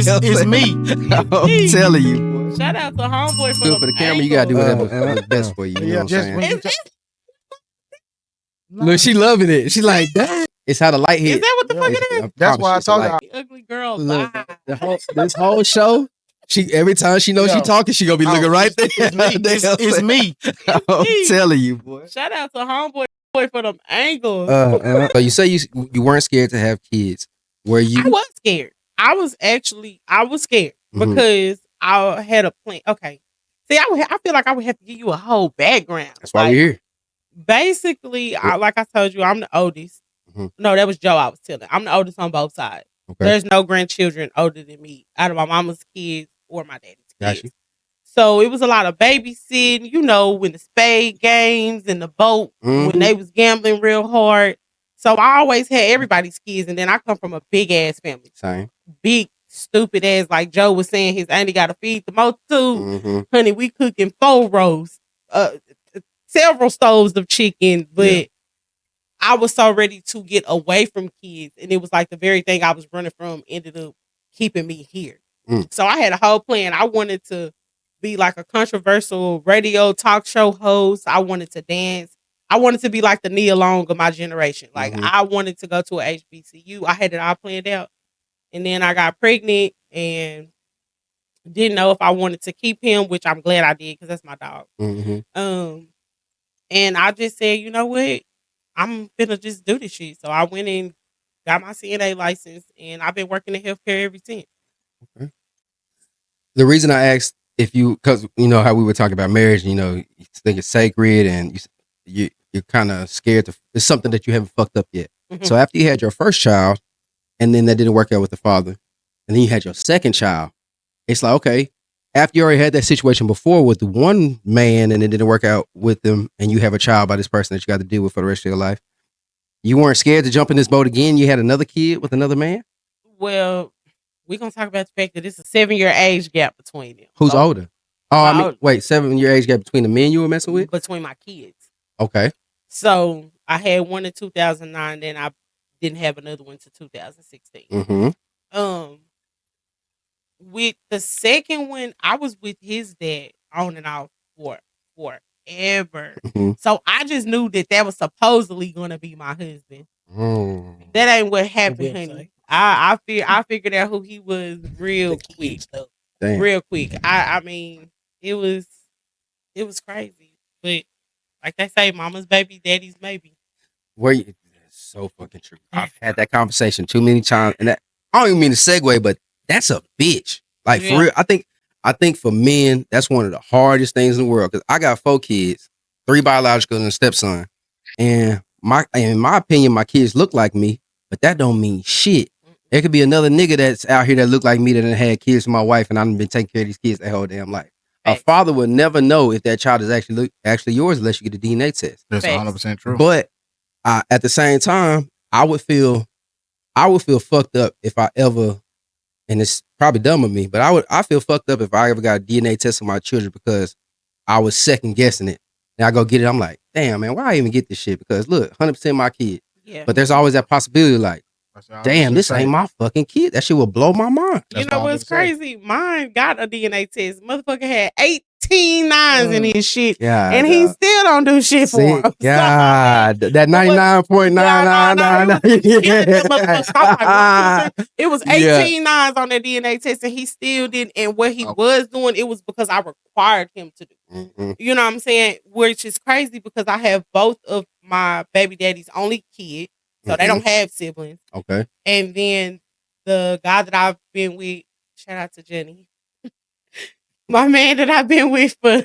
It's me. I'm telling you, boy. Shout out to homeboy Do it for the camera. You gotta do whatever is best for you. You know what I'm saying? Look, she loving it. She like, damn. It's how the light hit. Is that what the fuck it is? That's why I told her. Ugly girl. Look, this whole show, she every time she knows she talking, she gonna be looking right there. It's me. I'm telling you, boy. Shout out to homeboy for them angles. So you say you weren't scared to have kids. Were you? I was scared. I was scared because I had a plan. Okay. See, I feel like I would have to give you a whole background. That's why we're here. Basically, like I told you, I'm the oldest. No, that was Joe I was telling. I'm the oldest on both sides. Okay. There's no grandchildren older than me out of my mama's kids or my daddy's kids. Gotcha. So it was a lot of babysitting, when the spade games and the boat, when they was gambling real hard. So I always had everybody's kids. And then I come from a big ass family. Same. Big, stupid ass, like Joe was saying, his auntie got to feed the multitude. Honey, we cooking 4 roasts, several stoves of chicken, but I was so ready to get away from kids. And it was like the very thing I was running from ended up keeping me here. So I had a whole plan. I wanted to be like a controversial radio talk show host. I wanted to dance. I wanted to be like the Nia Long of my generation. Like I wanted to go to a HBCU. I had it all planned out. And then I got pregnant and didn't know if I wanted to keep him, which I'm glad I did because that's my dog. And I just said, you know what? I'm finna just do this shit. So I went and got my CNA license and I've been working in healthcare ever since. Okay. The reason I asked because you know how we were talking about marriage, you think it's sacred and you're kind of scared it's something that you haven't fucked up yet. So after you had your first child and then that didn't work out with the father and then you had your second child, it's like, okay, after you already had that situation before with the one man and it didn't work out with them and you have a child by this person that you got to deal with for the rest of your life, you weren't scared to jump in this boat again? You had another kid with another man? Well, we're going to talk about the fact that it's a 7-year age gap between them. Who's older? Oh, wait, 7-year age gap between the men you were messing with? Between my kids. Okay. So I had one in 2009, then I didn't have another one to 2016. With the second one, I was with his dad on and off for forever. So I just knew that was supposedly going to be my husband. That ain't what happened, honey. I figured out who he was real quick. Real quick. I mean, it was crazy. But like they say, mama's baby, daddy's maybe. That's so fucking true. I've had that conversation too many times, and I don't even mean to segue, but that's a bitch. Like for real, I think for men, that's one of the hardest things in the world. Because I got 4 kids, 3 biological and a stepson, and in my opinion, my kids look like me, but that don't mean shit. There could be another nigga that's out here that look like me that done had kids with my wife, and I've been taking care of these kids their whole damn life. A father would never know if that child is actually yours unless you get a DNA test. That's 100% true. But at the same time, I would feel fucked up if I ever, and it's probably dumb of me, but I feel fucked up if I ever got a DNA test on my children because I was second guessing it. And I go get it, I'm like, damn man, why I even get this shit? Because look, 100% my kid. Yeah. But there's always that possibility like, damn, this ain't my fucking kid. That shit will blow my mind. You know what's crazy? Mine got a DNA test. Motherfucker had 18 nines in his shit. Yeah, and he still don't do shit for him. God, that 99.999. It was 18 nines on that DNA test and he still didn't. And what he was doing, it was because I required him to do. You know what I'm saying? Which is crazy because I have both of my baby daddy's only kid. So they don't have siblings. Okay. And then the guy that I've been with, shout out to Jenny. My man that I've been with for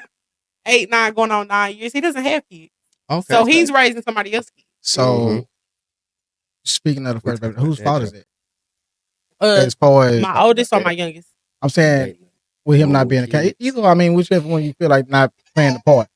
8, 9, going on 9 years, he doesn't have kids. Okay. So he's raising somebody else's kids. So speaking of the first baby, whose fault is it? As far as my oldest or my youngest? I'm saying with him not being a cat. Either, I mean, whichever one you feel like not playing the part.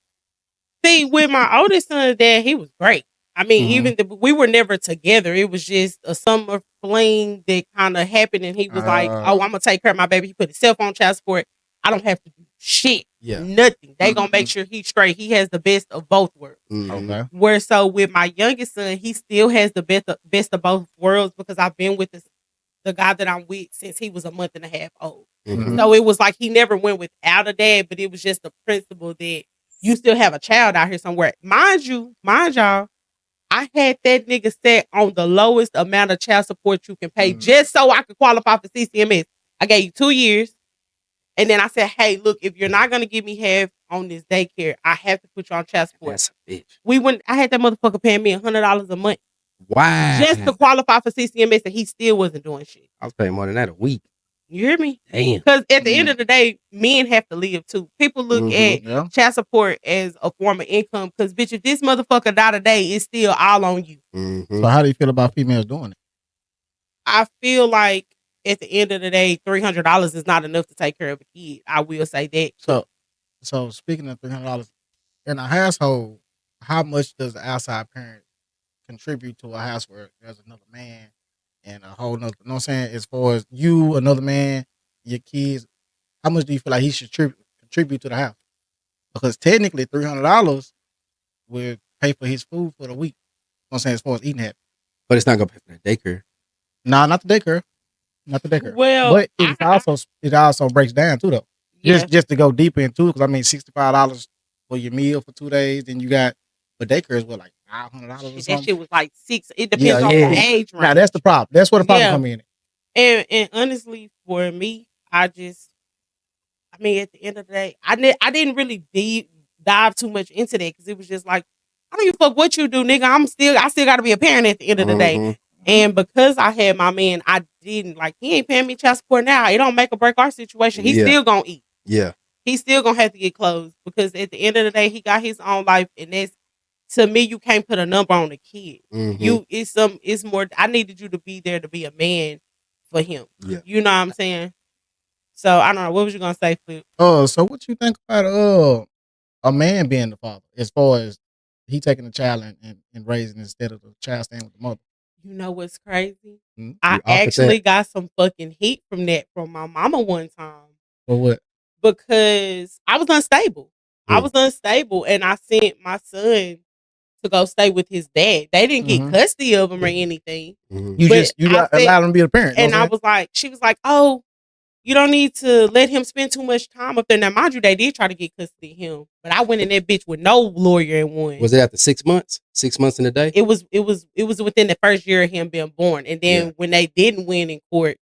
See, with my oldest son's dad, he was great. I mean, even we were never together. It was just a summer fling that kind of happened, and he was like, "Oh, I'm gonna take care of my baby." He put himself on child support. I don't have to do shit, nothing. They gonna make sure he's straight. He has the best of both worlds. Okay. Where so with my youngest son, he still has the best of both worlds because I've been with the the guy that I'm with since he was a month and a half old. Mhm. So it was like he never went without a dad, but it was just the principle that you still have a child out here somewhere. Mind y'all, I had that nigga set on the lowest amount of child support you can pay just so I could qualify for CCMS. I gave you 2 years. And then I said, hey, look, if you're not going to give me half on this daycare, I have to put you on child support. That's a bitch. I had that motherfucker paying me $100 a month. Wow. Just to qualify for CCMS, and he still wasn't doing shit. I was paying more than that a week. You hear me? Damn. Because at the end of the day, men have to live too. People look at child support as a form of income. Because, bitch, if this motherfucker die today, it's still all on you. So how do you feel about females doing it? I feel like at the end of the day, $300 is not enough to take care of a kid. I will say that. So speaking of $300 in a household, how much does the outside parent contribute to a house where there's another man and a whole nother, you know what I'm saying? As far as you, another man, your kids, how much do you feel like he should contribute to the house? Because technically $300 will pay for his food for the week. You know what I'm saying? As far as eating habits. But it's not gonna pay for the daycare. Nah, not the daycare. Not the daycare. Well, but it also breaks down too though. Yeah. Just to go deeper into it, because I mean $65 for your meal for 2 days, then you got, but daycare is what, like $500 or something? That shit was like $6. It depends on the age range. Now that's the problem. That's where the problem come in. And honestly, for me, at the end of the day, I didn't really dive too much into that because it was just like, I don't give a fuck what you do, nigga. I still got to be a parent at the end of the day. And because I had my man, I didn't like, he ain't paying me child support now. It don't make or break our situation. He's still gonna eat. Yeah. He's still gonna have to get clothes because at the end of the day, he got his own life, and that's, to me, you can't put a number on the kid. It's more. I needed you to be there to be a man for him. Yeah. You know what I'm saying? So I don't know. What was you gonna say, Flip? So what you think about a man being the father, as far as he taking the child and raising instead of the child staying with the mother? You know what's crazy? Hmm? I actually got some fucking heat from that from my mama one time. For what? Because I was unstable. I was unstable, and I sent my son to go stay with his dad. They didn't get custody of him or anything. You allowed him to be a parent. And she was like, oh, you don't need to let him spend too much time up there. Now, mind you, they did try to get custody of him, but I went in that bitch with no lawyer in one. Was it after 6 months? 6 months in a day? It was within the first year of him being born. And then when they didn't win in court,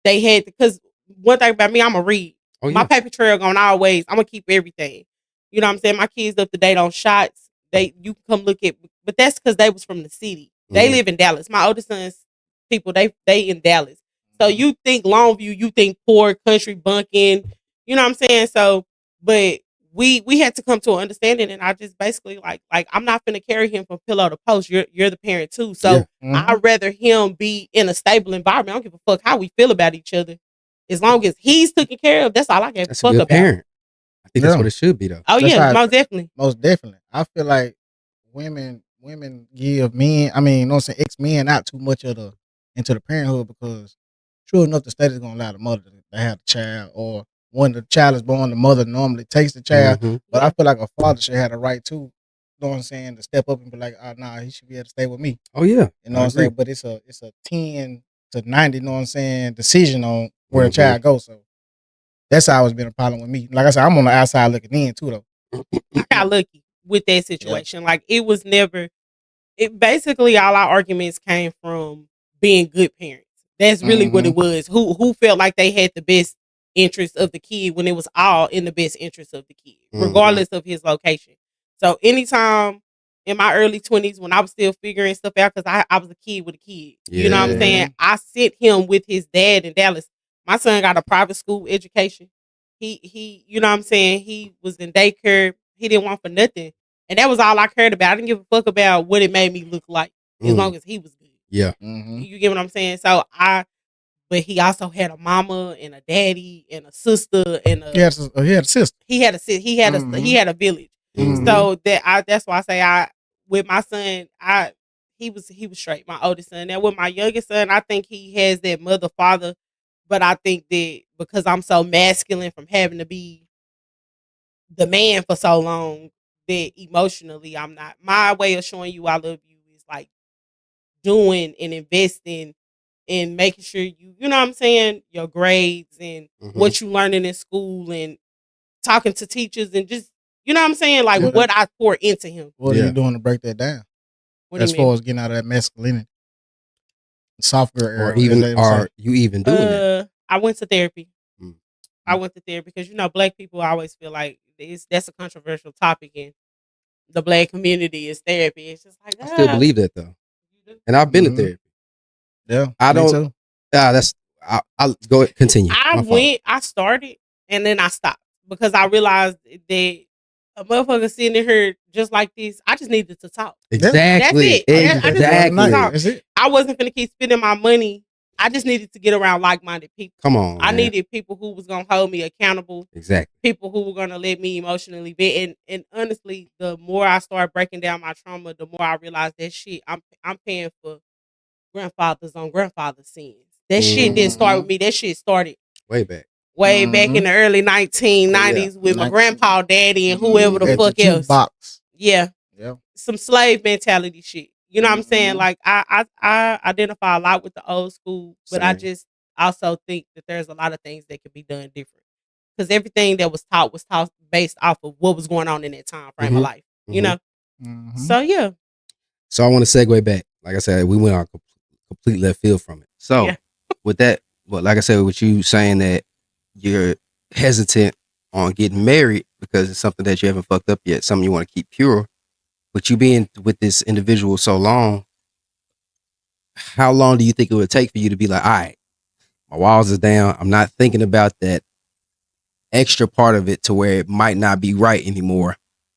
they had, because one thing about me, I'm a read. My paper trail I'm gonna keep everything. You know what I'm saying? My kids up to date on shots. You can come look at, but that's because they was from the city. They live in Dallas. My oldest son's people, they in Dallas. So you think Longview, you think poor country bunking, you know what I'm saying? So, but we had to come to an understanding, and I just basically like I'm not gonna carry him from pillow to post. You're the parent too. So I'd rather him be in a stable environment. I don't give a fuck how we feel about each other. As long as he's taken care of, that's all I give a fuck about. Parent. I think that's what it should be though. Oh yeah, most definitely. Most definitely. I feel like women give men, I mean, you know what I'm saying, ex-men out too much into the parenthood, because true enough, the state is gonna allow the mother to have the child, or when the child is born, the mother normally takes the child. But I feel like a father should have the right to, you know what I'm saying, to step up and be like, nah, he should be able to stay with me. Oh yeah. You know what I'm saying? But it's a 10 to 90, you know what I'm saying, decision on where the child goes. So that's always been a problem with me. Like I said, I'm on the outside looking in too though. I got lucky with that situation. Like it was never, basically all our arguments came from being good parents. That's really what it was. Who felt like they had the best interest of the kid when it was all in the best interest of the kid, regardless of his location. So anytime in my early 20s, when I was still figuring stuff out, because I was a kid with a kid, you know what I'm saying? I sent him with his dad in Dallas. My son got a private school education. He, you know what I'm saying? He was in daycare. He didn't want for nothing. And that was all I cared about. I didn't give a fuck about what it made me look like, as long as he was good. Yeah. You get what I'm saying? So but he also had a mama and a daddy and a sister and he had a sister. He had a village. So that's why I say with my son, he was straight, my oldest son. Now with my youngest son, I think he has that mother father, but I think that because I'm so masculine from having to be the man for so long, that emotionally I'm not. My way of showing you I love you is like doing and investing and making sure you know what I'm saying, your grades and what you learning in school and talking to teachers and just, you know what I'm saying, like what I pour into him. What are you doing to break that down? What as do you far mean? as getting out of that masculinity, software Or era, even as they would are say. you even doing that? I went to therapy. Mm. I went to therapy because Black people always feel like that's a controversial topic in the Black community is therapy. It's just like I still believe that though, and I've been to therapy. Yeah, I me don't. too. That's I'll go ahead, continue. I started and then I stopped because I realized that a motherfucker sitting in here just like this. I just needed to talk. Exactly. That's it. I just needed to talk. That's it. I wasn't gonna keep spending my money. I just needed to get around like-minded people. Come on, I man. needed people who was gonna hold me accountable. Exactly. People who were gonna let me emotionally be. And honestly, the more I started breaking down my trauma, the more I realized that shit. I'm paying for grandfathers on grandfathers' sins. That shit didn't start with me. That shit started way back. Way back in the early 1990s with my grandpa, daddy, and whoever the fuck else. Box. Yeah. Some slave mentality shit. You know what I'm saying? Like I identify a lot with the old school, but I just also think that there's a lot of things that could be done different. Because everything that was taught based off of what was going on in that time frame of life. You know? So yeah. So I want to segue back. Like I said, we went on complete left field from it. So with that, well, like I said, with you saying that you're hesitant on getting married because it's something that you haven't fucked up yet, something you want to keep pure. But you being with this individual so long, how long do you think it would take for you to be like, all right, my walls is down. I'm not thinking about that extra part of it to where it might not be right anymore.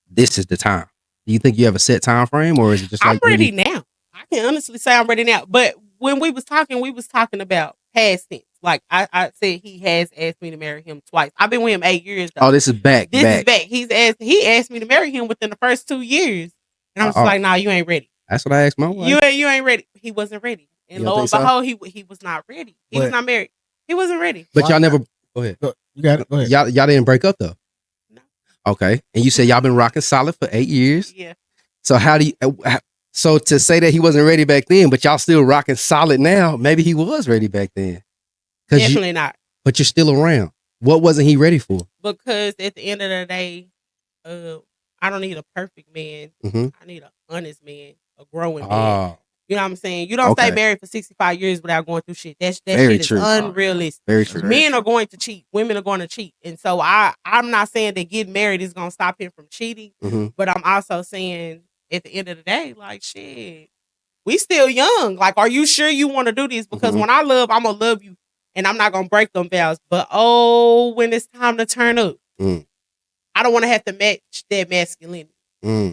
This is the time. Do you think you have a set time frame, or is it just like I'm ready now? I can honestly say I'm ready now. But when we was talking about past tense. Like I said, he has asked me to marry him twice. I've been with him 8 years though. Oh, this is back. This is back. He asked me to marry him within the first 2 years. And I'm just like, nah, you ain't ready. That's what I asked my wife. You ain't ready. He wasn't ready. And lo and behold, he was not ready. He was not married. He wasn't ready. But y'all never go ahead. You got it. Go ahead. Y'all didn't break up though. No. Okay. And you said y'all been rocking solid for 8 years. Yeah. So how do you so to say that he wasn't ready back then, but y'all still rocking solid now, maybe he was ready back then. Definitely not. But you're still around. What wasn't he ready for? Because at the end of the day, I don't need a perfect man. I need an honest man, a growing man. You know what I'm saying? You don't stay married for 65 years without going through shit. That shit is unrealistic. Very true. Men are going to cheat. Women are going to cheat. And so I'm not saying that getting married is going to stop him from cheating. But I'm also saying at the end of the day, like, shit, we still young. Like, are you sure you want to do this? Because when I love, I'm going to love you. And I'm not going to break them vows. But, when it's time to turn up, I don't want to have to match that masculinity.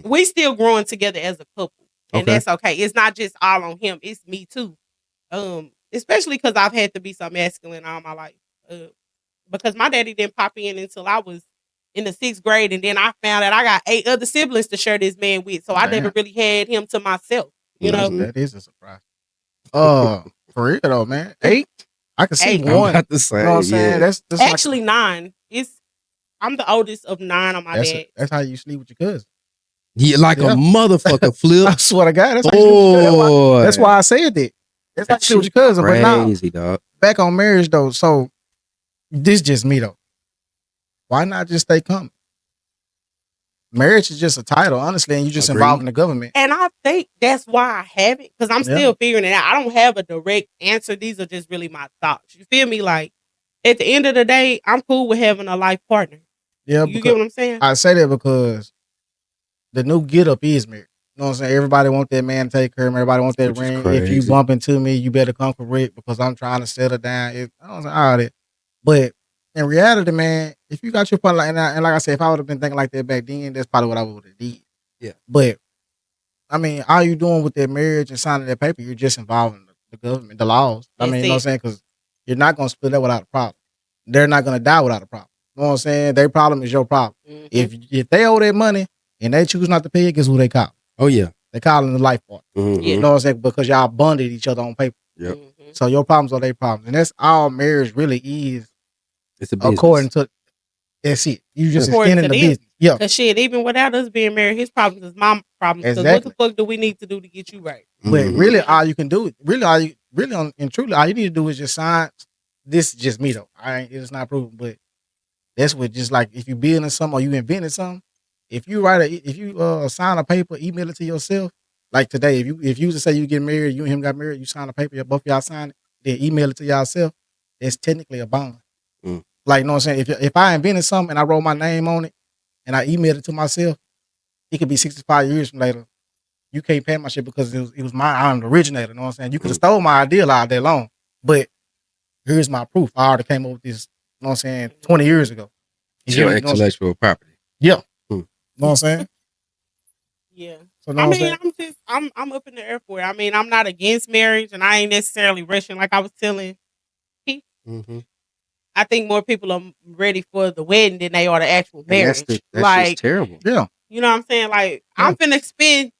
We still growing together as a couple. And that's okay. It's not just all on him. It's me too. Especially because I've had to be so masculine all my life. Because my daddy didn't pop in until I was in the 6th grade. And then I found out I got 8 other siblings to share this man with. So I never really had him to myself. You know? That is a surprise. For real though, man. 8? I can see 1. I'm about to say, you know what I'm saying? That's actually like, 9. I'm the oldest of 9 on my dad. That's how you sleep with your cousin. Yeah, like a motherfucker, Flip. I swear to God, that's how you that's why I said that. That's how you sleep with your cousin. Crazy, but now, dog. back on marriage though, so this just me though. Why not just stay coming? Marriage is just a title, honestly, and you just involving the government. And I think that's why I have it, because I'm still figuring it out. I don't have a direct answer. These are just really my thoughts. You feel me? Like, at the end of the day, I'm cool with having a life partner. Yeah, you get what I'm saying? I say that because the new get up is marriage. You know what I'm saying? Everybody want that man to take care of him. Everybody want that ring. If you bump into me, you better come correct because I'm trying to settle down. I don't say all that. But in reality, man, if you got your partner, and like I said, if I would have been thinking like that back then, that's probably what I would have did. Yeah. But I mean, all you doing with that marriage and signing that paper, you're just involving the government, the laws. I mean, you know what I'm saying? Because you're not going to split up without a problem. They're not going to die without a problem. You know what I'm saying? Their problem is your problem. If they owe their money and they choose not to pay it, guess who they call? Oh, yeah. They call them the life partner. You know what I'm saying? Because y'all bonded each other on paper. Yep. So your problems are their problems. And that's all marriage really is. It's a business. According to, that's it. You just extending the business. Yeah. Because shit, even without us being married, his problems is my problems. Because what the fuck do we need to do to get you right? But really all you can do, really and truly, all you need to do is just sign. This is just me though. It's not proven, but that's what just like if you building something or you inventing something. If you sign a paper, email it to yourself. Like today, if you just say you get married, you and him got married, you sign a paper, both y'all sign it, then email it to yourself. It's technically a bond. Like, you know what I'm saying? If I invented something and I wrote my name on it and I emailed it to myself, it could be 65 years from later. You can't pay my shit because it was I'm the originator. You know what I'm saying? You could have stole my idea all day long, but here's my proof. I already came up with this. You know what I'm saying? 20 years ago. It's your intellectual property. Yeah. You know what I'm saying? Yeah. So, I mean, I'm up in the air for it. I mean, I'm not against marriage, and I ain't necessarily rushing like I was telling Keith. I think more people are ready for the wedding than they are the actual marriage. That's like, just terrible. Yeah. You know what I'm saying? Like, I'm finna spend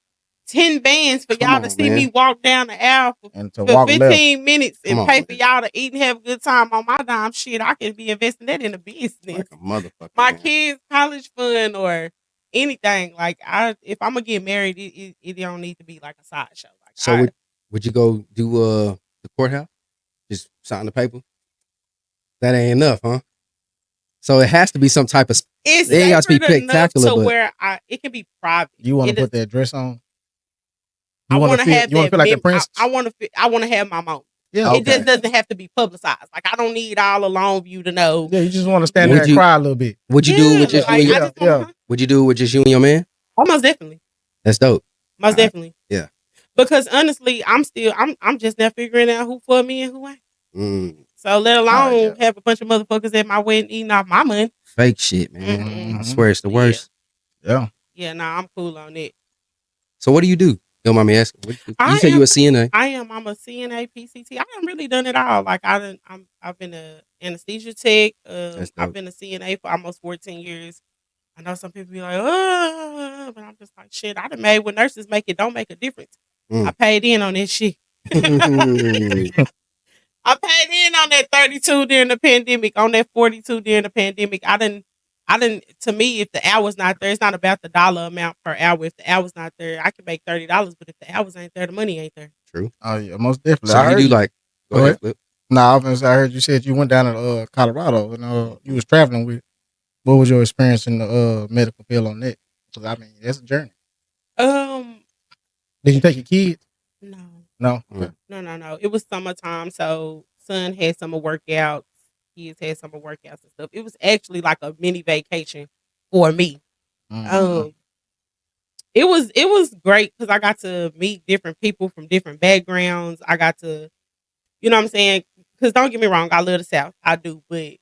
10 bands for Come y'all on, to see man. me walk down the aisle for walk 15 minutes and Come pay on, for man. y'all to eat and have a good time on my dime. Shit, I can be investing that in a business. Like a motherfucker. My kids' college fund or anything. Like, if I'm gonna get married, it don't need to be like a sideshow. Like, So would you go do the courthouse? Just sign the paper? That ain't enough, huh? So it has to be some type of. It's it ain't got to be sacred enough spectacular, to but where it can be private. You want to put that dress on? I want to have feel like the princess? I want to have my moment. Yeah, It just doesn't have to be publicized. Like, I don't need all along view to know. Yeah, you just want to stand there and cry a little bit. Would you do it with just you and Would you do it with just you and your man? Oh, most definitely. That's dope. Most definitely. Yeah. Because honestly, I'm just now figuring out who for me and who ain't. So let alone have a bunch of motherfuckers at my wedding eating off my money. Fake shit, man. I swear it's the worst. Yeah. Yeah, nah, I'm cool on it. So what do you do? Don't mind me asking. You say you a CNA? I am. I'm a CNA, PCT. I haven't really done it all. Like, I've been a anesthesia tech. I've been a CNA for almost 14 years. I know some people be like, oh, but I'm just like, shit, I done made what nurses make. It don't make a difference. I paid in on this shit. I paid in on that 32 during the pandemic, on that 42 during the pandemic. I didn't, to me, if the hour's not there, it's not about the dollar amount per hour. If the hour's not there, I can make $30, but if the hours ain't there, the money ain't there. True. Oh, yeah, most definitely. So you do like, go ahead, Flip. Nah, I heard you said you went down to Colorado and you was traveling with. What was your experience in the medical field on that? Because I mean, that's a journey. Did you take your kids? No. No. Okay. No. It was summertime, so son had summer workouts. Kids had summer workouts and stuff. It was actually like a mini vacation for me. It was great because I got to meet different people from different backgrounds. I got to, you know what I'm saying? Because don't get me wrong, I love the South. I do, but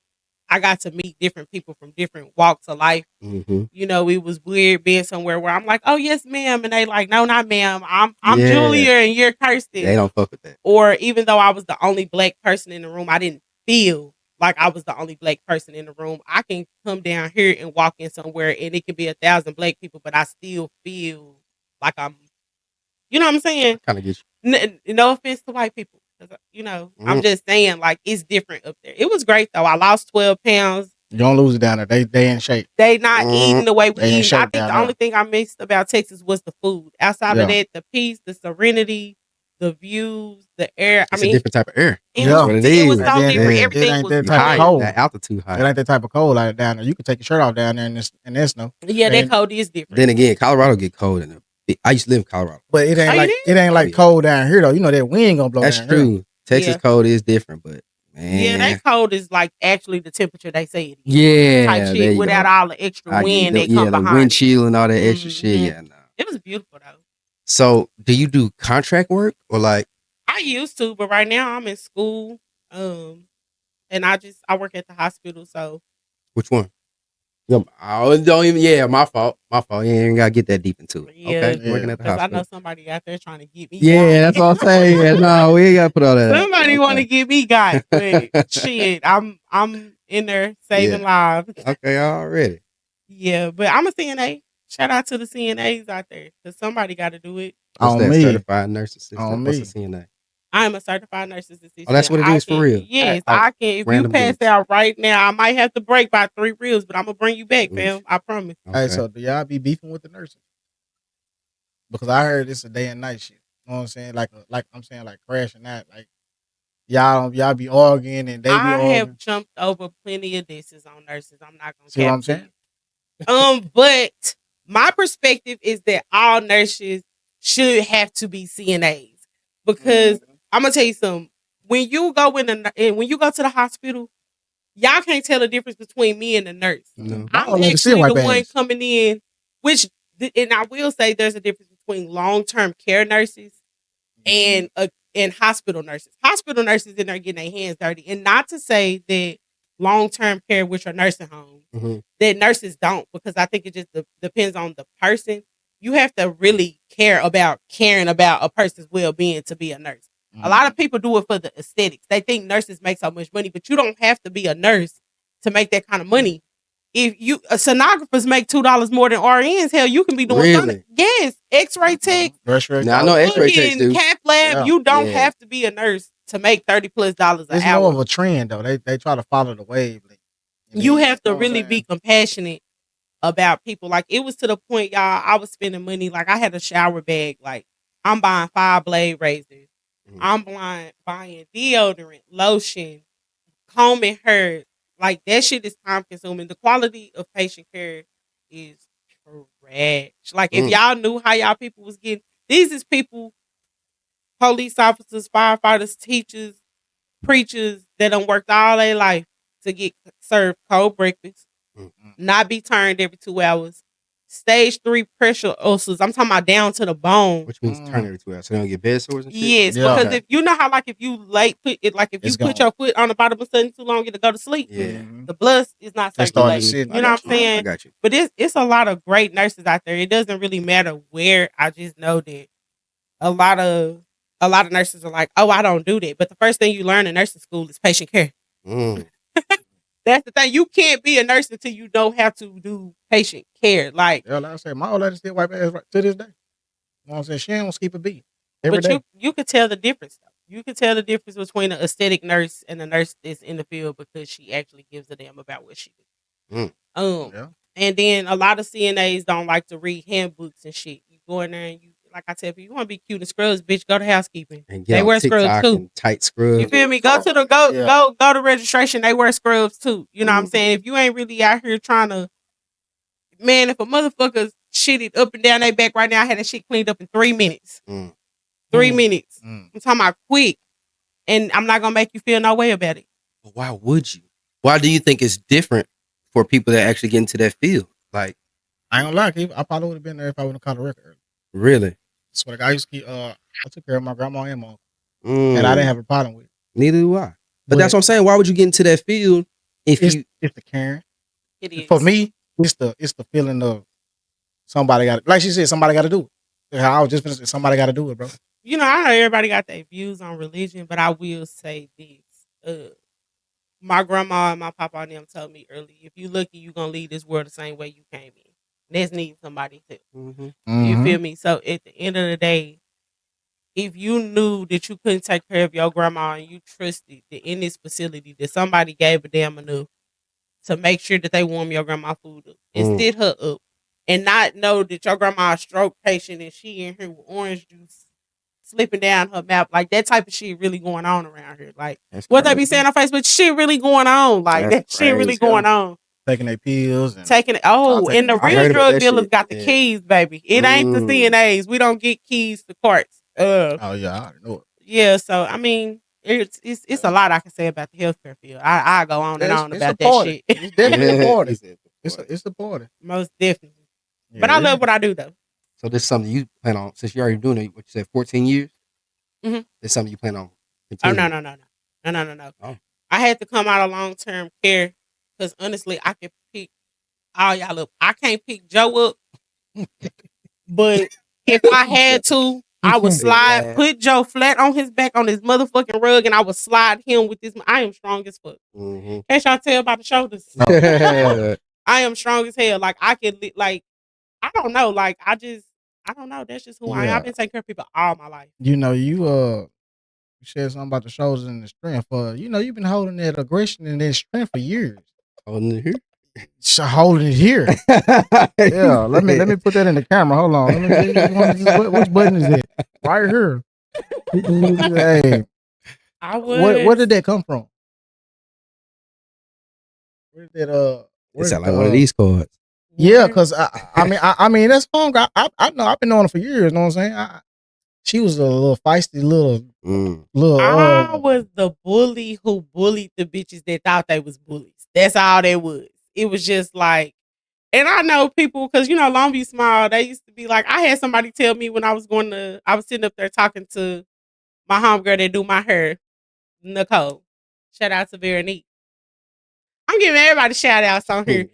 I got to meet different people from different walks of life. You know, it was weird being somewhere where I'm like, oh, yes, ma'am. And they like, no, not ma'am. I'm Julia and you're Kirsten. They don't fuck with that. Or even though I was the only black person in the room, I didn't feel like I was the only black person in the room. I can come down here and walk in somewhere and it can be 1,000 black people, but I still feel like I'm, you know what I'm saying? Kind of get you. No offense to white people. You know, I'm just saying, like, it's different up there. It was great though. I lost 12 pounds. You don't lose it down there. They in shape. They not eating the way we eat. I think the down only thing I missed about Texas was the food. Outside of that, the peace, the serenity, the views, the air. It's a different type of air. It was so different. Everything was that type of cold. That altitude high. It ain't that type of cold out down there. You can take your shirt off down there in that snow. Yeah, that cold is different. Then again, Colorado get cold in the. I used to live in Colorado, but it ain't like cold down here though. You know that wind gonna blow. That's down true. Here. Texas cold is different, but man, yeah, that cold is like actually the temperature they say it is. Yeah, type shit without all the extra wind that come behind. The wind chill and all that extra shit. Yeah, no. It was beautiful though. So, do you do contract work or like? I used to, but right now I'm in school. And I work at the hospital. So, which one? I don't even. Yeah, my fault. My fault. You ain't gotta get that deep into it. Yeah, okay, working at the hospital. I know somebody out there trying to get me. Yeah, that's what I'm saying. Yeah, no, we ain't gotta put all that. Somebody want to get me got, but shit, I'm in there saving lives. Okay, already. Yeah, but I'm a CNA. Shout out to the CNAs out there, because somebody got to do it. What's that? Certified nurse assistant. What's a CNA? I'm a certified nurse assistant. Oh, that's what it is for real. Yes, I can. If you pass out right now, I might have to break by 3 ribs, but I'm gonna bring you back, fam. I promise. Okay. Hey, so do y'all be beefing with the nurses? Because I heard it's a day and night shit. You know what I'm saying? Like I'm saying, like crashing out. Like y'all be arguing and they be I arguing. have jumped over plenty of disses on nurses. I'm not gonna See what cap I'm saying? But my perspective is that all nurses should have to be CNAs because I'm gonna tell you something. When you go when you go to the hospital, y'all can't tell the difference between me and the nurse. No. My I'm old lady still actually wipe the one ass. coming in, and I will say there's a difference between long-term care nurses and hospital nurses. Hospital nurses in there getting their hands dirty, and not to say that long-term care, which are nursing homes, that nurses don't, because I think it just depends on the person. You have to really caring about a person's well-being to be a nurse. A lot of people do it for the aesthetics. They think nurses make so much money, but you don't have to be a nurse to make that kind of money. If you sonographers make $2 more than RNs, hell, you can be doing something. Yes, X-ray tech. Now I know X-ray techs do. Cath lab. You don't have to be a nurse to make $30+ an hour. It's more of a trend though. They try to follow the wave. You have to really be compassionate about people. Like, it was to the point, y'all, I was spending money. Like, I had a shower bag. Like, I'm buying 5 blade razors. I'm buying deodorant, lotion, combing hair. Like, that shit is time consuming. The quality of patient care is trash. Like, if y'all knew how y'all people was getting, these is people, police officers, firefighters, teachers, preachers that done worked all their life to get served cold breakfast, not be turned every 2 hours, stage 3 pressure ulcers. I'm talking about down to the bone. Which means turn every 2 hours, so they don't get bed sores and shit. Yes, because if you know how, like, if you put your foot on the bottom of something too long, it'll go to sleep. The blood is not circulating. You know what I'm saying? I got you. But it's a lot of great nurses out there. It doesn't really matter where. I just know that a lot of nurses are like, oh, I don't do that. But the first thing you learn in nursing school is patient care. That's the thing. You can't be a nurse until you know how to do patient care. Like, like I said, my old lady still wipe ass right to this day. You know what I'm saying? She don't skip a beat. Every day. You could tell the difference though. You can tell the difference between an aesthetic nurse and a nurse that's in the field because she actually gives a damn about what she does. And then a lot of CNAs don't like to read handbooks and shit. You go in there and you, like I tell people, you want to be cute in scrubs, bitch, go to housekeeping. And they wear scrubs too. Tight scrubs. You feel me? Go to registration. They wear scrubs too. You know what I'm saying? If you ain't really out here trying to, man, if a motherfucker shitted up and down their back right now, I had that shit cleaned up in 3 minutes. 3 minutes. I'm talking about quick. And I'm not gonna make you feel no way about it. But why would you? Why do you think it's different for people that actually get into that field? Like, I ain't gonna lie, I probably would have been there if I wouldn't have caught a record early. Really? That's what I used to keep. I took care of my grandma and mom, and I didn't have a problem with it. Neither do I. But that's what I'm saying. Why would you get into that field if it's the caring? It is. For me, it's the feeling of somebody got, like she said, somebody got to do it. I was just gonna say, somebody got to do it, bro. You know, I know everybody got their views on religion, but I will say this. My grandma and my papa and them told me early, if you lucky, you gonna leave this world the same way you came in. That's needing somebody to. You feel me? So at the end of the day, if you knew that you couldn't take care of your grandma and you trusted that in this facility that somebody gave a damn enough to make sure that they warm your grandma food up and sit her up, and not know that your grandma a stroke patient and she in here with orange juice slipping down her mouth, like that type of shit really going on around here. Like, what they be saying on Facebook, shit really going on. Like, that shit really going on. Taking their pills and and the real drug dealers got the keys, baby. It ain't the CNAs. We don't get keys to courts. Oh yeah, I already know it. Yeah, so I mean, it's a lot I can say about the healthcare field. I go on and on about that shit. It's definitely a party. It's a party. Most definitely. Yeah. But I love what I do though. So this is something you plan on, since you're already doing it, what you said, 14 years? It's something you plan on continuing. Oh, no. Oh. I had to come out of long-term care because honestly, I can pick all y'all up. I can't pick Joe up, but if I had to, I would put Joe flat on his back on his motherfucking rug, and I would slide him with this. I am strong as fuck. Can't y'all tell by the shoulders? I am strong as hell. Like, I can, like, I don't know. Like, I don't know. That's just who I am. I've been taking care of people all my life. You know, you said something about the shoulders and the strength. You've been holding that aggression and that strength for years. Holding it here? Holding it here. Yeah. Let me put that in the camera. Hold on. Let me see which button is it? Right here. Hey. I was. Where did that come from? Where did that It sound like one of these cards. Yeah, because I mean that's fun. I know I've been knowing her for years. You know what I'm saying? She was a little feisty, little. I was the bully who bullied the bitches that thought they was bullies. That's all that was. It was just like, and I know people because Longview Small. They used to be like, I had somebody tell me when I was sitting up there talking to my homegirl that do my hair, Nicole. Shout out to Veronique. I'm giving everybody shout outs on here.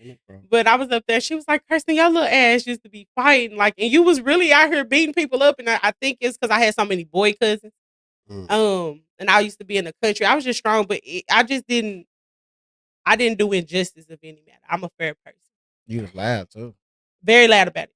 But I was up there. She was like, Kirsten, your little ass used to be fighting. Like, and you was really out here beating people up. And I think it's because I had so many boy cousins. And I used to be in the country. I was just strong, but I didn't do injustice of any matter. I'm a fair person. You was loud too. Very loud about it.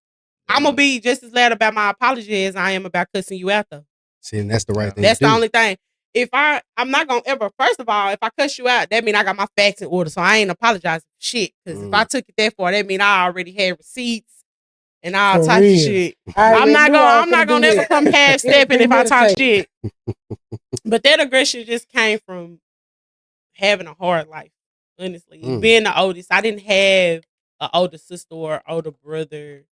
I'm going to be just as loud about my apology as I am about cussing you out, though. See, and that's the right thing. That's the only thing. If I'm not gonna ever. First of all, if I cuss you out, that mean I got my facts in order, so I ain't apologizing for shit. Because if I took it that far, that mean I already had receipts and all types of shit. I'm not gonna ever come half stepping if I talk shit. But that aggression just came from having a hard life. Honestly, being the oldest, I didn't have an older sister or older brother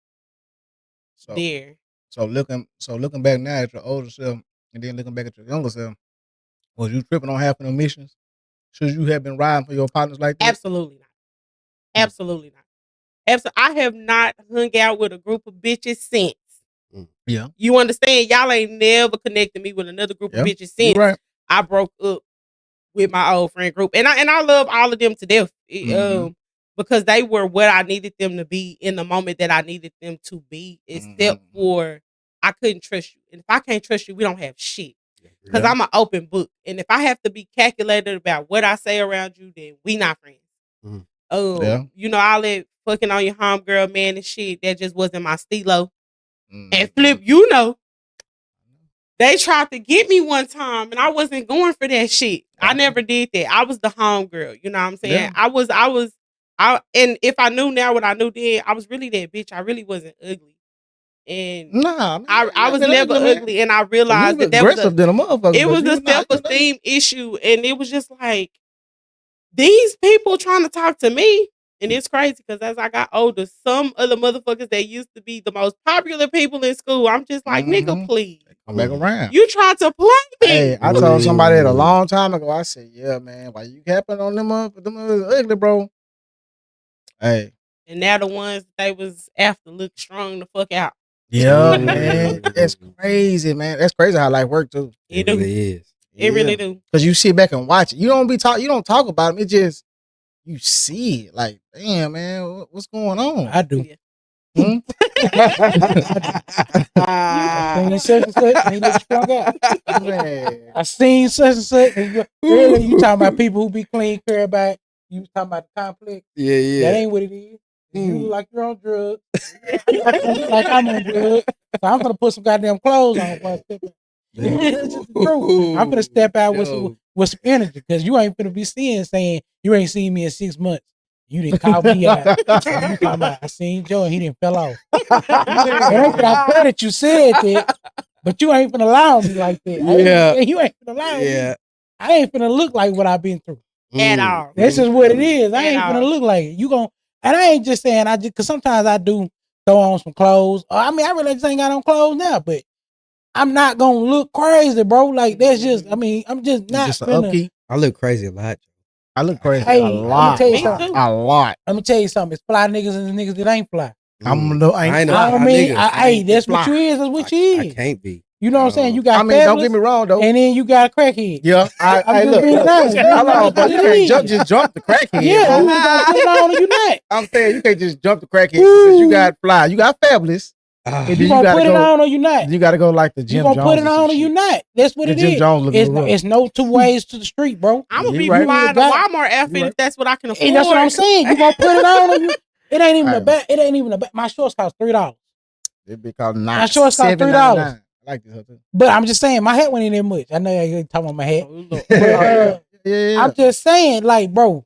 there. So looking back now at your older self, and then looking back at your younger self. Was you tripping on half of them missions? Should you have been riding for your partners like that? Absolutely not. Absolutely not. I have not hung out with a group of bitches since. Yeah. You understand? Y'all ain't never connected me with another group of bitches since I broke up with my old friend group. And I love all of them to death. Because they were what I needed them to be in the moment that I needed them to be. Except for I couldn't trust you. And if I can't trust you, we don't have shit. Because I'm an open book. And if I have to be calculated about what I say around you, then we not friends. All that fucking on your homegirl, man, and shit, that just wasn't my stilo. And Flip, they tried to get me one time and I wasn't going for that shit. I never did that. I was the homegirl. You know what I'm saying? Yeah. And if I knew now what I knew then, I was really that bitch. I really wasn't ugly. And I was never ugly, and I realized that was a self-esteem issue, and it was just like these people trying to talk to me, and it's crazy because as I got older, some of the motherfuckers that used to be the most popular people in school, I'm just like, nigga, please come back around. You tried to play me. Hey, I told somebody that a long time ago. I said, yeah, man, why you capping on them ugly, bro? Hey, and now the ones they was after look strong the fuck out. Yeah, man. That's crazy, man. That's crazy how life works too. It really is. It really do. Because you sit back and watch it. You don't talk about it. It just you see it. Like, damn, man, what's going on? I do. Yeah. I seen such and such, and he look strung out. I seen such and such. And earlier you talking about people who be clean, care about. You was talking about the conflict. Yeah. That ain't what it is. You look like you're on drugs. Like I'm on drugs. So I'm gonna put some goddamn clothes on. This is the truth. I'm gonna step out with some energy because you ain't gonna be saying you ain't seen me in 6 months. You didn't call me out. You talking about I seen Joe and he didn't fell off. I pray that you said that, but you ain't gonna allow me like that. You ain't gonna allow me. I ain't gonna look like what I've been through at all. This is what it is. I ain't gonna look like it. You gonna. And I ain't just saying because sometimes I do throw on some clothes. I mean, I really just ain't got on clothes now, but I'm not gonna look crazy, bro. Like that's just. I mean, I'm just not. Just upkeep. I look crazy a lot. I look crazy a lot. A lot. Let me tell you something. It's fly niggas and niggas that ain't fly. Hey, that's what you is. That's what you is. I can't be. You know what I'm saying? You got. Don't get me wrong though. And then you got a crackhead. Yeah, I look. Hello, but you can't just jump the crackhead. Yeah, you gotta put it on or you not. I'm saying you can't just jump the crackhead because you got fly. You got fabulous. If you gonna put it on or you not. You gotta go like the Jim Jones. You gonna put it on or you not. That's what it is. It's no two ways to the street, bro. I'm gonna be flying the Walmart outfit if that's what I can afford. And that's what I'm saying. You gonna put it on or you. It ain't even a bad. My shorts cost $3. It be called my shorts cost $3. I like this. But I'm just saying, my hat went in there much. I know you ain't talking about my hat. I'm just saying, like, bro,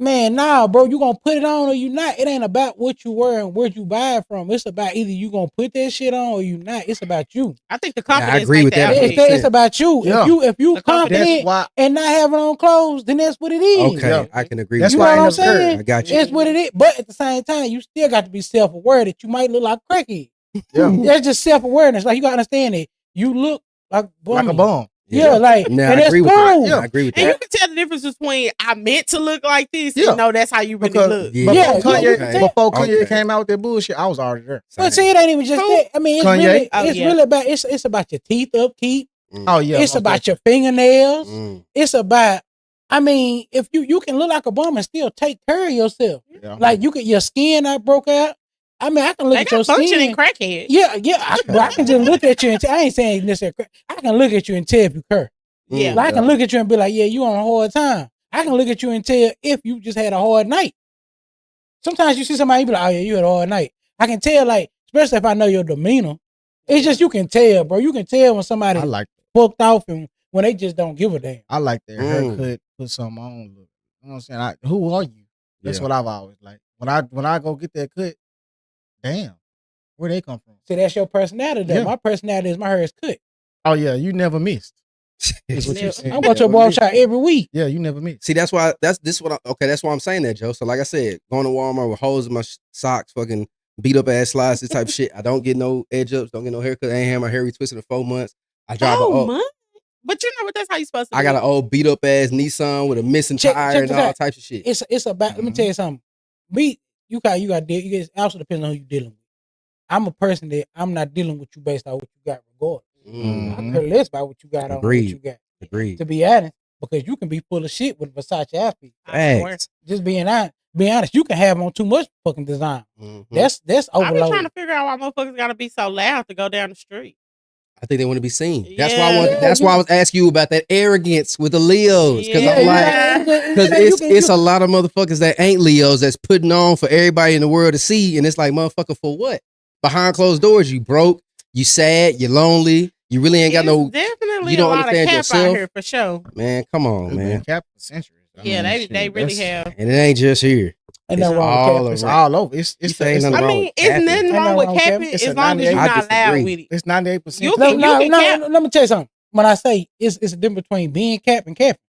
Man, nah, bro, you gonna put it on or you not. It ain't about what you wear and where you buy it from. It's about either you gonna put that shit on or you not. It's about you. I think the confidence. I agree with that. It's about you. Yeah. If you confident and not having on clothes, then that's what it is. Okay, yeah. I can agree. That's with why that. I'm saying. I got you. It's what it is. But at the same time, you still got to be self-aware that you might look like a crackhead. Yeah, that's just self-awareness. Like you gotta understand it. You look like a bum. Yeah, like, now, and I that's agree cool. with that. Yeah, I agree with that. And you can tell the difference between I meant to look like this and no, that's how you really look. Before Kanye came out with that bullshit, I was already there. But see, it ain't even just that. I mean, it's really about it's about your teeth upkeep. Oh yeah, it's about your fingernails. It's about. I mean, if you can look like a bum and still take care of yourself, like your skin not broke out. I mean, I can look at your skin. Functioning crackhead. Yeah. I can just look at you and I ain't saying necessarily. I can look at you and tell if you care. Yeah. Like I can look at you and be like, yeah, you on a hard time. I can look at you and tell if you just had a hard night. Sometimes you see somebody be like, oh yeah, you had a hard night. I can tell, like, especially if I know your demeanor. It's just you can tell, bro. You can tell when somebody fucked off and when they just don't give a damn. I like their haircut, put something on. You know what I'm saying? Who are you? That's what I've always like. When I go get that cut, damn, where they come from? See, that's your personality though. Yeah. My personality is my hair is cut. Oh yeah, you never missed. That's what you said. I'm going to a barber shop every week. Yeah, you never miss. See, that's why that's why I'm saying that, Joe. So like I said, going to Walmart with holes in my socks, fucking beat up ass slides, this type of shit. I don't get no edge ups, don't get no haircut. I ain't had my hair retwisted in 4 months. I drive but you know what? That's how you supposed to. I got an old beat up ass Nissan with a missing tire and all types of shit. It's about. Let me tell you something. You got. It also depends on who you dealing with. I'm a person that I'm not dealing with you based on what you got regardless. I care less about what you got on what you got. Agreed. To be honest, because you can be full of shit with Versace outfit. Just being honest, you can have on too much fucking design. That's overloaded. I've been trying to figure out why motherfuckers gotta be so loud to go down the street. I think they want to be seen. That's why I was asking you about that arrogance with the Leos. Because I'm like, because it's a lot of motherfuckers that ain't Leos that's putting on for everybody in the world to see. And it's like, motherfucker, for what? Behind closed doors, you broke, you sad, you lonely, you really ain't got no. Definitely you don't a lot understand of cap yourself. Out here for sure. Man, come on, man. Cap for centuries. They really have. And it ain't just here. It's all over. It's all over. It's it's nothing wrong with capping as long as you're not loud with it. It's 98%. Let me tell you something. When I say it's a difference between being cap and capping,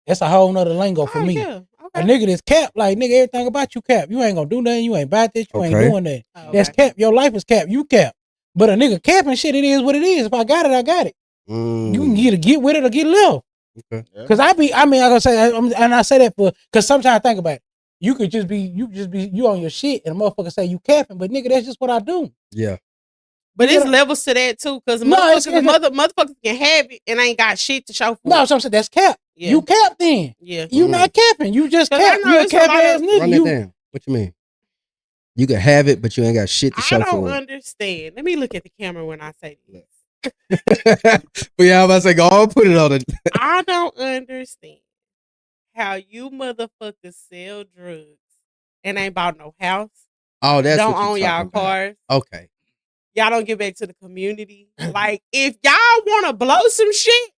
that's a whole nother lingo for me. Yeah. Okay. A nigga that's cap, like nigga, everything about you cap. You ain't gonna do nothing. You ain't about this. You ain't doing that. That's cap. Your life is cap. You cap. But a nigga capping shit, it is what it is. If I got it, I got it. You can either get with it or get left. Okay. Cause I gotta say, and I say that cause sometimes I think about it. You could just be you on your shit and a motherfucker say you capping, but nigga, that's just what I do. Yeah. But it's levels to that too, cause motherfuckers can have it and ain't got shit to show for. No, so I'm saying that's cap. Yeah. You cap then. Yeah. You not capping. You just cap. You a cap ass nigga. Run that down. What you mean? You can have it, but you ain't got shit to show for it. I don't understand. Let me look at the camera when I say this. But yeah, I'm about to say, go on, put it on it. I don't understand how you motherfuckers sell drugs and ain't bought no house. Oh, that's don't own y'all cars. Okay. Y'all don't give back to the community. Like, if y'all want to blow some shit,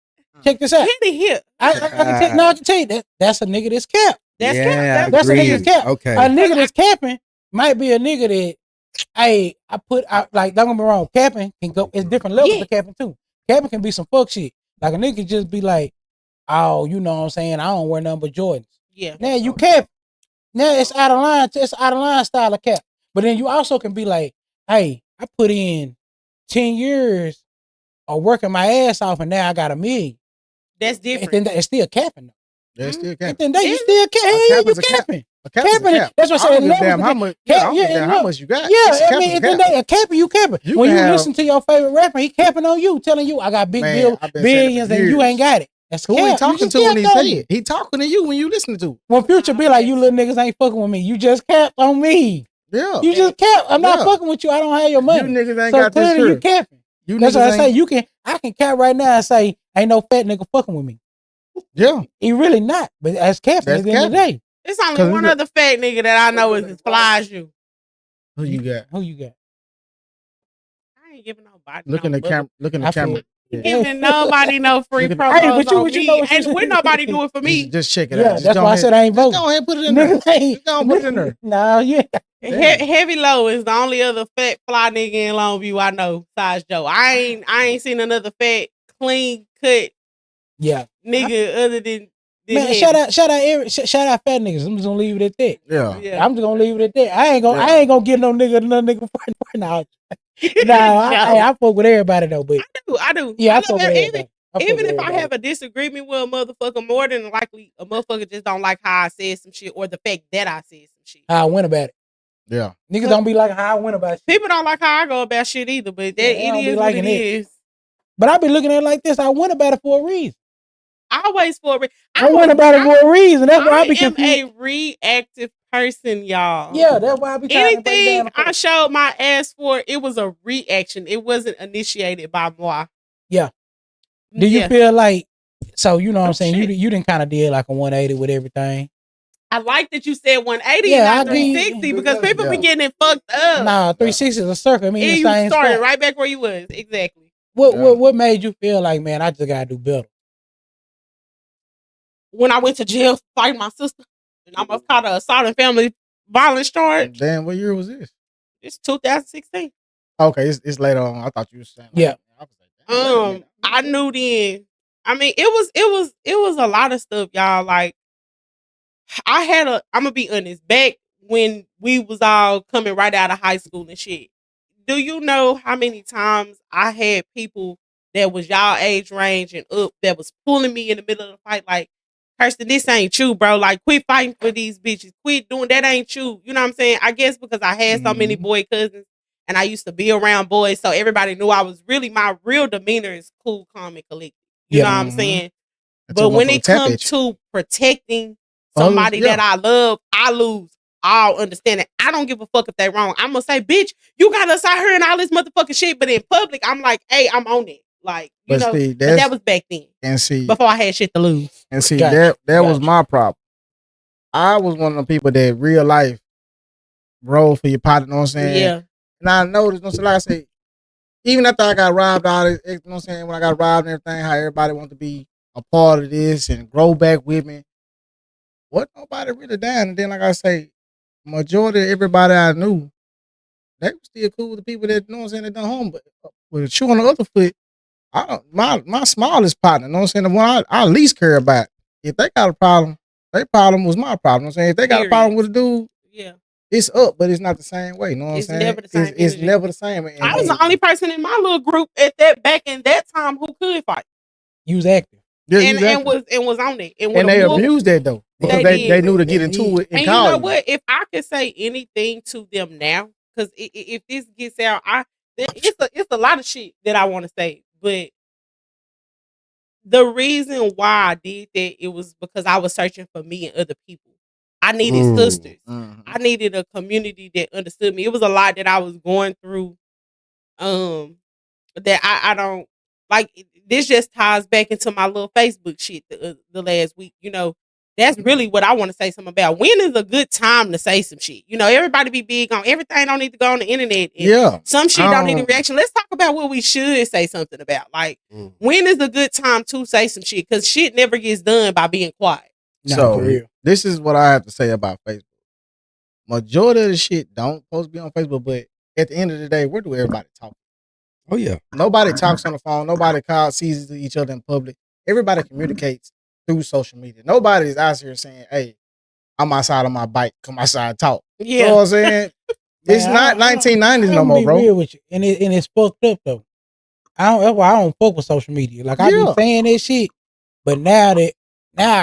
check this out. Hit it here. I can tell you that's a nigga that's cap. That's cap. That's a nigga that's cap. Okay. A nigga that's capping might be a nigga that, hey, like, don't get me wrong, capping can go, it's different levels of capping too. Capping can be some fuck shit. Like a nigga can just be like, oh, you know what I'm saying? I don't wear nothing but Jordans. Yeah. Now you cap. Now it's out of line. It's out of line style of cap. But then you also can be like, hey, I put in 10 years of working my ass off and now I got $1 million. That's different. And then it's still capping though. That's still capping. And then you still capping. Capping. That's what I'm saying. Damn, how much? How much you got? Yeah, I mean, a capping, you capping. When you listen to your favorite rapper, he capping on you, telling you, I got billions, and you ain't got it. That's who he talking to when he say it. He talking to you when you listen to. When Future be like, you little niggas ain't fucking with me. You just capped on me. Yeah. You just capped. I'm not fucking with you. I don't have your money. You niggas ain't got this. You capping. That's what I say. I can cap right now and say, ain't no fat nigga fucking with me. Yeah. He really not. But that's capping at the end of the day. It's only one other fat nigga that I know is as fly as you. Who you got? Who you got? I ain't giving nobody. Look in the camera. Look in the camera. giving nobody no free Hey, promos but you- on but you me, know what you and said. when nobody do it for me. Just check it Yeah, out. that's why I said I ain't Just voting. go ahead and put it in there. Niggas ain't. Just go and put it in there. Nah, yeah. Heavy Low is the only other fat fly nigga in Longview I know, besides Joe. I ain't seen another fat, clean cut Yeah. nigga other than Man, Heavy. shout out fat niggas. I'm just gonna leave it at that. Yeah. I'm just gonna leave it at that. I ain't gonna get no nigga for now. I fuck with everybody though, but I do. yeah, I love fuck with everybody. Even if I have a disagreement with a motherfucker, more than likely a motherfucker just don't like how I said some shit or the fact that I said some shit. how I went about it. Yeah. Niggas don't be like how I went about shit. People don't like how I go about shit either, but that it is what it is. But I be looking at it like this. I went about it for a reason. Always for a reason. I went about it for a reason. That's why I be confused. I am a reactive person, y'all. Yeah, that's why I be trying to break down anything the I showed my ass for, it was a reaction. It wasn't initiated by moi. Yeah. Do you feel like, so you know what I'm saying? You didn't kind of did like a 180 with everything. I like that you said 180 Yeah, and not 360 because people be getting it fucked up. Nah, 360 is a circle. I mean, and the you same started spot. right back where you was. Exactly. What made you feel like, man, I just gotta do better? When I went to jail fighting my sister and I almost caught a assault and family violence charge. Damn, what year was this? It's 2016. Okay, it's later on. I thought you were saying. Yeah. I knew then. I mean, it was a lot of stuff, y'all. Like, I'm gonna be honest, back when we was all coming right out of high school and shit. Do you know how many times I had people that was y'all age range and up that was pulling me in the middle of the fight like, Kirsten, this ain't you, bro. Like, quit fighting for these bitches. Quit doing that ain't you. You know what I'm saying? I guess because I had so many boy cousins and I used to be around boys, so everybody knew I was really, my real demeanor is cool, calm, and collected. You know what I'm saying? But when it comes to protecting somebody that I love, I lose all understanding. I don't give a fuck if they wrong. I'm gonna say, bitch, you got us out here and all this motherfucking shit. But in public, I'm like, hey, I'm on it. Like, you know, but that was back then. And see, before I had shit to lose. And see, that was my problem. I was one of the people that real life roll for your partner, you know what I'm saying? Yeah. And I noticed, you know, like I say, even after I got robbed out, you know what I'm saying, when I got robbed and everything, how everybody wanted to be a part of this and grow back with me. What nobody really down. And then, like I say, majority of everybody I knew, they were still cool with the people that, you know what I'm saying, that done home. But with a shoe on the other foot, my smallest partner, you know what I'm saying, the one I least care about, if they got a problem, their problem was my problem. You know what I'm saying, if they got a problem with a dude, it's up, but it's not the same way. You know what I'm saying? Never the same. It's never the same. And I was the only person in my little group back in that time who could fight. You was active. Yeah, and was on it. And they abused that though. Because they knew to get into it. And you know what? If I could say anything to them now, because if this gets out, it's a lot of shit that I want to say. But the reason why I did that, it was because I was searching for me and other people. I needed sisters. I needed a community that understood me. It was a lot that I was going through. That I don't like. This just ties back into my little Facebook shit the last week. You know, that's really what I want to say something about. When is a good time to say some shit? You know, everybody be big on everything. Don't need to go on the internet. Some shit don't need a reaction. Let's talk about what we should say something about. Like, when is a good time to say some shit? Because shit never gets done by being quiet. So this is what I have to say about Facebook. Majority of the shit don't supposed to be on Facebook, but at the end of the day, where do everybody talk? Oh yeah. Nobody talks on the phone. Nobody sees each other in public. Everybody communicates through social media. Nobody is out here saying, "Hey, I'm outside on my bike. Come outside and talk." Yeah. You know what I'm saying? It's not 1990s no more, bro. Real with you. And it's fucked up though. That's why I don't fuck with social media. Like I be saying that shit, but now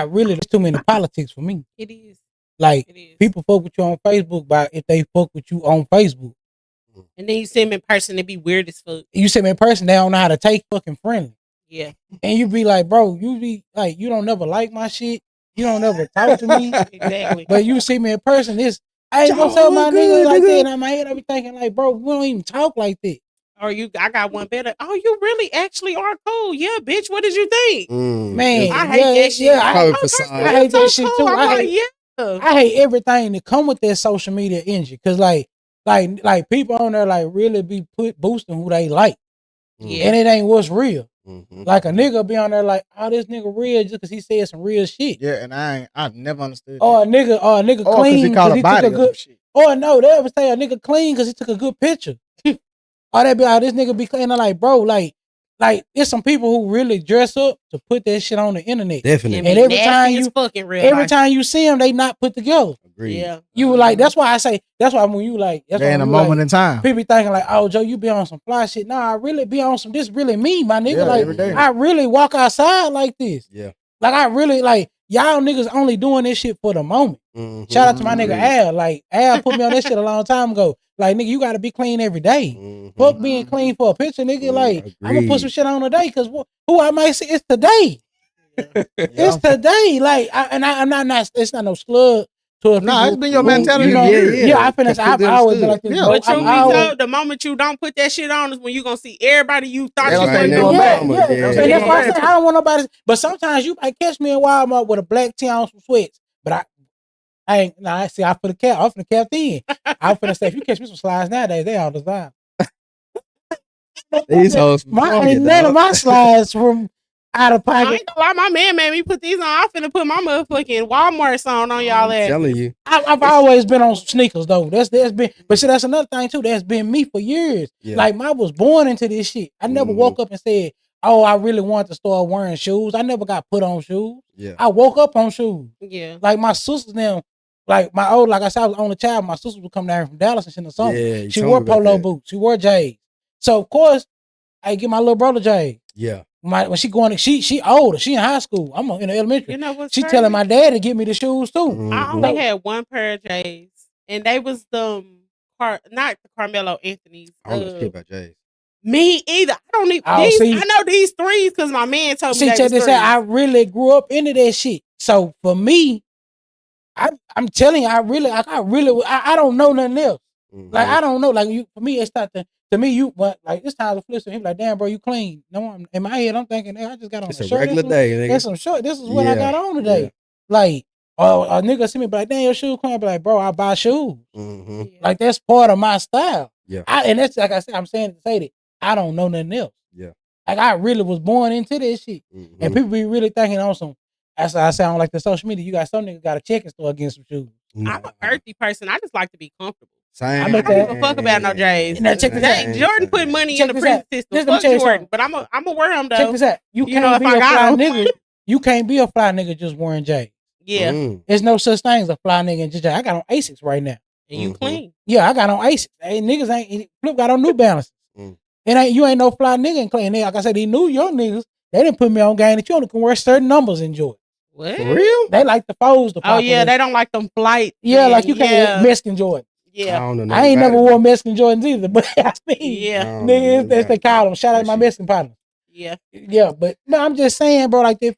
really there's too many politics for me. It is. Like people fuck with you on Facebook by if they fuck with you on Facebook. And then you see them in person, it be weird as fuck. You see them in person, they don't know how to take fucking friendly. Yeah. And you be like, bro, you be like, you don't never like my shit. You don't never talk to me. Exactly. But you see me in person, I ain't gonna tell my niggas like that. And in my head, I be thinking like, bro, we don't even talk like that. Or I got one better. Oh, you really actually are cool. Yeah, bitch, what did you think? Man, I hate that shit. I hate that shit too. I'm I hate everything that come with that social media engine. Cause like people on there like really be boosting who they like. Yeah. And it ain't what's real. Like a nigga be on there like, oh, this nigga real just because he said some real shit. Yeah, and I never understood. Or a nigga clean because he took a good shit. Or no, they ever say a nigga clean because he took a good picture. Or they be like, this nigga be clean. I'm like, bro, like there's some people who really dress up to put that shit on the internet. Definitely. And every time you see them, they not put together. Agreed. Yeah. You like, that's why I say, that's why when you like, that's in a moment in time. People be thinking like, oh, Joe, you be on some fly shit. Nah, I really be on some, this really me, my nigga. Yeah, like, every day. I really walk outside like this. Yeah. Like, I really, like, y'all niggas only doing this shit for the moment. Shout out to my nigga Al. Like, Al put me on that shit a long time ago. Like, nigga, you gotta be clean every day. Fuck being clean for a picture, nigga. Like, I'm gonna put some shit on today because who I might see, it's today. It's today. Like, I'm not, it's not no slug. Nah, it's been your mentality. You know, I've always been like this. Yeah. But truth be told, the moment you don't put that shit on is when you gonna see everybody you thought you were doing. And that's why I say I don't want nobody. But sometimes you might catch me in Walmart with a black tee on some sweats. But I ain't. Nah, see, I put a cap. I'm finna cap in. I'm finna say if you catch me some slides nowadays, they all designed. These hoes. Ain't none of my slides from out of pocket. I ain't gonna lie, my man made me put these on. I'm finna put my motherfucking Walmart song on y'all ass. I'm telling you. I've always been on sneakers though. That's been, but see, that's another thing too. That's been me for years. Yeah. Like I was born into this shit. I never woke up and said, "Oh, I really want to start wearing shoes." I never got put on shoes. Yeah. I woke up on shoes. Yeah. Like my sisters now, like like I said, I was the only child. My sisters would come down from Dallas and shit in the summer. Yeah, she wore polo boots. She wore J's. So of course, I get my little brother J's. Yeah. When she going, she older. She in high school. I'm in elementary. You know what's she crazy? telling my dad to get me the shoes too. I only had one pair of J's, and they was not the Carmelo Anthony's. I don't know shit about J's. Me either. I don't need these. I know these threes because my man told me. Check this out. I really grew up into that shit. So for me, I'm telling you, I don't know nothing else. Like I don't know. Like for me, it's not to me, but like this time the flip to him like, damn, bro, you clean. No, in my head, I'm thinking, hey, I just got on it's a a shirt. regular day. Nigga. That's some short. This is what I got on today. Yeah. Like, a nigga see me, be like, damn, your shoes clean. I be like, bro, I buy shoes. Like that's part of my style. Yeah. And that's like I said, I'm saying to say that I don't know nothing else. Yeah. Like I really was born into this shit, and people be really thinking on some. That's why I sound like the social media. You got some niggas got a check and store against some shoes. I'm an earthy person. I just like to be comfortable. Same. I don't give a fuck about no J's. Now check this out. Jordan put money in the prison system. Fuck Jordan, but I'm a wear them though. Check this out. You can't be a fly nigga. You can't be a fly nigga just wearing J's. Yeah. There's no such thing as a fly nigga in J's. I got on Asics right now. And you clean. Yeah, I got on Asics. Hey, niggas ain't Flip got on New Balance. You ain't no fly nigga and clean. Like I said, these new young niggas, they didn't put me on game that you only can wear certain numbers in Jordan. What? For real? They like the foes. Oh yeah, they don't like them flight. Yeah, like you can't wear Mexican Jordan. Yeah, I ain't never wore Mexican Jordans either, but I mean, niggas, that's they call them. Shout out to my Mexican partner. Yeah, but no, I'm just saying, bro. Like this,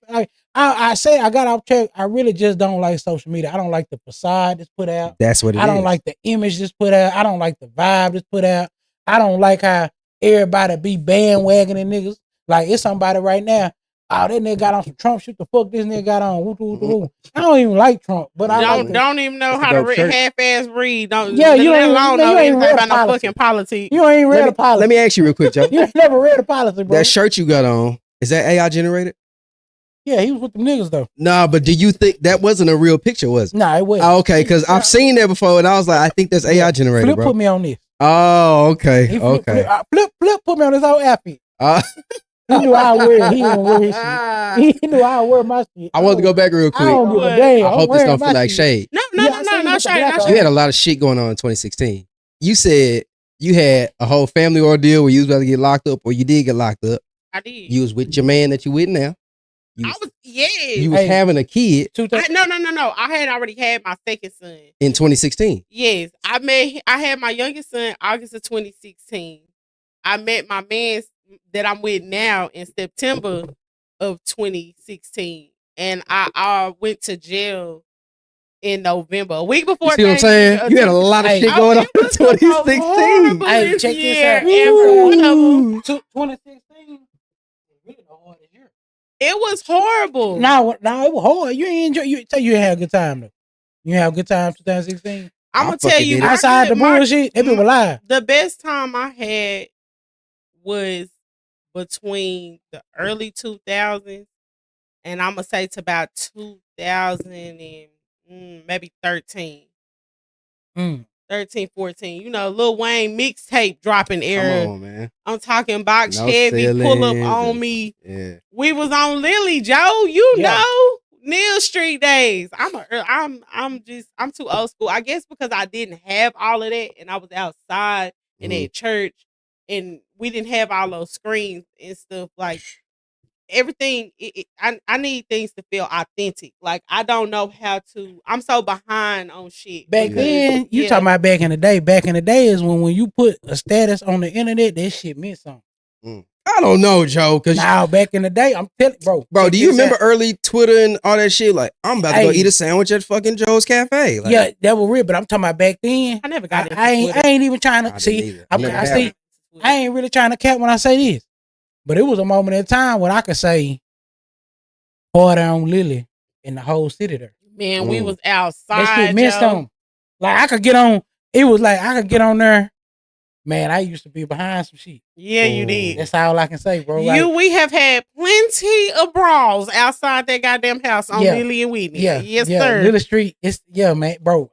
I say I got off track. I really just don't like social media. I don't like the facade that's put out. That's what it is. I don't like the image that's put out. I don't like the vibe that's put out. I don't like how everybody be bandwagoning niggas. Like it's somebody right now. Oh, that nigga got on some Trump shit. The fuck this nigga got on? I don't even like Trump, but I don't even know how to half-ass read. You ain't read about no fucking politics. You ain't read a policy. Let me ask you real quick, Joe. You ain't never read a policy, bro. That shirt you got on, is that AI generated? Yeah, he was with them niggas though. Nah, but do you think that wasn't a real picture? Was it? Nah, it wasn't. Oh, okay, because I've seen that before, and I was like, I think that's AI generated. Flip bro. Put me on this. Oh, okay, Flip put me on this whole outfit. He knew I wear it. He didn't wear his shit. He knew I wear my shit. I want to go back real quick. I don't give a damn. I hope this don't feel like shade. No shade. You had a lot of shit going on in 2016. You said you had a whole family ordeal where you was about to get locked up, or you did get locked up. I did. You was with your man that you with now. You was having a kid. No. I had already had my second son in 2016. Yes, I had my youngest son August of 2016. I met my man that I'm with now in September of 2016, and I went to jail in November, a week before. You see what I'm saying? You had a lot of shit going on in 2016. Hey, check this out. Every one of them. 2016. It was horrible. No, it was hard. You ain't enjoy. You ain't have a good time though. You have a good time 2016. I'm gonna tell you, outside the bullshit, they people lie. The best time I had was between the early 2000s and I'm gonna say to about 2000 and maybe 13. 13, 14. You know, Lil Wayne mixtape dropping era. Come on, man. I'm talking box No Chevy, pull up ceilings on and- me. Yeah. We was on Lily, Joe. You know, Neal Street days. I'm too old school. I guess because I didn't have all of that, and I was outside and at church, and we didn't have all those screens and stuff. Like everything, I need things to feel authentic. Like I don't know how to. I'm so behind on shit. Back then, you talking about back in the day. Back in the day is when you put a status on the internet, that shit meant something. I don't know, Joe. Cause now back in the day, I'm telling bro. Do you remember early Twitter and all that shit? Like, I'm about to go eat a sandwich at fucking Joe's Cafe. Like, yeah, that was real. But I'm talking about back then. I never got. I ain't even trying to see. I ain't really trying to cap when I say this. But it was a moment in time when I could say, "Pour down Lily," in the whole city there. Man, we was outside. That shit meant something. Like I could get on. It was like I could get on there. Man, I used to be behind some shit. Yeah, you did. That's all I can say, bro. We have had plenty of brawls outside that goddamn house on Lily and Whitney. Yes, sir. Little Street. It's man, bro.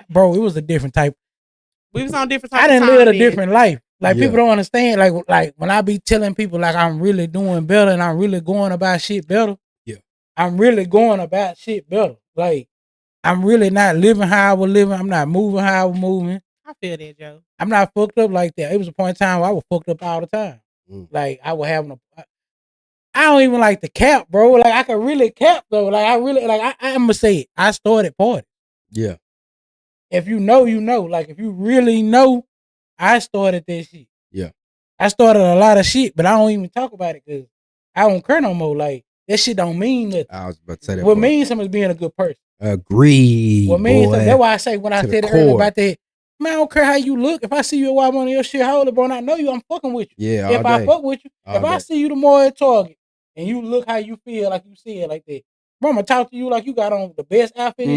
Bro, it was a different type. We was on different type. I didn't live a different life. Like people don't understand. Like when I be telling people like I'm really doing better and I'm really going about shit better. Yeah, I'm really going about shit better. Like I'm really not living how I was living. I'm not moving how I was moving. I feel that, Joe. I'm not fucked up like that. It was a point in time where I was fucked up all the time. Like I was having I don't even like the cap, bro. Like I could really cap though. Like I really I'm gonna say it. I started party. Yeah. If you know, you know. Like if you really know, I started that shit. Yeah. I started a lot of shit, but I don't even talk about it because I don't care no more. Like that shit don't mean nothing. I was about to say that. What means something is being a good person. Agree. What means something. That's why I say when I said earlier about that. Man, I don't care how you look. If I see you at one of your shit holder, bro, and I know you, I'm fucking with you. Yeah, if I fuck with you, if I see you tomorrow at Target and you look how you feel, like you see it like that, bro, I'm gonna talk to you like you got on the best outfit.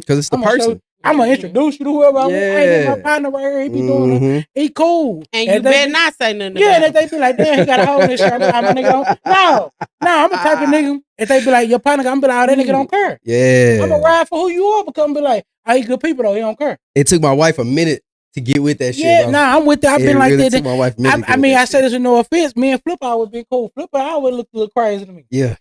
Because it's the person. I'm gonna introduce you to whoever I ain't my partner right here. He be doing it. He cool. And you better not say nothing about and if they be like, damn, he got a hole in his shirt. I'm a nigga on. No, I'm the type of nigga. If they be like, your partner, I'm be like, oh, that nigga don't care. Yeah. I'm gonna ride for who you are, but come be like, oh, he good people though. He don't care. It took my wife a minute to get with that shit. Yeah, I'm with that. I've been like that. Took my wife a minute I mean, I say this with no offense. Me and Flip always been cool. Flip always looked a little crazy to me. Yeah.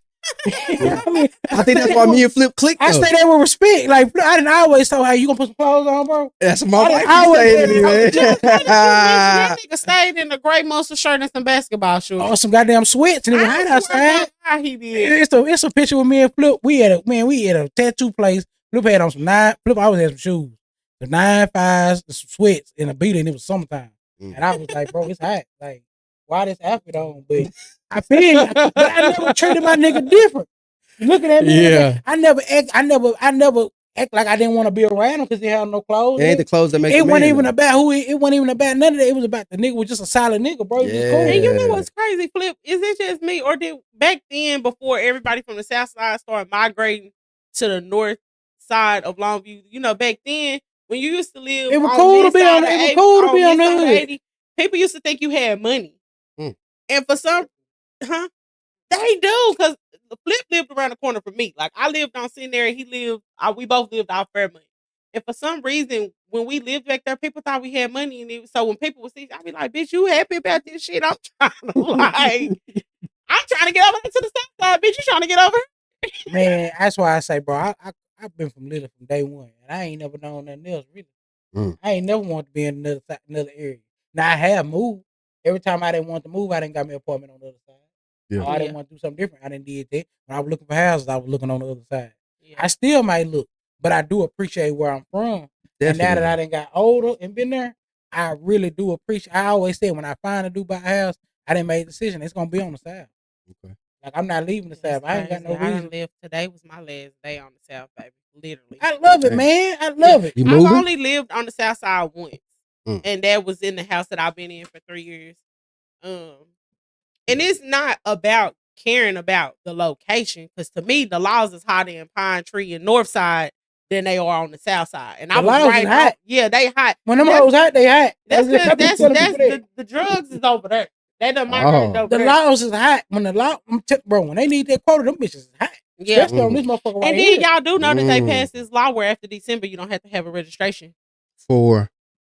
I think that's why me and Flip clicked. I say that with respect. Like I didn't always tell her, you gonna put some clothes on, bro. That's my wife. That nigga stayed in a gray monster shirt and some basketball shoes. Oh, some goddamn sweats and it was hot outside. He did. It's a picture with me and Flip. We had a tattoo place. Flip had on some Flip always had some shoes. The 9.5s, some sweats, and a beater, and it was summertime. And I was like, bro, it's hot. Like, why this outfit on? But I feel you. But I never treated my nigga different. Looking at me, I never act like I didn't want to be around him because he had no clothes. It ain't the clothes that make it wasn't even about who it wasn't even about none of that. It was about the nigga was just a solid nigga, bro. Yeah. Cool. And you know what's crazy, Flip? Is it just me, or did back then, before everybody from the south side started migrating to the north side of Longview, you know, back then when you used to live, it was cool to be on. It was cool to be on the hood. People used to think you had money, and for some, they do, because Flip lived around the corner from me. Like I lived on Centenary, he lived. We both lived off Fairmont. And for some reason, when we lived back there, people thought we had money, and so when people would see, I'd be like, "Bitch, you happy about this shit?" I'm trying to get over to the south side, bitch. You trying to get over? Man, that's why I say, bro, I've been from Little from day one, and I ain't never known nothing else really. I ain't never wanted to be in another area. Now I have moved. Every time I didn't want to move, I didn't got me an apartment on the other side. Yeah. I didn't want to do something different. I didn't did that. When I was looking for houses, I was looking on the other side. Yeah. I still might look, but I do appreciate where I'm from. Definitely. And now that I done got older and been there, I really do appreciate. I always say when I finally do buy a house, I didn't make a decision. It's gonna be on the south. Okay. Like I'm not leaving the south. I ain't got no reason. Today was my last day on the south, baby. Literally. I love it, man. I love it. I've only lived on the south side once, and that was in the house that I've been in for 3 years. And it's not about caring about the location, because to me the laws is hotter in Pine Tree and North Side than they are on the south side. And I was right hot. Yeah, they hot. When them hoes hot, they hot. That's the drugs is over there. That don't matter though. The laws is hot. When the law, bro, when they need that quota, them bitches is hot. Yeah. Especially on this motherfucker right And here. then y'all do know that they passed this law where after December you don't have to have a registration for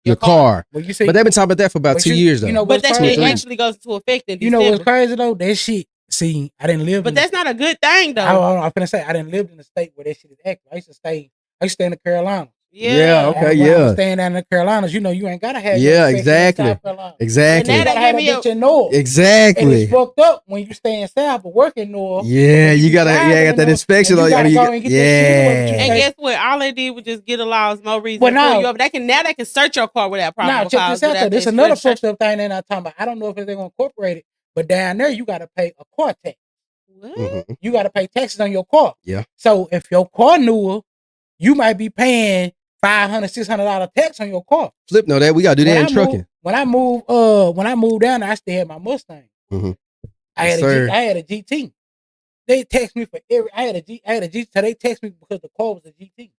your car. Well, you see, but they've been talking about that for about 2 years though. You know, but that shit 2 or 3. actually goes into effect in You December. know what's crazy though? That shit. See, I didn't live. But that's not a good thing though. I'm finna say I didn't live in a state where that shit is active. I used to stay in the Carolinas. Yeah, okay, When I yeah. was staying down in the Carolinas, you know, you ain't gotta have Yeah, your inspection in exactly. South Carolina. Exactly. You gotta have that bitch in North. And Exactly. it's fucked up when you stay in South but work in North. Yeah, you gotta got that inspection on And you. you gotta go and get that shit. And guess what? All they did was just get a laws, no reason But to pull now- you over. They can search your car without problem. Now, check this out though. There's another fucked up thing they're not talking about. I don't know if they're gonna incorporate it, but down there you gotta pay a car tax. What? You gotta pay taxes on your car. Yeah. So if your car newer, you might be paying $500, $600 tax on your car. Flip know that we gotta do that in trucking. When I moved down there, I still had my Mustang. I had a GT. They text me for every. I had a GT. So they text me because the car was a GT.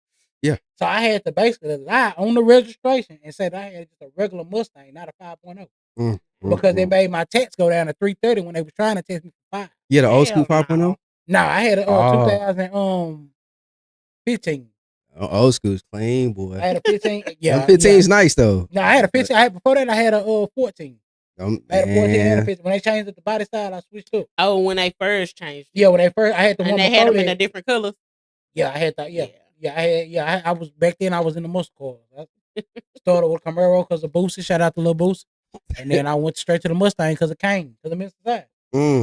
Yeah. So I had to basically lie on the registration and say that I had just a regular Mustang, not a 5.0. Because they made my tax go down to $330 when they were trying to tax me for 5. Yeah, the old school 5.0. No, I had a 2015. Old school's clean, boy. I had a 15. Yeah, 15 is nice though. No, I had a 15. Before that, I had a 14. I had a 14 and a 15. When they changed it to body style, I switched up. Oh, when they first changed. Yeah, when they first, I had the and one. they had them in a different color. Yeah, I had that. Yeah, I was back then. I was in the muscle cars. I started with Camaro because of Boosie. Shout out to Lil Boosie. And then I went straight to the Mustang because of Kane, because of Mr. Side.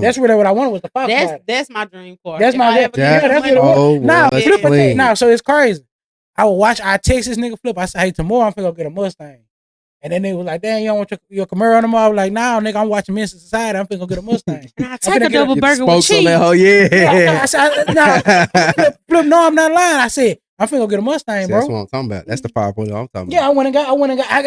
That's really what I wanted was the Fox. That's my dream car. That's my that's what it was. Now, flip it. Now, so it's crazy. I would watch. I text this nigga Flip. I said, "Hey, tomorrow I'm finna go get a Mustang." And then they was like, "Damn, you don't want your Camaro no more?" I was like, "Nah, nigga, I'm watching Mr. Society. I'm finna go get a Mustang." And I take a double burger with cheese. Yeah. Flip, no, I'm not lying. I said, I'm finna go get a Mustang, bro. That's what I'm talking about. That's the 5.0 I'm talking about. Yeah, I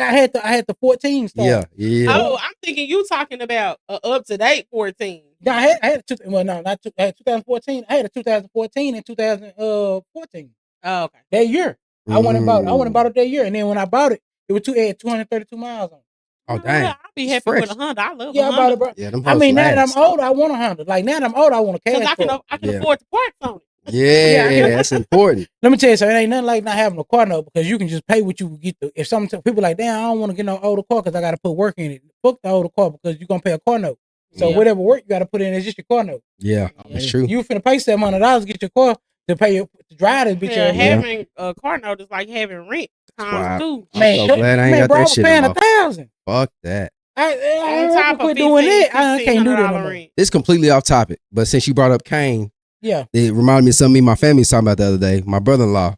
had the 14 start. Yeah. Oh, I'm thinking you talking about up to date 14. No, I had I had 2014. I had a 2014 and 2014. Oh, okay. That year. I went and bought it that year. And then when I bought it, it was 232 miles on it. Oh, dang. I'll be happy with a Honda. I love a Honda. I bought it, bro. Yeah, I mean, now that I'm older, I want a Honda. Like, now that I'm older, I want a cash. Because I can afford to park on it. Yeah, that's important. Let me tell you something. It ain't nothing like not having a car no, because you can just pay what you get. If some people like, damn, I don't want to get no older car because I got to put work in it. Fuck the older car because you're going to pay a car note. So whatever work you got to put in is just your car note. Yeah, that's true. You finna pay $700 to get your car to pay to drive this bitch. Yeah, having a car note is like having rent times 2. Man, so glad I ain't got bro, that shit. I was paying $1,000. Fuck that. I quit doing it. I can't do that no more. This is completely off topic, but since you brought up Kane, yeah, it reminded me of something me and my family was talking about the other day. My brother-in-law,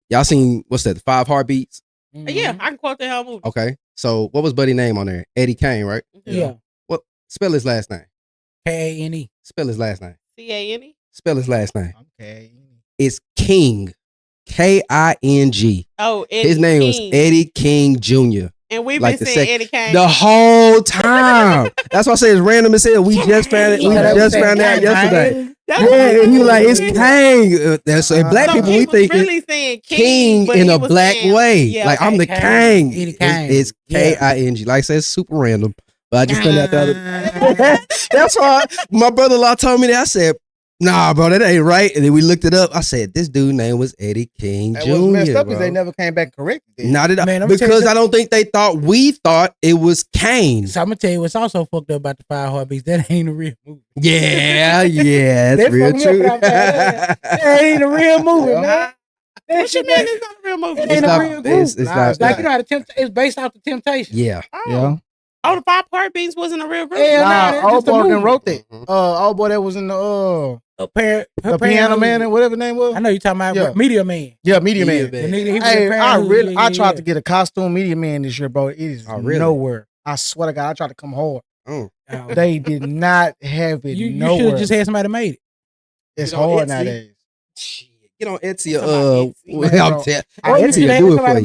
y'all seen what's that? The 5 Heartbeats. Yeah, I can quote the whole movie. Okay, so what was Buddy's name on there? Eddie Kane, right? Yeah. What? Spell his last name. Kane. Spell his last name. Cane. Spell his last name. Okay. It's King. King. Oh, Eddie his name King. was Eddie King Jr. And we've been saying Eddie Kane the whole time. That's why I say it's random as hell. We just found it. We just found out yesterday. Yeah, and he was like, it's King. That's black so people. We think really saying King in a black way. Yeah, like I'm the King. Eddie King. It's King. Like I said, it's super random. But I just found out the other. That's why my brother-in-law told me that. I said, nah, bro, that ain't right. And then we looked it up. I said, this dude's name was Eddie King Jr. What's messed up bro. Is they never came back correct. Not at all. Because I don't think they thought we thought it was Kane. So I'm gonna tell you what's also fucked up about the 5 Heartbeats. That ain't a real movie. Yeah, that's real true. That ain't a real movie, man. What you mean it's not a real movie? It ain't a real movie. It's not. Like, you know how it's based off the Temptation. Yeah. Yeah. Oh, the 5 Heartbeats wasn't a real group? Old boy wrote that. Old boy that was in the Piano Man and whatever name was. I know you talking about Media Man. Yeah, Media Man. Hey, I tried to get a costume Media Man this year, bro. It is really? nowhere. I swear to God, I tried to come hard. Oh. They did not have it. You nowhere. should have just had somebody made it. It's hard nowadays. Get on Etsy. Etsy do it for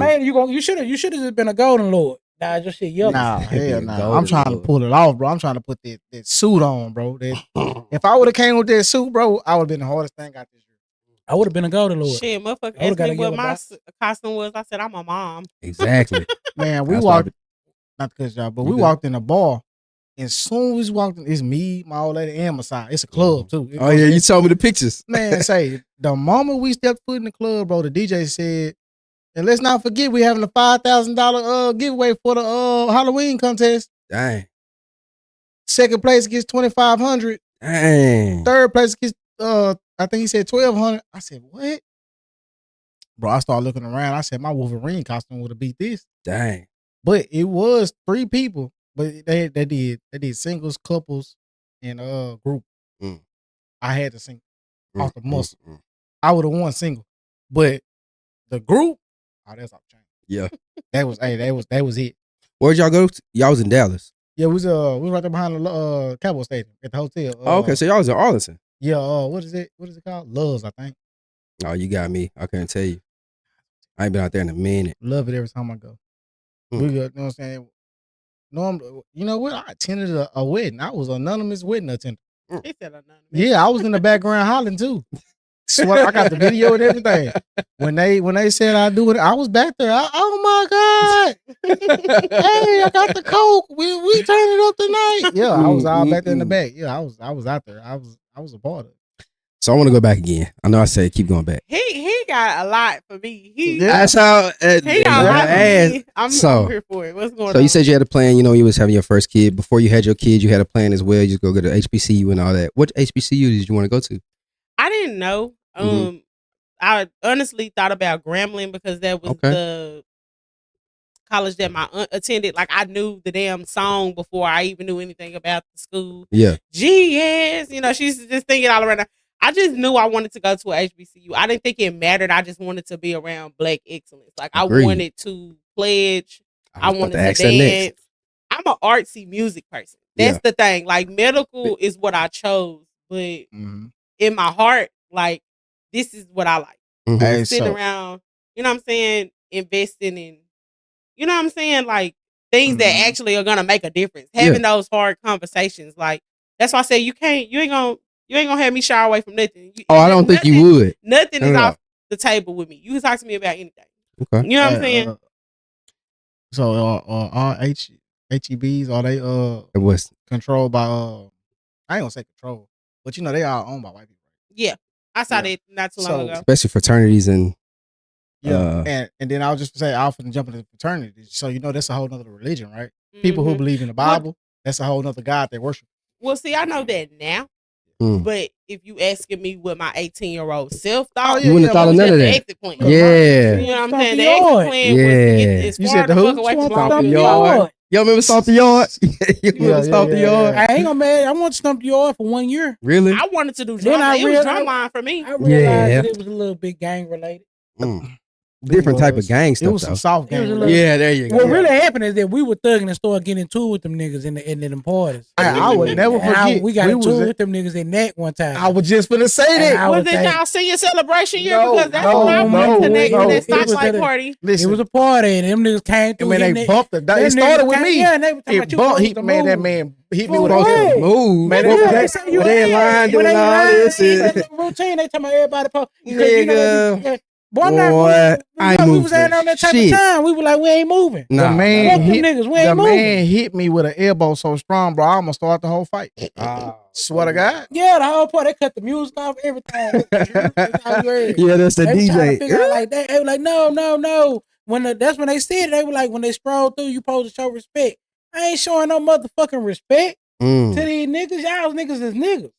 you. You should have just been a Golden Lord. Nah, your shit yellow. Nah, hell nah. I'm trying to pull it off, bro. I'm trying to put that suit on, bro. If I would have came with that suit, bro, I would have been the hardest thing out this year. I would have been a Golden Lord. Shit, motherfucker asked me what my costume was. I said, I'm a mom. Exactly. Man, we walked, not because y'all, but we walked in a bar as soon as we walked in, it's me, my old lady, and my side. It's a club too. Oh yeah, you told me the pictures. Man, say the moment we stepped foot in the club, bro, the DJ said, and let's not forget we having a $5,000 giveaway for the Halloween contest. Dang. Second place gets $2,500. Dang. Third place gets I think he said $1,200. I said, what? Bro, I started looking around. I said my Wolverine costume would have beat this. Dang. But it was 3 people. But they did singles, couples, and group. Mm. I had to sing off the muscle. I would have won single. But the group, oh, that's off the chain. Yeah. That was it. Where'd y'all go to? Y'all was in Dallas. Yeah, we was right there behind the Cowboy Stadium at the hotel. Oh, okay, so y'all was in Arlington. Yeah, what is it called? Loves, I think. Oh, you got me. I couldn't tell you. I ain't been out there in a minute. Love it every time I go. We got, you know what I'm saying? You know what? I attended a wedding. I was an anonymous wedding attendant. He said anonymous. Yeah, I was in the background hollering too. Swear, I got the video and everything. When they said I do it, I was back there. Oh my God! Hey, I got the coke. We turned it up tonight. Yeah, I was all back there in the back. Yeah, I was out there. I was a part of it. So I want to go back again. I know I said keep going back. He got a lot for me. That's how he got a lot for me. I'm here for it. What's going on? So you said you had a plan. You know, you was having your first kid. Before you had your kid, you had a plan as well. You just go to HBCU and all that. What HBCU did you want to go to? I didn't know. I honestly thought about Grambling because that was the college that my aunt attended. Like I knew the damn song before I even knew anything about the school. Yeah. GS, you know, she's just thinking all around. I just knew I wanted to go to a HBCU. I didn't think it mattered. I just wanted to be around Black excellence. Like Agreed. I wanted to pledge. I wanted to dance. Next. I'm an artsy music person. That's the thing. Like medical is what I chose, but in my heart, like this is what I like. Sitting around, you know what I'm saying, investing in, you know what I'm saying, like things that actually are gonna make a difference. Having those hard conversations, like that's why I say you ain't gonna have me shy away from nothing. I don't think you would. Nothing is off the table with me. You can talk to me about anything. Okay. You know what I'm saying? So all HEBs, are they it was controlled by I ain't gonna say control, but you know they are owned by white people. Yeah. I saw that not too long ago. Especially fraternities and and then I was just say I often jump into fraternities. So you know that's a whole nother religion, right? People who believe in the Bible, that's a whole nother God they worship. Well, see, I know that now. But if you asking me what my 18-year-old self thought, you wouldn't have thought of none of that. Yeah. You know what I'm saying? The exit plan was to get as far the fuck away from Stomp the Yard. Y'all remember Stomp the Yard? You remember Stomp the Yard? I ain't gonna mad. I want to Stomp the Yard for 1 year. Really? I wanted to do drama. It was drumline for me. I realized that it was a little bit gang related. Different type of gang stuff. It was some soft gang. Yeah, there you go. What really happened is that we were thugging and started getting into it with them niggas in them parties. I would never forget. We got into it with them niggas in that one time. I was just finna say that. Was it y'all senior celebration year? Because that's when I went to that stoplight party. Listen, it was a party and them niggas came through. And when they bumped it, it started with me. Yeah, and they were talking about you bumped, he made that man hit me with a move. Man, they in line doing all this. Routine. They talking about everybody. Nigga. Boy, I ain't moving. We was on that type of time. We were like, we ain't moving. The man moving. hit me with an elbow so strong, bro. I almost start the whole fight. Swear to God. Yeah, the whole part. They cut the music off, everything. Yeah, that's the DJ. Like that. They were like, no. That's when they said it. They were like, when they strolled through, you supposed to show respect. I ain't showing no motherfucking respect to these niggas. Y'all niggas is niggas.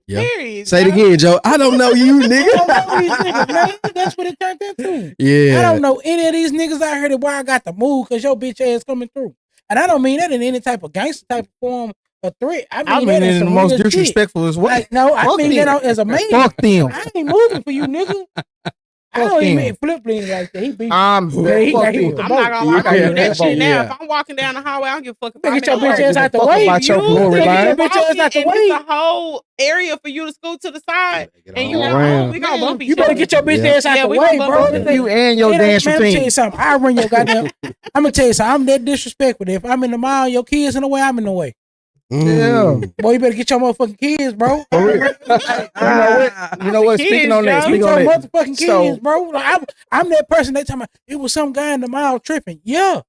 Yeah. Period. Say it again, Joe. I don't know you, nigga. I don't know these niggas, man. That's what it turned into. Yeah. I don't know any of these niggas out here that why I got to move because your bitch ass coming through. And I don't mean that in any type of gangster type of form or threat. I mean that in the most disrespectful as well. Like, no, I mean that as a man. Fuck them. I ain't moving for you, nigga. I don't even mean flip bleeding like that. He beat I'm not gonna lie to you that shit now. If I'm walking down the highway, I don't give a fuck. Get your bitch ass out the way. About your glory line. Bitch ass out the way. It's a whole area for you to scoot to the side, and you know we gonna bump each other. You better get your bitch ass out the way, bro. You and your dance routine. Let me tell you something. I run your goddamn. I'm gonna tell you something. I'm that disrespectful. If I'm in the mall, your kids in the way, I'm in the way. Yeah, boy, you better get your motherfucking kids, bro. You know what? Speaking on that, speaking on that, motherfucking kids, bro. Like, I'm that person. They talking about it was some guy in the mall tripping. Yeah,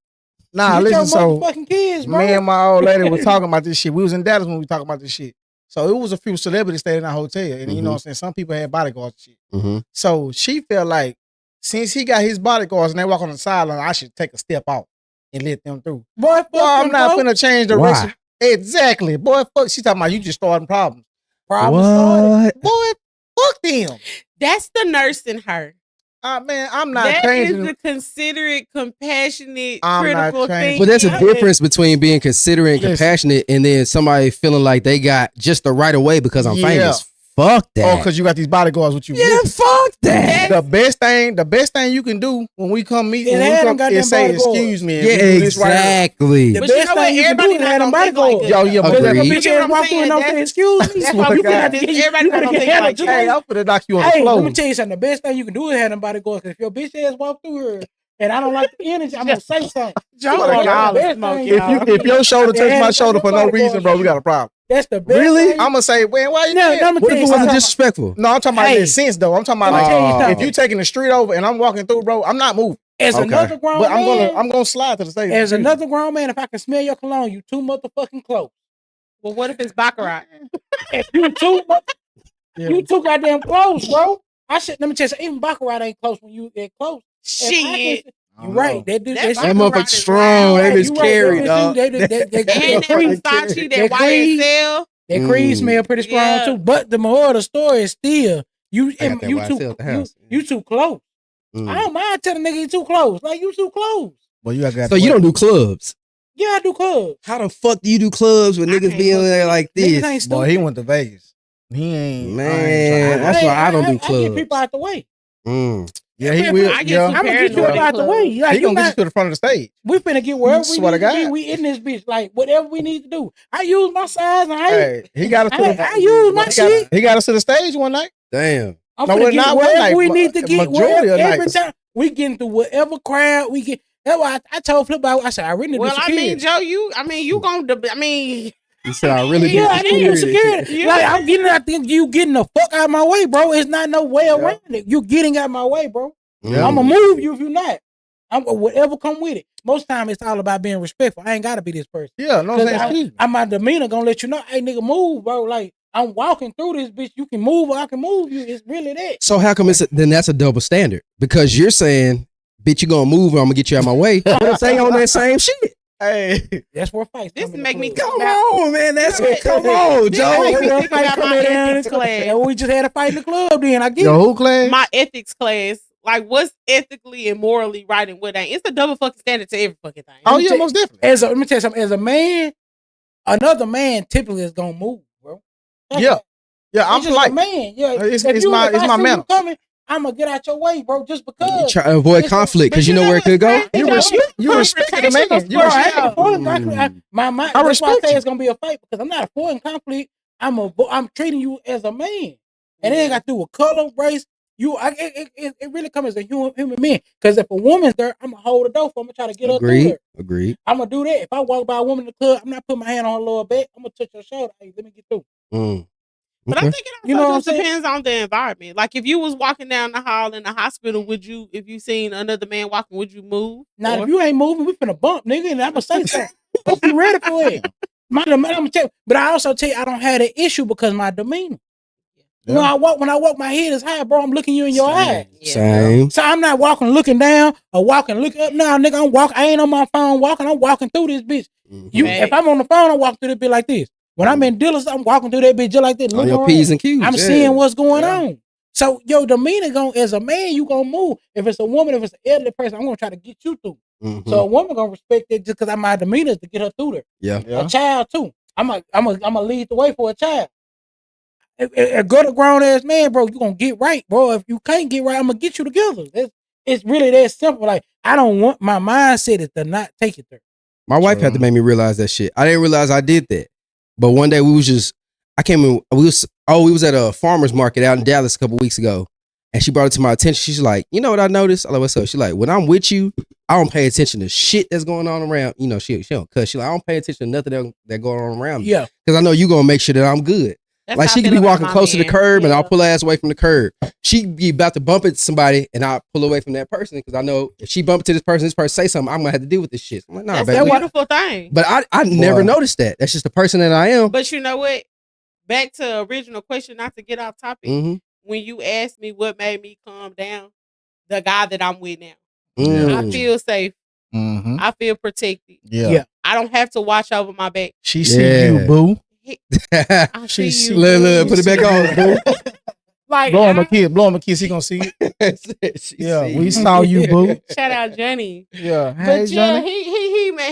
Nah, Get listen, your so motherfucking kids, bro. me and my old lady was talking about this shit. We was in Dallas when we talking about this shit. So it was a few celebrities staying in our hotel. And you know what I'm saying? Some people had bodyguards and shit. So she felt like since he got his bodyguards and they walk on the sideline, I should take a step out and let them through. Boy, I'm not finna change the Why? Exactly. Boy, fuck. She talking about you just starting problems. Problem started. Boy, fuck them. That's the nurse in her. Man, I'm not That changing. is the considerate, compassionate, I'm not critical changing. thing. But there's a difference between being considerate and Listen. compassionate and then somebody feeling like they got just the right of way because I'm Yeah. famous. Fuck that. Oh, because you got these bodyguards with you. yeah, fuck that. The best thing you can do when we come meet, Is when we have them come, goddamn is say, bodyguards. excuse me. and Yeah, we do this right here. exactly. The But you best know what? thing you can do Everybody is not have them gonna think like bodyguards. that. Yo, yeah, Agreed. but If a You bitch get what ass I'm walk through and saying? don't say That's- excuse me, that's what you I finna got. have to get Everybody you not finna gonna get think handled like just that. Hey, like I'm finna knock you on the Hey, floor. let me tell you something. The best thing you can do is have them bodyguards. Because if your bitch ass walk through her and I don't like the energy, I'm gonna say something. Joe Swear to on God. all the Best smoke, thing y'all. If your shoulder touch Yeah, my that's shoulder your for no bodyguard reason, bro, we shit. got a problem. That's the best Really? thing. I'm gonna say, man, why you No, can't? no, I'm gonna What tell if you it wasn't something. disrespectful? No, I'm talking about Hey. in sense though. I'm talking about Let me like tell you Oh. something. if you taking the street over and I'm walking through, bro, I'm not moving. As Okay. another grown But man, I'm gonna slide to the stage. as another grown man, if I can smell your cologne, you too motherfucking close. Well, what if it's Baccarat? If you too Yeah. you too goddamn close, bro. Let me tell you something. Even Baccarat ain't close when you get close. Shit. You right. They do That that That shit. Baccarat motherfucker is strong. wild. That You is right. carry, That dog. And that Fucking Versace, carry. that That creed. YSL. That creed Mm. smell pretty strong Yeah. too. But the moral of the story is still you I got that you YSL too at the house. you too close. Mm. I don't mind telling nigga you too close. Like you too close. Well, you got So you don't do clubs. Yeah, I do clubs. How the fuck do you do clubs with I niggas can't being fuck there with like Niggas ain't this? stupid. Boy, he went to Vegas. He ain't. Man, that's why I don't do I get clubs. people out the way. Mm. Yeah, he Man, will. I get Yeah, too I'm gonna get you paranoid out the in way. clubs. Like he gonna you get you not, to the front of the stage. we finna get wherever we Swear need to to be. God. We in this bitch. Like whatever we need to do. I use my size and height. Hey, he got us to the. I use my shit. He got us to the stage one night. Damn. I'm No, finna well, get not one wherever night, we need to get. majority of Every nights. time we get into whatever crowd we get. That's why I told Flip I said I really need Well, to do I security. mean, Joe, you gonna, You said I really do Yeah, I need to do security. security. Yeah. Like I'm getting out there, you getting the fuck out of my way, bro. It's not no way around it. You getting out of my way, bro. Mm. I'm gonna move you if you're not. I'm whatever come with it. Most time it's all about being respectful. I ain't gotta be this person. Yeah, no, I'm saying. I'm my demeanor gonna let you know, hey nigga, move, bro. Like I'm walking through this bitch. You can move or I can move you. It's really that. So how come then that's a double standard? Because you're saying, bitch, you gonna move or I'm gonna get you out my way. But if they on that same shit. Hey, That's where fights. This come in make the me club. Come on, man. That's come on, This Joe. make me Where think fights about come my in down ethics in the club. class. And we just had a fight in the club. Then I get yo, it. who class? My ethics class. Like, what's ethically and morally right and what ain't? It's a double fucking standard to every fucking thing. Oh yeah, most definitely. Let me tell you something. As a man, another man typically is gonna move, bro. Yeah, I'm just polite. a man. Yeah, It's if my I see manner. you coming, I'm gonna get out your way, bro. Just You because. try to avoid conflict because you know where it could go. You respect the man. You Bro, I respect. ain't avoiding conflict. I That's why I respect say you. it's gonna be a fight because I'm not avoiding conflict. I'm treating you as a man, and it ain't got to do with color, race. It really comes as a human being. Because if a woman's there, I'm gonna hold the door for. I'm gonna try to get her through there. Agreed. I'm gonna do that. If I walk by a woman in the club, I'm not putting my hand on her lower back. I'm gonna touch her shoulder. Hey, let me get through. But I Okay. think it also You know what I'm just saying? depends on the environment. Like if you was walking down the hall in the hospital, if you seen another man walking, would you move? Now, Or- if you ain't moving, we finna bump, nigga, and I'm gonna say something. Hope you ready for it. I'm gonna tell you, but I also tell you, I don't have the issue because my demeanor. Yeah. When I walk, my head is high, bro. I'm looking you in your eye. Same. So I'm not walking looking down or walking looking up. Nah, nigga, I'm walking. I ain't on my phone walking. I'm walking through this bitch. If I'm on the phone, I'm walking through this bitch like this. When I'm in dealers, I'm walking through that bitch just like this. On Looking your around. P's and Q's. I'm yeah. seeing what's going on. So your demeanor as a man, you gonna move. If it's a woman, if it's an elderly person, I'm gonna try to get you through. Mhm. So a woman gonna respect it just because my demeanor is to get her through there. Yeah. A child too. I'm a lead the way for a child. A good grown ass man, bro, you gonna get right, bro. If you can't get right, I'm gonna get you together. It's really that simple. Like I don't want my mindset is to not take it there. My wife had to make me realize that shit. I didn't realize I did that. But one day we was at a farmer's market out in Dallas a couple weeks ago. And she brought it to my attention. She's like, you know what I noticed? I'm like, what's up? She's like, when I'm with you, I don't pay attention to shit that's going on around. You know, she don't cuss. She's like, I don't pay attention to nothing that going on around me. Yeah. Because I know you gonna make sure that I'm good. That's Like how I she could feel be about walking my close to the man. curb and I'll Yeah. pull her ass away from the curb. She be about to bump into somebody and I'll pull away from that person because I know if she bump into this person say something, I'm gonna have to deal with this shit. I'm like, nah, That's a baby. beautiful thing. But I never noticed that. That's just the person that I am. But you know what? Back to original question, not to get off topic. When you asked me what made me calm down, the guy that I'm with now. I feel safe. I feel protected. Yeah. I don't have to watch over my back. She see you, boo. I see you. Look, put it back on, boo. Like, blow him a kiss. He gonna see it. Yeah, we saw you, boo. Shout out Johnny. Yeah, But hey, yeah, Johnny.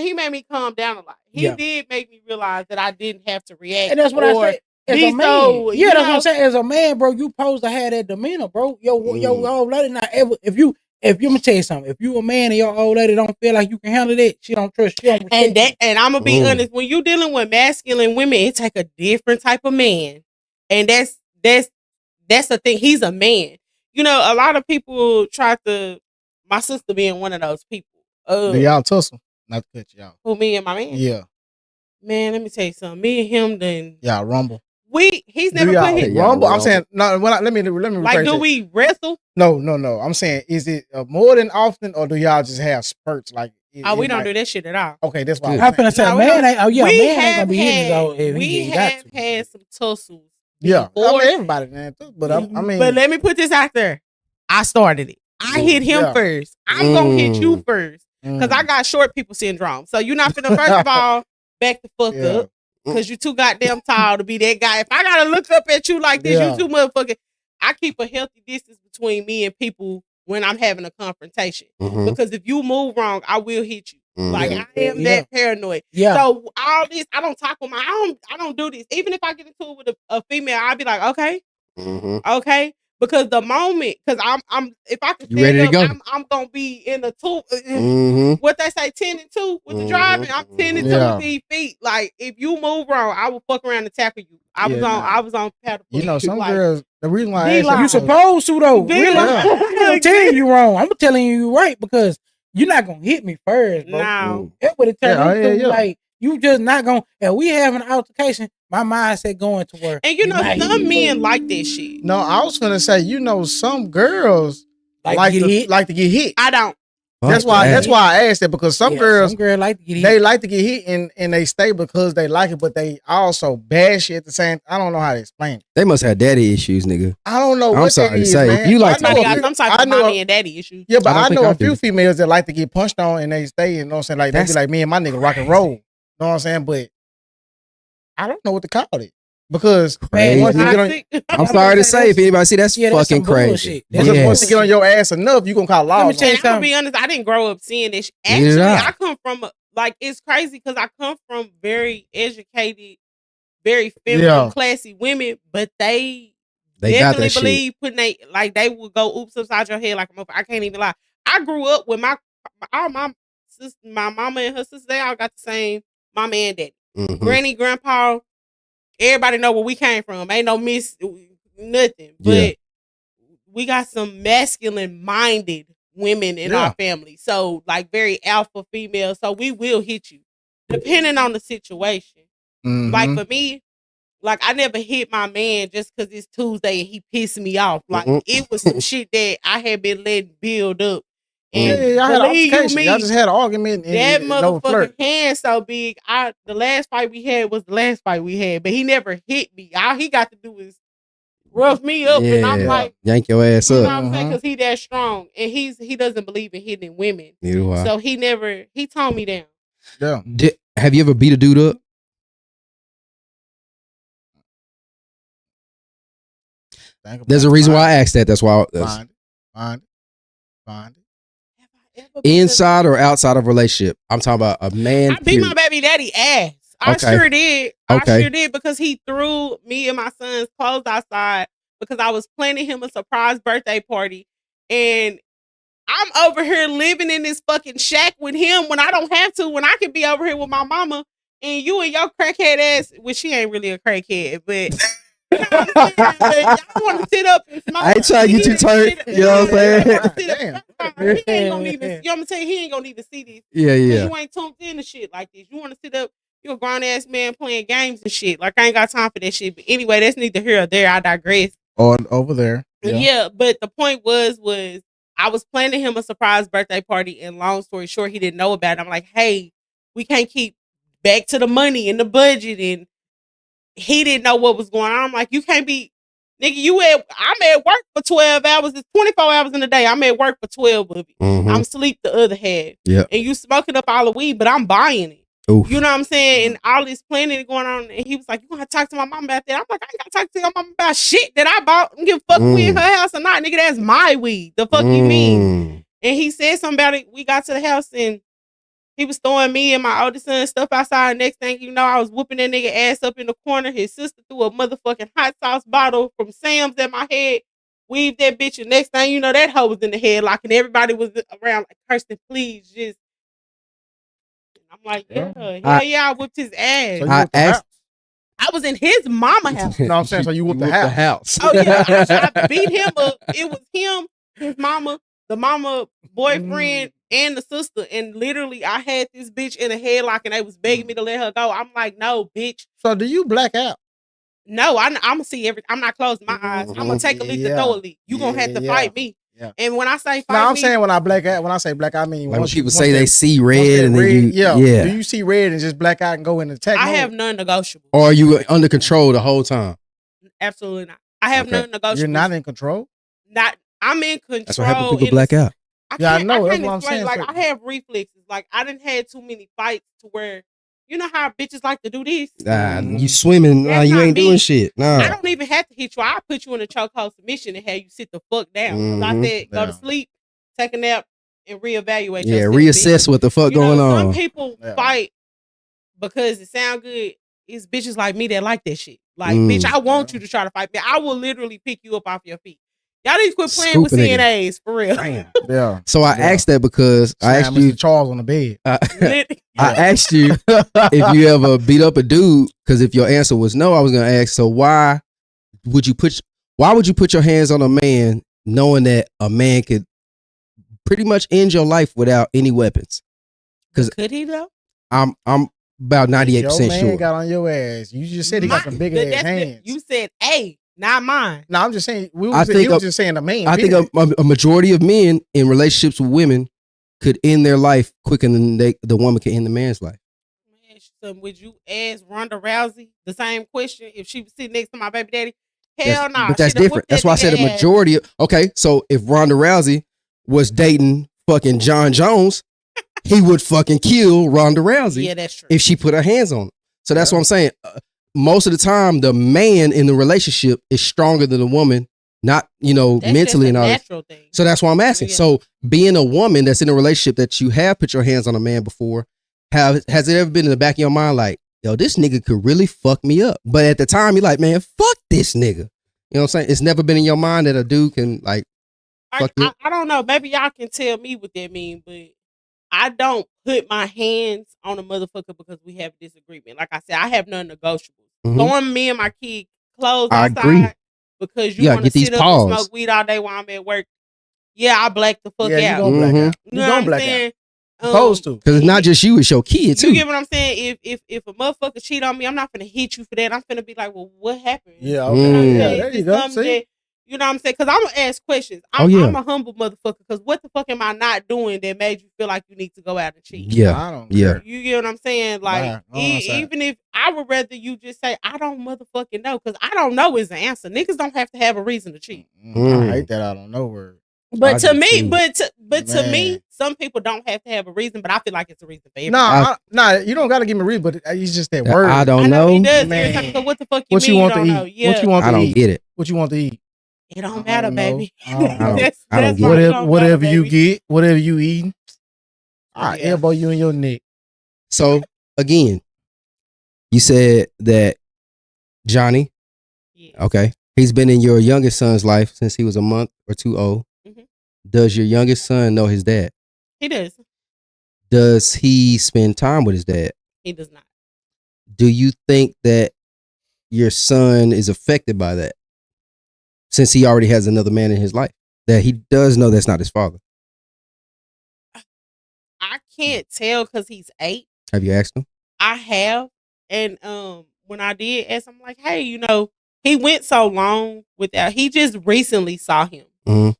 he made me calm down a lot. He did make me realize that I didn't have to react. And that's what I said. As a man, so, yeah, that's what I'm saying. As a man, bro, you supposed to have that demeanor, bro. Yo, old lady not ever. If you let me tell you something. If you a man and your old lady don't feel like you can handle that, she don't trust you. And I'm gonna be honest. When you dealing with masculine women, it take a different type of man, and that's the thing. He's a man. You know, a lot of people try to. My sister being one of those people. Do y'all tussle? Not to cut y'all. Who, me and my man? Yeah. Man, let me tell you something. Me and him, then y'all rumble. He's never put his rumble. I'm saying no. Let me like. Do we wrestle? No. I'm saying, is it more than often, or do y'all just have spurts? Like, we don't do that shit at all. Okay, that's why I'm finna say, man ain't. Oh yeah, man ain't gonna be hitting though. We have had some tussles. Yeah, I mean, everybody, man. But I mean, but let me put this out there. I started it. I hit him first. I'm gonna hit you first because I got short people syndrome. So you're not finna first of all back the fuck up. Because you too goddamn tall to be that guy. If I gotta look up at you like this, you too motherfucking. I keep a healthy distance between me and people when I'm having a confrontation. Because if you move wrong, I will hit you. Like I am that paranoid. So all this, I don't talk with I don't do this. Even if I get into it with a female, I'll be like, okay, okay. Because the moment, because I'm if I can stand up, I'm gonna be in the two. What they say, 10 and 2 with the driving. I'm 10 and 2 with these feet. Like if you move wrong, I will fuck around and tackle you. I was on paddle. You know, some girls. The reason why I asked you supposed to though. Really, I'm telling you wrong. I'm telling you right because you're not gonna hit me first, bro. No, that's what it turns into. Like you just not gonna. And we have an altercation. My mindset going to work. And you know, some men like that shit. No, I was gonna say, you know, some girls like to get hit. I don't. That's why I asked it because some girls like to get hit. They like to get hit and they stay because they like it, but they also bash it at the same. I don't know how to explain it. They must have daddy issues, nigga. I don't know. I'm sorry to say, man. if you like, somebody got some type of mommy and daddy issues. Yeah, but I know a few females that like to get punched on and they stay. You know what I'm saying? Like they be like, me and my nigga rock and roll. You know what I'm saying? But I don't know what to call it. Because I'm sorry to say, if anybody see that's fucking crazy. Because once you get on your ass enough, you gonna call law. I'm gonna be honest, I didn't grow up seeing this. Actually, I come from it's crazy because I come from very educated, very feminine, classy women, but they definitely believe they would go oops upside your head like a motherfucker. I can't even lie. I grew up with my sister, my mama and her sister. They all got the same mama and daddy, granny, grandpa. Everybody know where we came from. Ain't no miss nothing. But we got some masculine minded women in our family. So like very alpha female. So we will hit you. Depending on the situation. Like for me, like I never hit my man just because it's Tuesday and he pissed me off. Like it was some shit that I had been letting build up. And y'all had an altercation. Y'all just had an argument. That motherfucking hand so big. The last fight we had was the last fight we had, but he never hit me. All he got to do is rough me up, and I'm like, yank your ass up. You know what I'm saying? Because he that strong, and he doesn't believe in hitting women. So he toned me down. Yeah. Have you ever beat a dude up? There's a reason why I asked that. That's why. Find it. Inside or outside of a relationship? I'm talking about a man. I beat my baby daddy ass. I sure did. I sure did because he threw me and my son's clothes outside because I was planning him a surprise birthday party. And I'm over here living in this fucking shack with him when I don't have to, when I can be over here with my mama and you and your crackhead ass, which she ain't really a crackhead, but you know what I'm saying? Y'all want to sit up and smoke. I ain't trying to get you turned. You know what I'm saying? He ain't gonna even, you know what I'm saying? He ain't gonna even see this. Yeah. You ain't tuned in to shit like this. You want to sit up, You a grown ass man playing games and shit. Like I ain't got time for that shit. But anyway, that's neither here or there. I digress. Or over there. Yeah, but the point was I was planning him a surprise birthday party, and long story short, he didn't know about it. I'm like, hey, we can't keep back to the money and the budget, and he didn't know what was going on. I'm like, you can't be, nigga, I'm at work for 12 hours. It's 24 hours in a day. I'm at work for 12 of it. I'm asleep the other half. Yeah. And you smoking up all the weed, but I'm buying it. Oof. You know what I'm saying? And all this planning going on. And he was like, you gonna have to talk to my mom about that. I'm like, I ain't gotta talk to your mom about shit that I bought. I don't give a fuck if we in her house or not. Nigga, that's my weed. The fuck you mean? And he said something about it. We got to the house and he was throwing me and my oldest son stuff outside. Next thing you know, I was whooping that nigga ass up in the corner. His sister threw a motherfucking hot sauce bottle from Sam's at my head. Weaved that bitch. And next thing you know, that hoe was in the headlock. And everybody was around like, Kirsten, please just. I'm like, yeah, I whipped his ass. So you whipped the house? I was in his mama house. No, I'm saying, so you whipped the house. Oh, yeah. I beat him up. It was him, his mama, the mama boyfriend, and the sister. And literally, I had this bitch in a headlock, and they was begging me to let her go. I'm like, no, bitch. So do you black out? No, I'm going to see everything. I'm not closing my eyes. I'm going to take a leap to throw a leap. You going to have to fight me. Yeah. And when I say fight, I'm saying when I black out, when I say black out, I mean like when people say they see red and then do you see red and just black out and go into attack? I have non-negotiable. Or are you under control the whole time? Absolutely not. I have non-negotiable. You're not in control? I'm in control. That's what happens when people black out. I know. That's what I'm saying. Like, I have reflexes. Like, I didn't have too many fights to where, you know how bitches like to do this? You swimming. Nah, you ain't doing shit. Nah. I don't even have to hit you. I'll put you in a chokehold submission and have you sit the fuck down. I said, go to sleep, take a nap, and reevaluate yourself. Reassess what the fuck going on. Some people fight because it sound good. It's bitches like me that like that shit. Like, bitch, I want you to try to fight me. I will literally pick you up off your feet. Y'all need to quit playing with CNAs, for real. Damn. Yeah. So I asked that because I asked you, Charles on the bed. I asked you if you ever beat up a dude, because if your answer was no, I was gonna ask, so why would you put your hands on a man knowing that a man could pretty much end your life without any weapons? Because could he though? I'm about 98% sure. Got on your ass. You just said he got some big ass hands. You said, hey. Not mine. No, I'm just saying. He was just saying the man. I think a majority of men in relationships with women could end their life quicker than the woman can end the man's life. Man, would you ask Ronda Rousey the same question if she was sitting next to my baby daddy? Hell no. But that's different. That's why I said a majority. Okay, so if Ronda Rousey was dating fucking John Jones, he would fucking kill Ronda Rousey. Yeah, that's true. If she put her hands on him. So that's what I'm saying. Most of the time, the man in the relationship is stronger than the woman, not, that's mentally and all that. Thing. So that's why I'm asking. Yeah. So being a woman that's in a relationship that you have put your hands on a man before, has it ever been in the back of your mind like, yo, this nigga could really fuck me up? But at the time, you're like, man, fuck this nigga. You know what I'm saying? It's never been in your mind that a dude can like fuck you up? I don't know. Maybe y'all can tell me what that means, but I don't put my hands on a motherfucker because we have a disagreement. Like I said, I have non-negotiables. Throwing me and my kid clothes outside because you want to sit up and smoke weed all day while I'm at work. Yeah, I black the fuck out. You gonna black out. You gonna black out. Supposed to. Because it's not just you, it's your kid too. You get what I'm saying? If a motherfucker cheat on me, I'm not gonna hit you for that. I'm gonna be like, well, what happened? Yeah, okay. There you go. See? You know what I'm saying? Because I'm going to ask questions. I'm a humble motherfucker. Because what the fuck am I not doing that made you feel like you need to go out and cheat? Yeah. I don't care. You get what I'm saying? Like, even if I would rather you just say, I don't motherfucking know. Because I don't know is the answer. Niggas don't have to have a reason to cheat. I hate that I don't know word. But to me, some people don't have to have a reason, but I feel like it's a reason for everyone. Nah, you don't got to give me a reason, but it's just that word. I don't know. He does. Man. So what the fuck you mean you want to eat? Yeah. What you want to eat? I don't get it. What you want to eat? It don't matter, baby. I don't get it. Whatever you get, whatever you eat, I elbow you in your neck. So again, you said that Johnny, okay, he's been in your youngest son's life since he was a month or two old. Mm-hmm. Does your youngest son know his dad? He does. Does he spend time with his dad? He does not. Do you think that your son is affected by that? Since he already has another man in his life, that he does know that's not his father. I can't tell because he's 8. Have you asked him? I have, And when I did ask him, like, hey, he went so long without. He just recently saw him. Mm-hmm.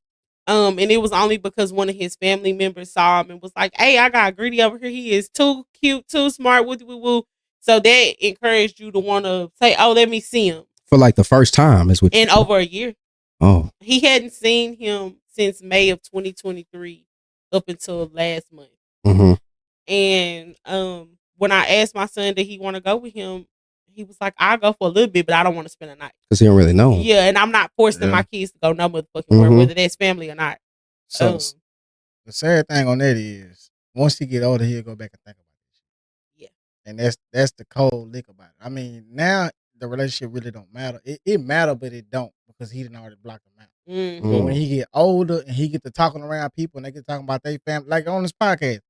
And it was only because one of his family members saw him and was like, hey, I got Greedy over here. He is too cute, too smart, woo woo woo. So that encouraged you to want to say, oh, let me see him. For like the first time is what. In over a year. Oh. He hadn't seen him since May of 2023 up until last month. Mm-hmm. And when I asked my son, did he want to go with him? He was like, I'll go for a little bit, but I don't want to spend a night. Because he don't really know him. Yeah, and I'm not forcing my kids to go no motherfucking where, whether that's family or not. So the sad thing on that is, once he get older, he'll go back and think about it. Yeah. And that's the cold lick about it. I mean, now the relationship really don't matter. It matter, but it don't, because he done already blocked them out. Mm-hmm. But when he get older and he get to talking around people and they get talking about their family, like on this podcast,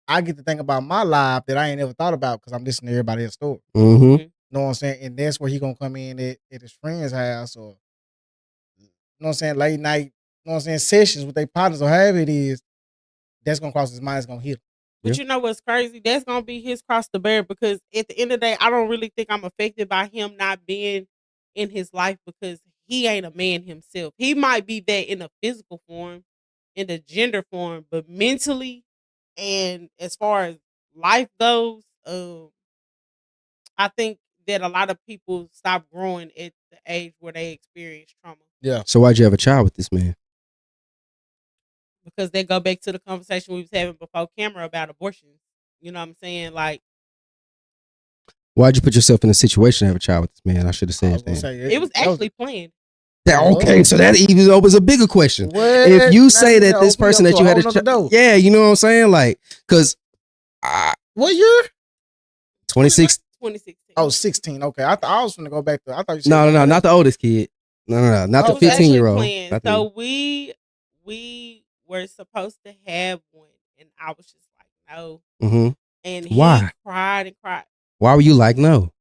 I get to think about my life that I ain't ever thought about because I'm listening to everybody else's story. Mm-hmm. You know what I'm saying? And that's where he gonna come in at his friend's house, or you know what I'm saying, late night, you know what I'm saying, sessions with their partners or however it is. That's gonna cross his mind. It's gonna hit him. But you know what's crazy? That's gonna be his cross to bear, because at the end of the day, I don't really think I'm affected by him not being in his life, because he ain't a man himself. He might be that in a physical form, in the gender form, but mentally and as far as life goes, I think that a lot of people stop growing at the age where they experience trauma. Yeah. So why'd you have a child with this man? Because they go back to the conversation we was having before camera about abortion. You know what I'm saying? Like, why'd you put yourself in a situation to have a child with this man? I should have said that. It was actually planned. Okay, so that even opens a bigger question. What? If you say that this person that you had a child, yeah, you know what I'm saying? Like, because what year? 26. 2016. Oh, 16. Okay, I was going to go back to. I thought you said no, not the oldest kid. No, not the 15-year-old. So we were supposed to have one, and I was just like, no. Mm-hmm. And he Why? cried and cried. Why were you like, no?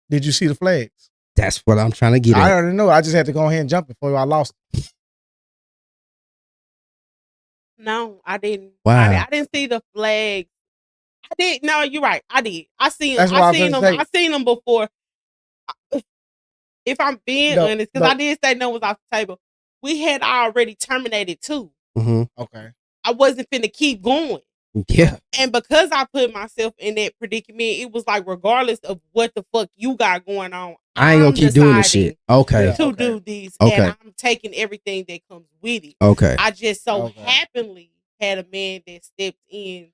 Did you see the flags? That's what I'm trying to get at. I already know. I just had to go ahead and jump before I lost it. No, I didn't. Wow. I didn't see the flags. I did. No, you're right. I did. I seen them before. If I'm being honest, because I did say no was off the table. We had already terminated too. Mm-hmm. Okay. I wasn't finna keep going. Yeah. And because I put myself in that predicament, it was like, regardless of what the fuck you got going on, I ain't gonna keep doing this shit. Okay. To do this. Okay. And I'm taking everything that comes with it. Okay. I just happily had a man that stepped in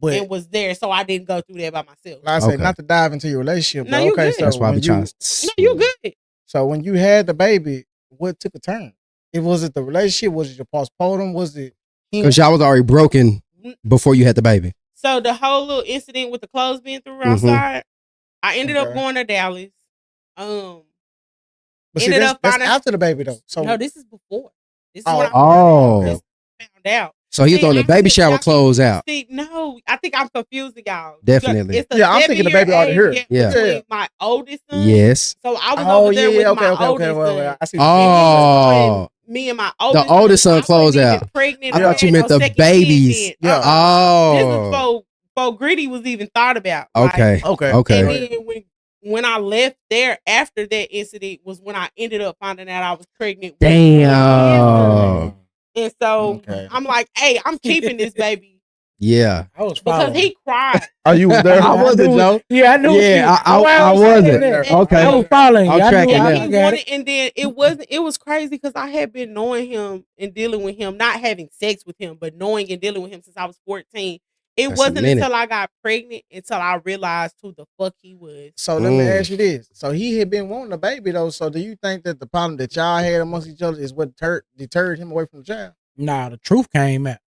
and was there, so I didn't go through that by myself. Like I said, not to dive into your relationship. No, but you okay, good. so that's why I be trying. No, you good. So when you had the baby, what took a turn? Was it the relationship? Was it your postpartum? Was it because y'all was already broken before you had the baby? So the whole little incident with the clothes being thrown outside, I ended up going to Dallas. But see, that's after the baby though. So no, this is before. This is when I found out. So he throwing the baby shower clothes out. See, no, I think I'm confusing y'all. Definitely. I'm thinking the baby already here. Yeah. My oldest son. Yes. So I was over there with my oldest son. Well, I see. Oh. Me and my oldest. The oldest son clothes out. Pregnant. I thought you meant the babies. Yeah. Oh. This was before Gritty was even thought about. Okay. Okay. And then when I left there after that incident was when I ended up finding out I was pregnant. Damn. And so I'm like, hey, I'm keeping this baby. Yeah. I was because he cried. Are you there? I wasn't, Joe. Yeah, I knew. Yeah, I wasn't. Okay. I was following. I'm tracking that. And then it was crazy because I had been knowing him and dealing with him, not having sex with him, but knowing and dealing with him since I was 14. It wasn't until I got pregnant until I realized who the fuck he was. So let me ask you this. So he had been wanting a baby though. So do you think that the problem that y'all had amongst each other is what deterred him away from the child? Nah, the truth came out.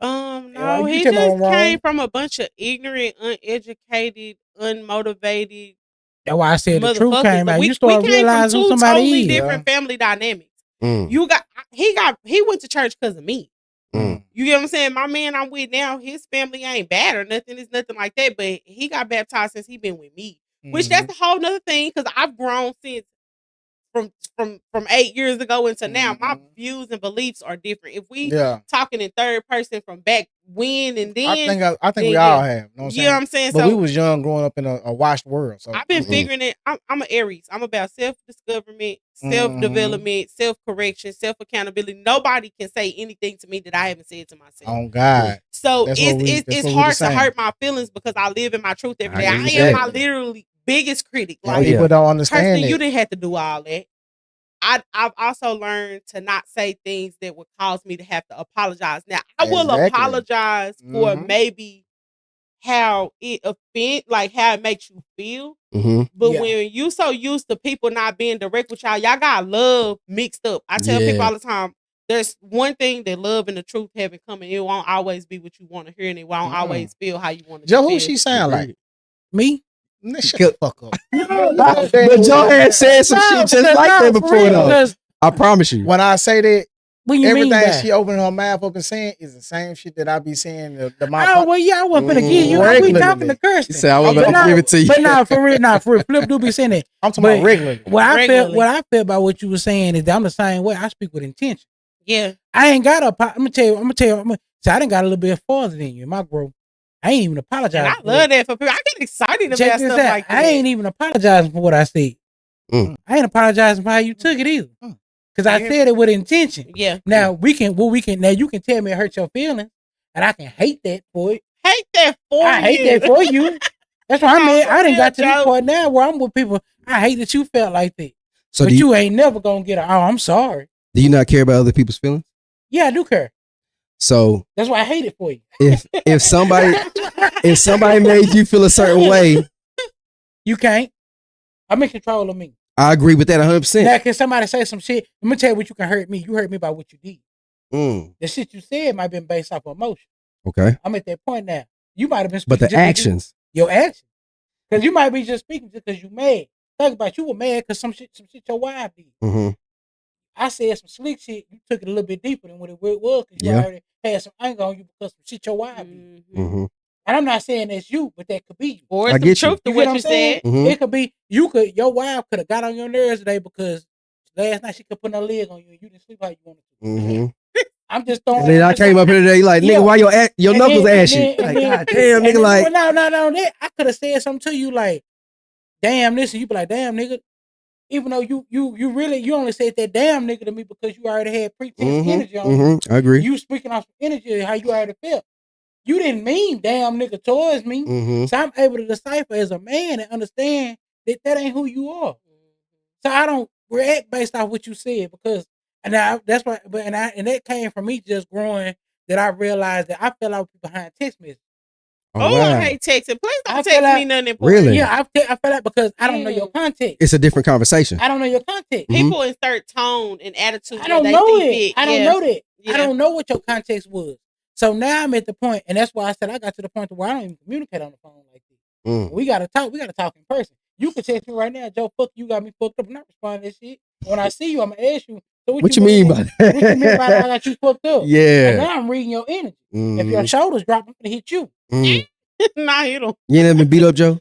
No, he just came from a bunch of ignorant, uneducated, unmotivated. That's why I said the truth came out. You start realizing who somebody totally is. Different family dynamics. He went to church because of me. You get what I'm saying? My man I'm with now, his family ain't bad or nothing. It's nothing like that. But he got baptized since he been with me. Which that's a whole nother thing because I've grown since from 8 years ago into now, my views and beliefs are different. If we talking in third person from back when and then, I think we all have. You know what I'm saying? But so we was young growing up in a washed world. So I've been figuring it. I'm an Aries. I'm about self-discovery, self-development, self-correction, self-accountability. Nobody can say anything to me that I haven't said to myself. On God. So it's hard to hurt my feelings because I live in my truth every day. I am my literally biggest critic. Like people don't understand it. You didn't have to do all that. I've also learned to not say things that would cause me to have to apologize. Now I will apologize for maybe how it like how it makes you feel. But when you so used to people not being direct with y'all got love mixed up. I tell people all the time, there's one thing that love and the truth haven't come, and it won't always be what you want to hear, and it won't always feel how you want to Joe, who she sound like? Me? Shut the fuck up. But Joe had said some shit just like that before, though. I promise you. When I say that, everything she she opened her mouth up and saying is the same shit that I be saying. I wasn't finna give you. We talking to Kirston. He said I was gonna give it to you. But for real, Flip do be saying that. I'm talking about regularly. What I felt about what you were saying is that I'm the same way. I speak with intention. Yeah. I ain't got I'm gonna tell you. So I done got a little bit farther than you in my growth. I ain't even apologizing. I love that for people. I get excited about stuff like that. I ain't even apologizing for what I said. I ain't apologizing for how you took it either. Because I said it with intention. Yeah. Now now you can tell me it hurt your feelings, and I can hate that for it. Hate that for you. That's what I mean. I done got to this point now where I'm with people. I hate that you felt like that. So but you ain't never gonna get I'm sorry. Do you not care about other people's feelings? Yeah, I do care. So that's why I hate it for you. If somebody made you feel a certain way, you can't. I'm in control of me. I agree with that 100%. Now, can somebody say some shit? Let me tell you what you can hurt me. You hurt me by what you did. The shit you said might have been based off of emotion. Okay. I'm at that point now. You might have been speaking. But the actions. Your actions. Because you might be just speaking just because you mad. Think about you were mad because some shit your wife did. I said some slick shit. You took it a little bit deeper than what it was because you already had some anger on you because some shit your wife did. And I'm not saying that's you, but that could be you. Or it's the truth to what you said. It could be your wife could have got on your nerves today because last night she could put no leg on you and you didn't sleep how you wanted to. I'm just throwing. And then I came up here today like, nigga, why your knuckles ashy? Like, God damn, nigga, like. No. I could have said something to you like, damn this, and you be like, damn nigga. Even though you only said that damn nigga to me because you already had pretense energy on you. I agree. You speaking off energy how you already felt. You didn't mean damn nigga towards me. So I'm able to decipher as a man and understand that ain't who you are. So I don't react based off what you said because that's why. And that came from me just growing that I realized that I fell out behind text messages. Oh, wow. I hate texting. Please don't text me nothing important. Really? Yeah, I feel like because I don't know your context. It's a different conversation. I don't know your context. People insert tone and attitude. I don't know it. I don't know that. I don't know what your context was. So now I'm at the point, and that's why I said I got to the point to where I don't even communicate on the phone like this. We gotta talk. We gotta talk in person. You can text me right now, Joe. Fuck you, got me fucked up. I'm not responding to this shit. When I see you, I'm gonna ask you. So what you mean by that? What you mean by that? I got you fucked up. Yeah. And now I'm reading your energy. If your shoulders drop, I'm gonna hit you. Nah, hit him. You ain't never been beat up, Joe?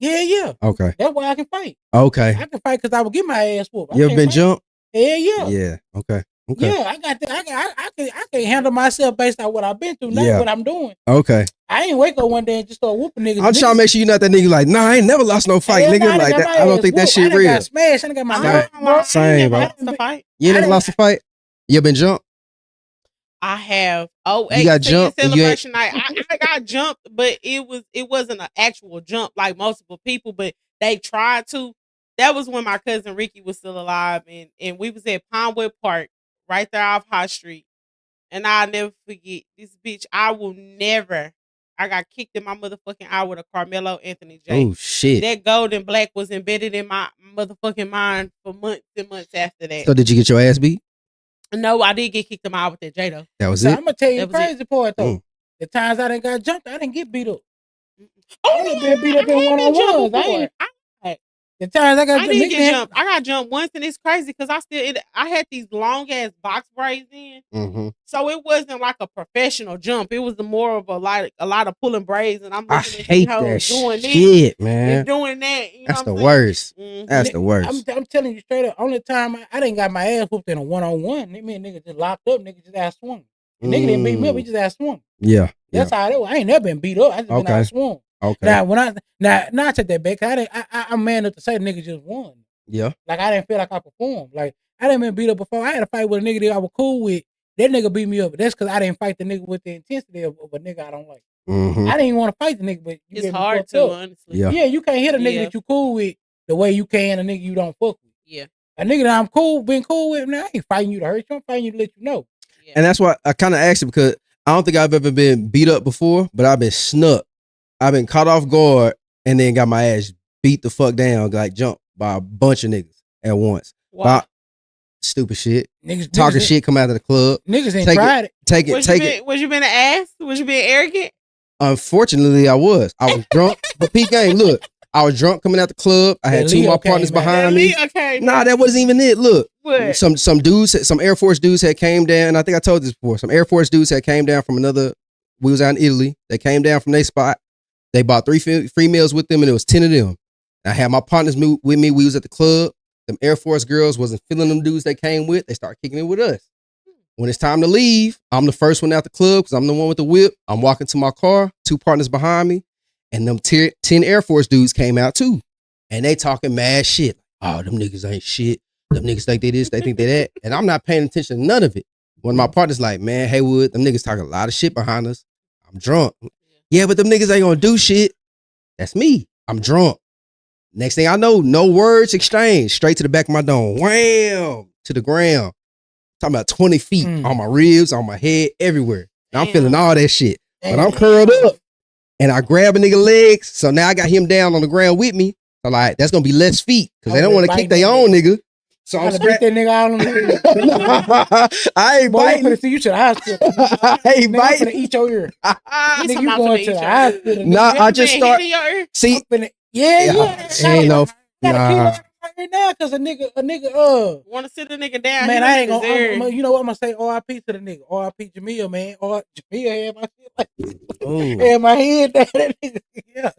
Yeah. Okay. That's why I can fight. Okay. I can fight because I will get my ass whooped. You ever been jumped? Yeah. Yeah. Okay. Yeah, I got that. I can handle myself based on what I've been through, not what I'm doing. Okay. I ain't wake up one day and just start whooping niggas. I'm trying to make sure you're not that nigga like, nah, I ain't never lost no fight, nigga. Like that. I don't think that shit real. I got smashed. I got my same, bro. You ain't never lost a fight? You ever been jumped? I have. You got jumped. Celebration night. I got jumped, but it wasn't an actual jump like multiple people, but they tried to. That was when my cousin Ricky was still alive, and we was at Pinewood Park, right there off High Street. And I'll never forget this bitch. I got kicked in my motherfucking eye with a Carmelo Anthony J. Oh shit. That gold and black was embedded in my motherfucking mind for months and months after that. So did you get your ass beat? No, I did get kicked in my eye with that J though. That was it. I'm gonna tell you the crazy part though. The times I done got jumped, I didn't get beat up. I done been beat up in one-on-ones. The times I got I didn't get jumped. I got jumped once, and it's crazy because I had these long ass box braids in, so it wasn't like a professional jump. It was more of a lot of pulling braids, and I'm looking at these hoes doing shit, man. and doing that. You That's know the what I'm worst. That's the worst. I'm telling you straight up. Only time I didn't got my ass whooped in a 1-on-1. Me and nigga just locked up. Nigga just ass swung. Nigga didn't beat me up. He just ass swung. Yeah, that's how it was. I ain't never been beat up. I just been ass swung. Okay. Now when I take that back. I'm man enough to say the nigga just won. Yeah. Like I didn't feel like I performed. Like I didn't been beat up before. I had a fight with a nigga that I was cool with. That nigga beat me up. But that's because I didn't fight the nigga with the intensity of a nigga I don't like. I didn't even want to fight the nigga, but it's hard to honestly. Yeah, you can't hit a nigga that you cool with the way you can a nigga you don't fuck with. Yeah. A nigga that I'm been cool with, now I ain't fighting you to hurt you. I'm fighting you to let you know. Yeah. And that's why I kind of asked you because I don't think I've ever been beat up before, but I've been snuck. I've been caught off guard and then got my ass beat the fuck down, like jumped by a bunch of niggas at once. Wow. Stupid shit. Niggas talking shit come out of the club. Niggas ain't tried it. Take it. Was you been an ass? Was you being arrogant? Unfortunately, I was drunk. But P Game, look, I was drunk coming out the club. I had two of my partners behind me. Nah, that wasn't even it. Look, what? Some dudes, some Air Force dudes had came down. I think I told this before. Some Air Force dudes had came down from another. We was out in Italy. They came down from their spot. They bought 3 free meals with them, and it was 10 of them. I had my partners with me. We was at the club. Them Air Force girls wasn't feeling them dudes they came with. They started kicking it with us. When it's time to leave, I'm the first one out the club because I'm the one with the whip. I'm walking to my car, 2 partners behind me, and them 10 Air Force dudes came out too. And they talking mad shit. Oh, them niggas ain't shit. Them niggas think they this, they think they that. And I'm not paying attention to none of it. One of my partners like, man, Haywood, them niggas talking a lot of shit behind us. I'm drunk. Yeah, but them niggas ain't gonna do shit. That's me. I'm drunk. Next thing I know, no words exchanged. Straight to the back of my dome. Wham! To the ground. Talking about 20 feet on my ribs, on my head, everywhere. And I'm feeling all that shit. But I'm curled up. And I grab a nigga legs. So now I got him down on the ground with me. So like, that's going to be less feet. Because they don't want to kick their own nigga. So I'm beat that nigga out on the I ain't biting. See, you to the hospital. I ain't biting. I'm eat your ear. Nigga, you going to the hospital. Nah, I just start. See, yeah. Ain't no. Nah. Right now, cause a nigga, want to sit the nigga down. Man, I ain't gonna. You know what I'm gonna say? R.I.P. to the nigga. R.I.P. Jamil, man. Jamil had my shit like this. Had my head down. That nigga. Yeah.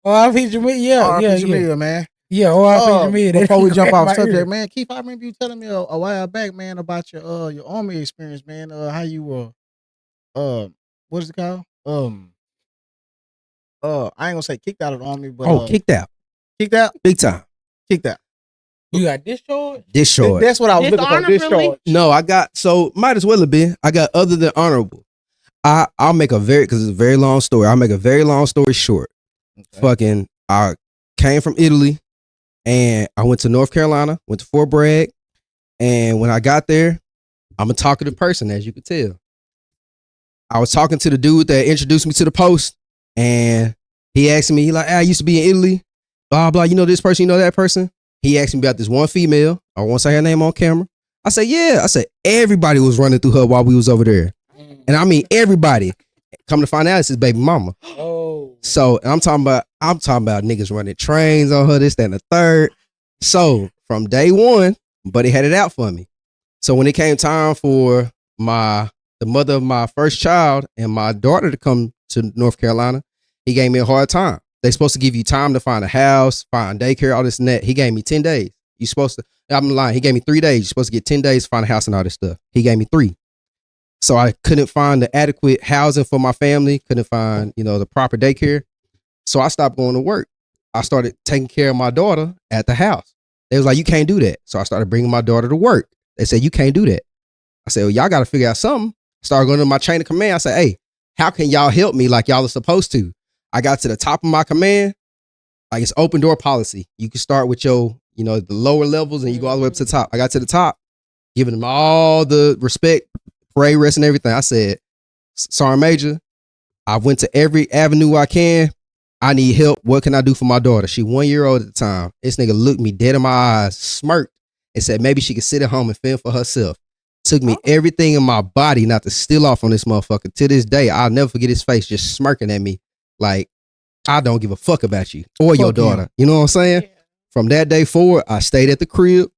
R.I.P. Jamil. Yeah. R.I.P. Jamil, man. Yeah. R.I.P. Jamil. Before we jump off subject, man, Keith, I remember you telling me a while back, man, about your army experience, man. How you were, what is it called? I ain't gonna say kicked out of the army, but kicked out. Kicked out? Big time. Kicked out. You got discharged? Discharged. That's what I was looking for. Discharged. No, I got might as well have been. I got other than honorable. I'll make because it's a very long story. I'll make a very long story short. Okay. Fucking, I came from Italy and I went to North Carolina, went to Fort Bragg, and when I got there, I'm a talkative person, as you can tell. I was talking to the dude that introduced me to the post, and he asked me, he like, I used to be in Italy, blah, blah, you know this person, you know that person? He asked me about this one female. I won't say her name on camera. I said, yeah. I said, everybody was running through her while we was over there. And I mean, everybody. Come to find out, it's his baby mama. Oh. So I'm talking about niggas running trains on her, this, that, and the third. So from day one, buddy had it out for me. So when it came time for the mother of my first child and my daughter to come to North Carolina, he gave me a hard time. They supposed to give you time to find a house, find daycare, all this and that. He gave me 10 days. You supposed to, I'm lying. He gave me 3 days. You're supposed to get 10 days to find a house and all this stuff. He gave me 3. So I couldn't find the adequate housing for my family. Couldn't find, the proper daycare. So I stopped going to work. I started taking care of my daughter at the house. They was like, you can't do that. So I started bringing my daughter to work. They said, you can't do that. I said, well, y'all got to figure out something. Started going to my chain of command. I said, hey, how can y'all help me like y'all are supposed to? I got to the top of my command. Like, it's open door policy. You can start with your, the lower levels and you go all the way up to the top. I got to the top, giving them all the respect, parade rest and everything. I said, Sergeant Major, I went to every avenue I can. I need help. What can I do for my daughter? She 1 year old at the time. This nigga looked me dead in my eyes, smirked, and said maybe she could sit at home and fend for herself. Took me everything in my body not to steal off on this motherfucker. To this day, I'll never forget his face just smirking at me like, I don't give a fuck about you or your daughter. You know what I'm saying? Yeah. from that day forward, I stayed at the crib.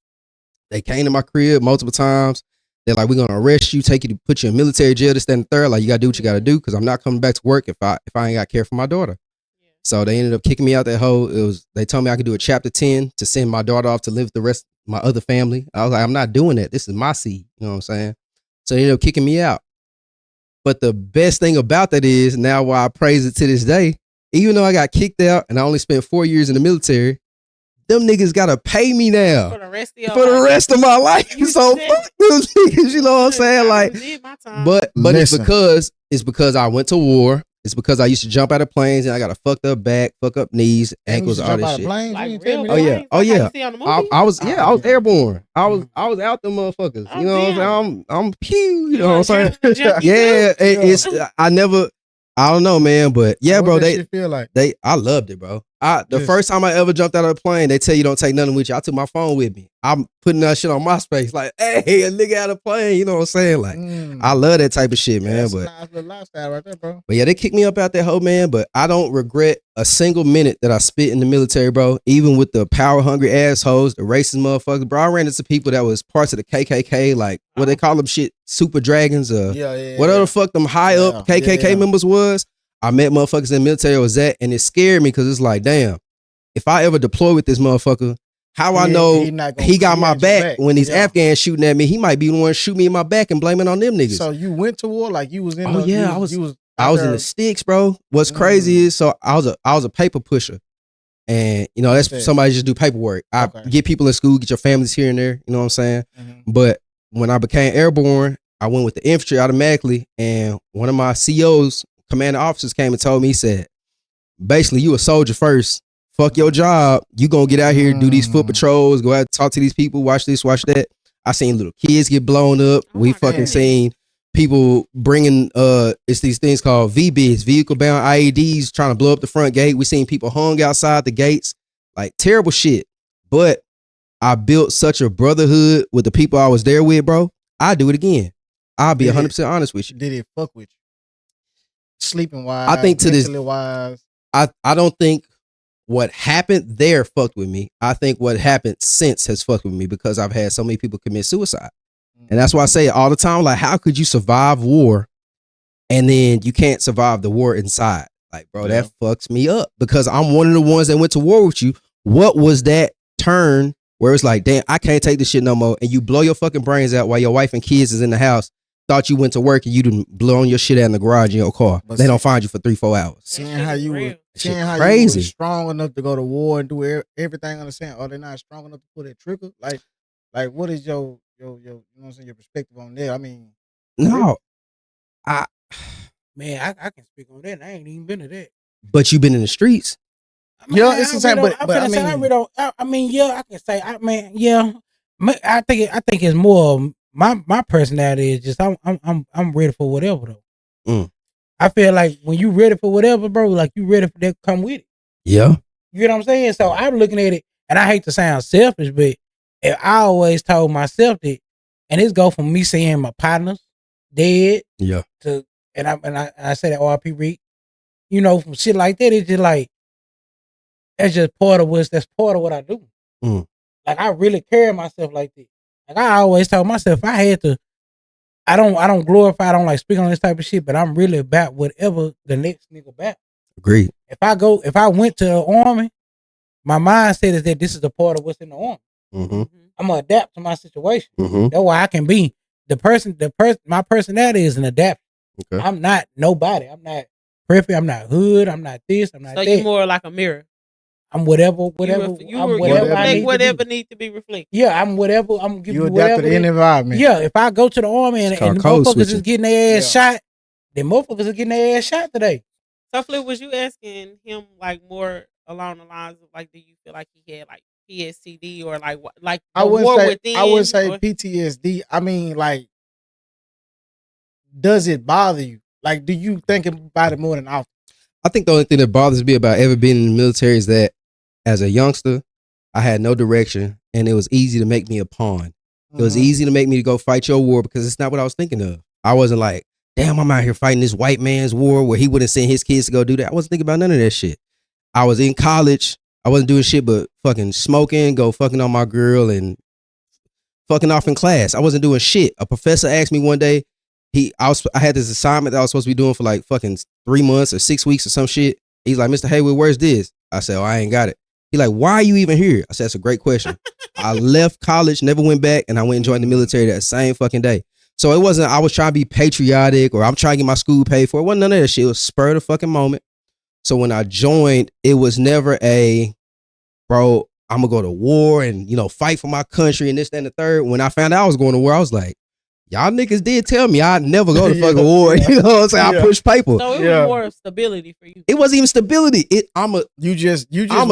They came to my crib multiple times. They're like, we're gonna arrest you, take you to put you in military jail, this, that, and the third. Like, you gotta do what you gotta do, because I'm not coming back to work if I ain't got care for my daughter. Yeah. So they ended up kicking me out that hole. They told me I could do a chapter 10 to send my daughter off to live with the rest of my other family. I was like, I'm not doing that. This is my seed. You know what I'm saying? So they ended up kicking me out. But the best thing about that is, now why I praise it to this day, even though I got kicked out and I only spent 4 years in the military, them niggas gotta pay me now for the rest of my life. So fuck them niggas, you know what I'm saying? Like, but it's because I went to war. It's because I used to jump out of planes and I got a fucked up back, fuck up knees, ankles, all this shit. Like oh yeah. I was airborne. I was out them motherfuckers. You know what I'm saying? I'm pew. You know what I'm saying? Yeah, it's I don't know, man, but yeah, bro. Feel like? I loved it, bro. The first time I ever jumped out of a plane, they tell you don't take nothing with you. I took my phone with me. I'm putting that shit on MySpace, like, hey, a nigga out of a plane. You know what I'm saying? Like, I love that type of shit, man. That's but a nice little lifestyle right there, bro. But yeah, they kicked me up out that whole, man. But I don't regret a single minute that I spent in the military, bro. Even with the power hungry assholes, the racist motherfuckers, bro. I ran into people that was parts of the KKK, like what they call them shit, super dragons, whatever the fuck them high up KKK members was. I met motherfuckers in the military was that, and it scared me because it's like, damn, if I ever deploy with this motherfucker, how I know he got my back when these Afghans shooting at me? He might be the one shoot me in my back and blame it on them niggas. So you went to war, like you was in? I was in the sticks, bro. What's crazy is, so I was a paper pusher, and you know that's somebody just do paperwork. I get people in school, get your families here and there. You know what I'm saying? But when I became airborne, I went with the infantry automatically, and one of my COs, commanding officers, came and told me, he said, basically, you a soldier first. Fuck your job. You gonna get out here, do these foot patrols, go out, talk to these people, watch this, watch that. I seen little kids get blown up. We fucking seen people bringing it's these things called VBIDs, vehicle bound IEDs, trying to blow up the front gate. We seen people hung outside the gates, like terrible shit. But I built such a brotherhood with the people I was there with, bro. I do it again. I'll be 100% honest with you. Did it fuck with you? Sleeping wise, I think to this wise. I don't think what happened there fucked with me. I think what happened since has fucked with me, because I've had so many people commit suicide. And that's why I say it all the time, like, how could you survive war and then you can't survive the war inside? Like, bro, that fucks me up, because I'm one of the ones that went to war with you. What was that turn where it's like, damn, I can't take this shit no more, and you blow your fucking brains out while your wife and kids is in the house? Thought you went to work and you done blown your shit out in the garage in your car. But they don't find you for 3-4 hours. Seeing how you were crazy, strong enough to go to war and do everything, understand? Are they not strong enough to pull that trigger? Like what is your you know what I'm saying, your perspective on that? I mean, no, I can speak on that. I ain't even been to that. But you've been in the streets. I mean, it's the same. But I mean, I can say. I mean, yeah. I think it's more. My personality is just I'm ready for whatever though. I feel like when you ready for whatever, bro, like you ready for that to come with it. Yeah. You know what I'm saying? So I'm looking at it, and I hate to sound selfish, but I always told myself that, and it's go from me seeing my partners dead, to and I say that RP Rick, you know, from shit like that. It's just like that's part of what I do. Like I really carry myself like that. Like I always tell myself, if I had to, I don't glorify, I don't like speak on this type of shit, but I'm really about whatever the next nigga about. Agreed. If I went to the army, my mindset is that this is a part of what's in the army. I'm gonna adapt to my situation. That's why I can be my personality is an adapter. Okay. I'm not nobody. I'm not perfect. I'm not hood. I'm not this. I'm not that. So you're more like a mirror. I'm whatever. Whatever needs to be reflected. Yeah, I'm whatever. I'm giving you adapt whatever. To the environment. Yeah, if I go to the army and the motherfuckers is getting their ass shot, the motherfuckers are getting their ass shot today. So, Flip, was you asking him like more along the lines of like, do you feel like he had like PTSD or like I would say PTSD. I mean, like, does it bother you? Like, do you think about it more than often? I think the only thing that bothers me about ever being in the military is that as a youngster, I had no direction, and it was easy to make me a pawn. It was easy to make me to go fight your war because it's not what I was thinking of. I wasn't like, damn, I'm out here fighting this white man's war where he wouldn't send his kids to go do that. I wasn't thinking about none of that shit. I was in college. I wasn't doing shit but fucking smoking, go fucking on my girl, and fucking off in class. I wasn't doing shit. A professor asked me one day, I had this assignment that I was supposed to be doing for like fucking 3 months or 6 weeks or some shit. He's like, Mr. Haywood, where's this? I said, oh, I ain't got it. He like, why are you even here? I said, that's a great question. I left college, never went back, and I went and joined the military that same fucking day. So it wasn't, I was trying to be patriotic or I'm trying to get my school paid for. It wasn't none of that shit. It was spur of the fucking moment. So when I joined, it was never bro, I'm gonna go to war and, fight for my country and this, that, and the third. When I found out I was going to war, I was like, y'all niggas did tell me I'd never go to fucking war. You know what I'm saying? I pushed paper. So it was more of stability for you. It wasn't even stability. I'm a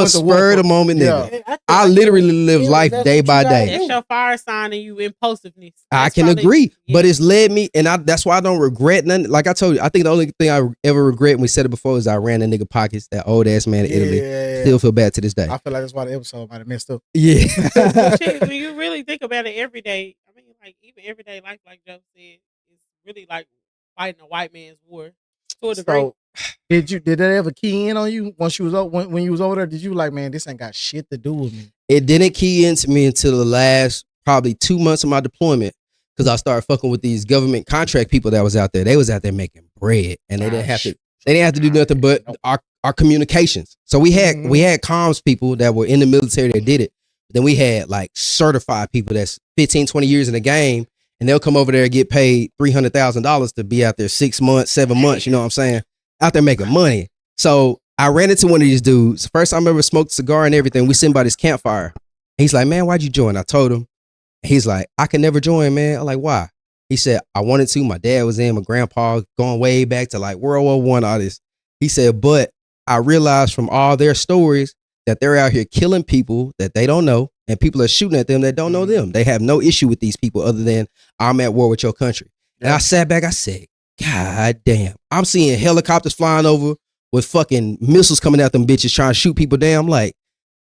spur of the moment nigga. I literally live life day by day. That's your fire sign and you impulsiveness. I can agree, but it's led me, and that's why I don't regret nothing. Like I told you, I think the only thing I ever regret, and we said it before, is I ran that nigga pockets, that old ass man in Italy. Still feel bad to this day. I feel like that's why the episode might have messed up. Yeah. Shit, when you really think about it every day, I mean, like even everyday life, like Joe said, it's really like fighting a white man's war to a degree. Did that ever key in on you once you was when you was over there? Did you like, man, this ain't got shit to do with me? It didn't key into me until the last probably 2 months of my deployment, because I started fucking with these government contract people that was out there. They was out there making bread, and they didn't have to do nothing but our communications. So we had comms people that were in the military that did it. Then we had like certified people that's 15, 20 years in the game, and they'll come over there and get paid $300,000 to be out there 6 months, 7 months. You know what I'm saying? Out there making money. So I ran into one of these dudes. First time I ever smoked a cigar and everything. We sitting by this campfire. He's like, man, why'd you join? I told him. He's like, I can never join, man. I'm like, why? He said, I wanted to. My dad was in, my grandpa, going way back to like World War I, all this. He said, but I realized from all their stories that they're out here killing people that they don't know, and people are shooting at them that don't know them. They have no issue with these people other than I'm at war with your country. And I sat back, I said, God damn. I'm seeing helicopters flying over with fucking missiles coming at them bitches trying to shoot people down. I'm like,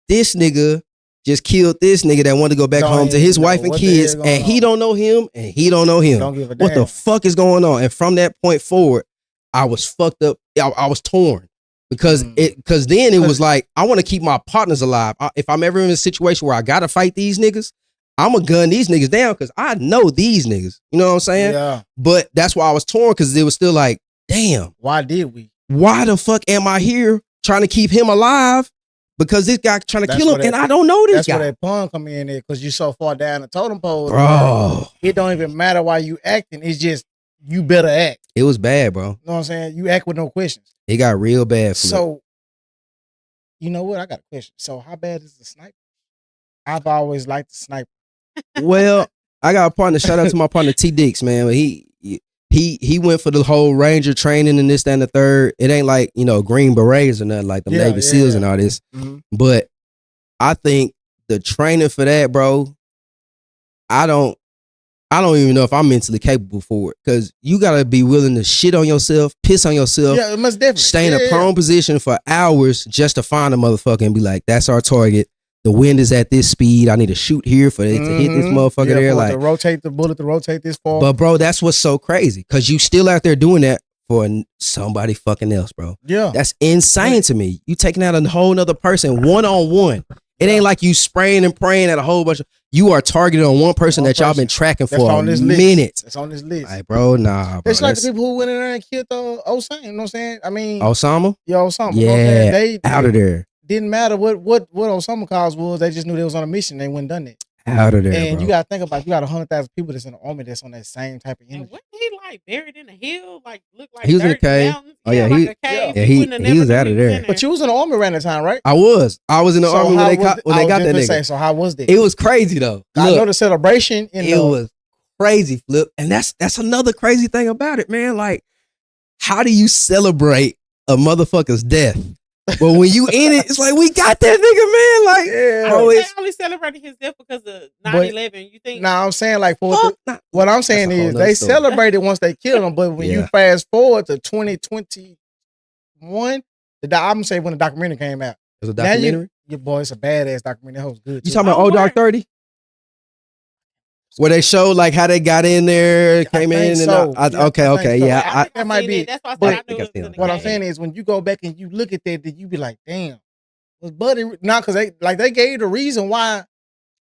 this nigga just killed this nigga that wanted to go back home to his wife and kids, and he don't know him, and he don't know him. What the fuck is going on? And from that point forward, I was fucked up. I was torn because then it was like, I want to keep my partners alive. If I'm ever in a situation where I gotta fight these niggas, I'm gonna gun these niggas down because I know these niggas. You know what I'm saying? Yeah. But that's why I was torn, because it was still like, damn. Why did we? Why the fuck am I here trying to keep him alive? Because this guy trying to kill him, and I don't know this guy. That's where that pun come in there, because you so far down the totem pole. Bro. It don't even matter why you acting. It's just, you better act. It was bad, bro. You know what I'm saying? You act with no questions. It got real bad. So, you know what? I got a question. So, how bad is the sniper? I've always liked the sniper. Well, I got a partner. Shout out to my partner T Dix, man. He went for the whole Ranger training and this, that, and the third. It ain't like, Green Berets or nothing like the Navy SEALs and all this. Mm-hmm. But I think the training for that, bro, I don't even know if I'm mentally capable for it, because you gotta be willing to shit on yourself, piss on yourself, most definitely, stay in a prone position for hours just to find a motherfucker and be like, that's our target. The wind is at this speed. I need to shoot here for it to hit this motherfucker there. Like, to rotate the bullet, to rotate this far. But bro, that's what's so crazy, because you still out there doing that for somebody fucking else, bro. Yeah, that's insane to me. You taking out a whole nother person one-on-one. It ain't like you spraying and praying at a whole bunch of. You are targeted on one person that y'all been tracking for a minute. It's on this list. Like, bro, nah, bro. It's like the people who went in there and killed Osama. You know what I'm saying? I mean, Osama. Yeah, Osama. Yeah, you know what I'm saying? Out of there. Didn't matter what Osama cause was. They just knew they was on a mission. They wouldn't done it. Out of there, and bro. You gotta think about, you got 100,000 people that's in the army that's on that same type of energy. And wasn't he like buried in a hill? Like, looked like he was in a cave. Oh yeah, he was out of there. But you was in the army around that time, right? I was in the army when they got that nigga. So how was it? It was crazy though. I know the celebration. It was crazy, Flip, and that's another crazy thing about it, man. Like, how do you celebrate a motherfucker's death? But when you in it, it's like, we got that nigga, man. Like, they only celebrated his death because of 9/11. You think? Nah, I'm saying like what I'm saying is they celebrated once they killed him. But when you fast forward to 2021, I'm saying when the documentary came out. It was a documentary? Your boy, it's a badass documentary. That was good. You talking about Old Dark 30? Where they showed like how they got in there, came in, and okay, yeah. That might be. That's why what I'm saying is, when you go back and you look at that, then you be like, damn, Was Buddy not because they gave the reason why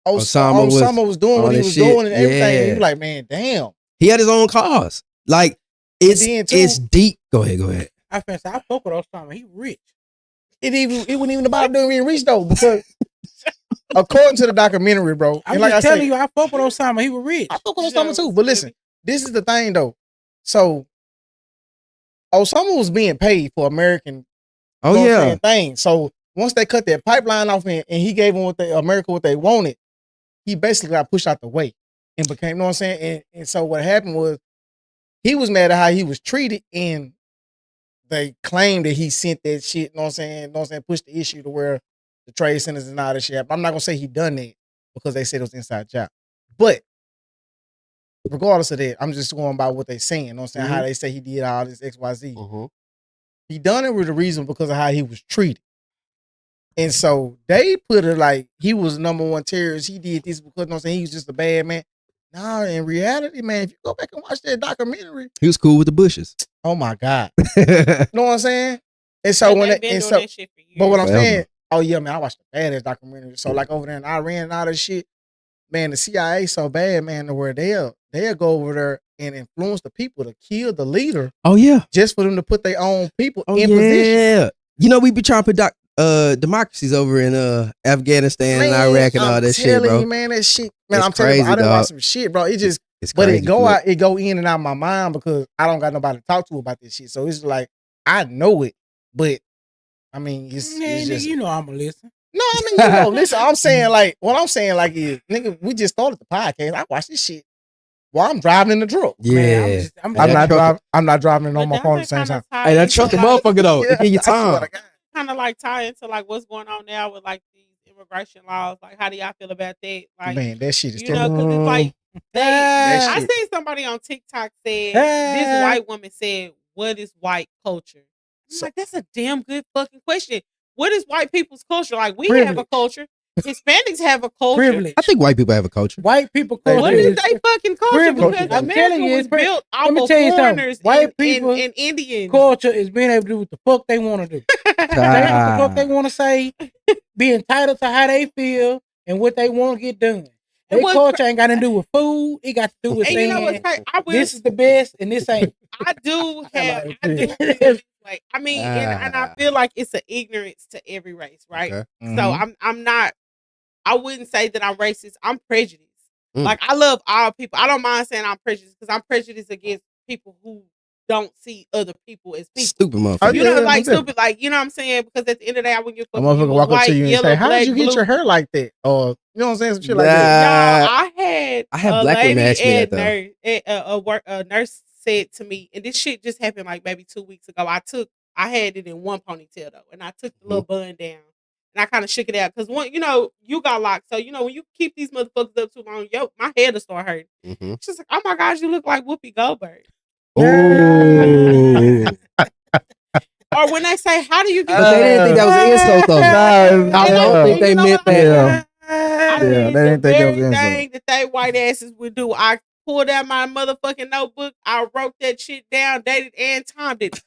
Osama was doing what he was doing and everything. Yeah. And he was like, man, damn. He had his own cause. Like it's deep. Go ahead. I fuck with Osama. He rich. It wasn't even about him being rich though, because according to the documentary, bro. I'm just telling you, I fuck with Osama. He was rich. I fuck with Osama too. But listen, this is the thing though. So Osama was being paid for American things. So once they cut that pipeline off and he gave them America what they wanted, he basically got pushed out the way and became, you know what I'm saying? And so what happened was he was mad at how he was treated, and they claimed that he sent that shit, you know what I'm saying? Pushed the issue to where the trade centers and all that shit happened. I'm not gonna say he done that because they said it was inside job. But regardless of that, I'm just going by what they saying, you know what I'm saying? How they say he did all this XYZ. He done it with a reason because of how he was treated. And so they put it like he was #1 terrorist. He did this because, you know what I'm saying, he was just a bad man. Nah, in reality, man, if you go back and watch that documentary, he was cool with the Bushes. Oh my God. You know what I'm saying? And so but what I'm saying, oh yeah, man, I watched the badass documentary. So like over there in Iran and all that shit, man, the CIA so bad, man, to where they'll go over there and influence the people to kill the leader. Oh yeah. Just for them to put their own people in position. Yeah. You know, we be trying to put democracies over in Afghanistan and Iraq and all that shit, bro. You, man, that shit, man, I'm telling you, I done watched some shit, bro. It just, but it go in and out of my mind because I don't got nobody to talk to about this shit. So it's like I know it, but I mean, it's just, you know, I'ma listen. No, I mean, you know, listen. I'm saying like what I'm saying like is, nigga, we just started the podcast. I watch this shit while I'm driving in the truck. Yeah, man, I'm not driving on my phone at the same time. Hey, that truck a motherfucker though. It give you time. Kind of like tie into like what's going on now with like these immigration laws. Like, how do y'all feel about that? Like, man, that shit is you know, because it's like I seen somebody on TikTok said this white woman said, "What is white culture?" I'm like, that's a damn good fucking question. What is white people's culture? Like, we have a culture. Hispanics have a culture. Privilege. I think white people have a culture. White people culture. What is they fucking culture? Because America was built off of foreigners white people and Indians. Culture is being able to do what the fuck they want to do. Say what the fuck they want to say, be entitled to how they feel and what they want to get done. Their culture ain't got to do with food. It got to do with saying, you know what's crazy? This is the best and this ain't. I do like, I mean, and I feel like it's an ignorance to every race, right? Okay. So I'm not, I wouldn't say that I'm racist. I'm prejudiced. Like, I love all people. I don't mind saying I'm prejudiced because I'm prejudiced against people who don't see other people as people. Stupid motherfucker. You know, like stupid, like, you know what I'm saying? Because at the end of the day, I wouldn't give a fuck. A motherfucker walk up to you and say, how did you get your hair like that? Or, you know what I'm saying? Some shit like that. Y'all, I had black women ask me that though. A nurse said to me, and this shit just happened like maybe 2 weeks ago. I had it in one ponytail though, and I took the little bun down. And I kind of shook it out because one, you know, you got locked. So, you know, when you keep these motherfuckers up too long, my head will start hurting. She's like, oh my gosh, you look like Whoopi Goldberg. Oh. Or when they say, how do you get they didn't think that was an insult though. I don't think they meant that. I mean, they didn't think that was an insult. That they white asses would do. I pulled out my motherfucking notebook. I wrote that shit down, dated and timed it.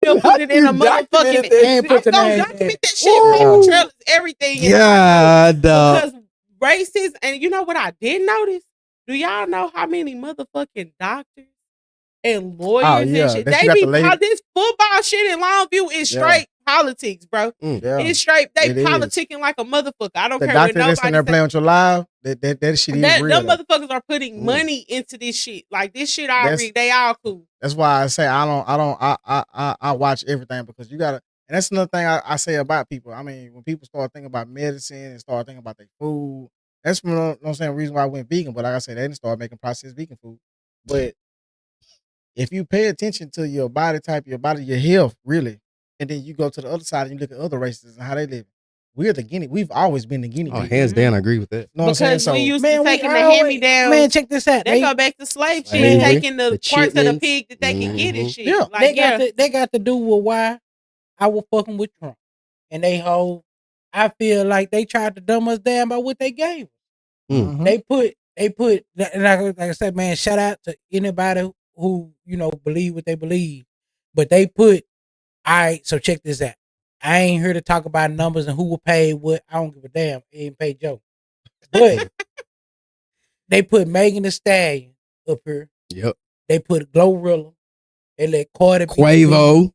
Still put it in a motherfucking and put the name. Document that shit, trailers, everything. Yeah, because racist, and you know what I did notice? Do y'all know how many motherfucking doctors and lawyers and shit? They be this football shit in Longview is straight politics, bro. It's straight. They politicking like a motherfucker. I don't care what nobody that's in there playing with your live. That shit is real. Them motherfuckers are putting money into this shit. Like, this shit all rigged. They all cool. That's why I say I watch everything because you gotta. And that's another thing I say about people. I mean, when people start thinking about medicine and start thinking about their food, that's you know what I'm saying, reason why I went vegan. But like I said, they didn't start making processed vegan food. But if you pay attention to your body type, your health, really, and then you go to the other side and you look at other races and how they live, we've always been the guinea pig. Hands down, I agree with that. You know what I'm saying? So, we used to taking the hand-me-downs. Man, check this out. They go back to slave shit, taking the parts of the pig that they can get and shit. Yeah. Like, they got to do with why I was fucking with Trump. And I feel like they tried to dumb us down by what they gave us. They put, and like I said, man, shout out to anybody who, you know, believe what they believe. But they put, all right, so check this out. I ain't here to talk about numbers and who will pay what. I don't give a damn. It ain't pay Joe. But they put Megan Thee Stallion up here. Yep. They put Glorilla. They let Cardi B. Quavo.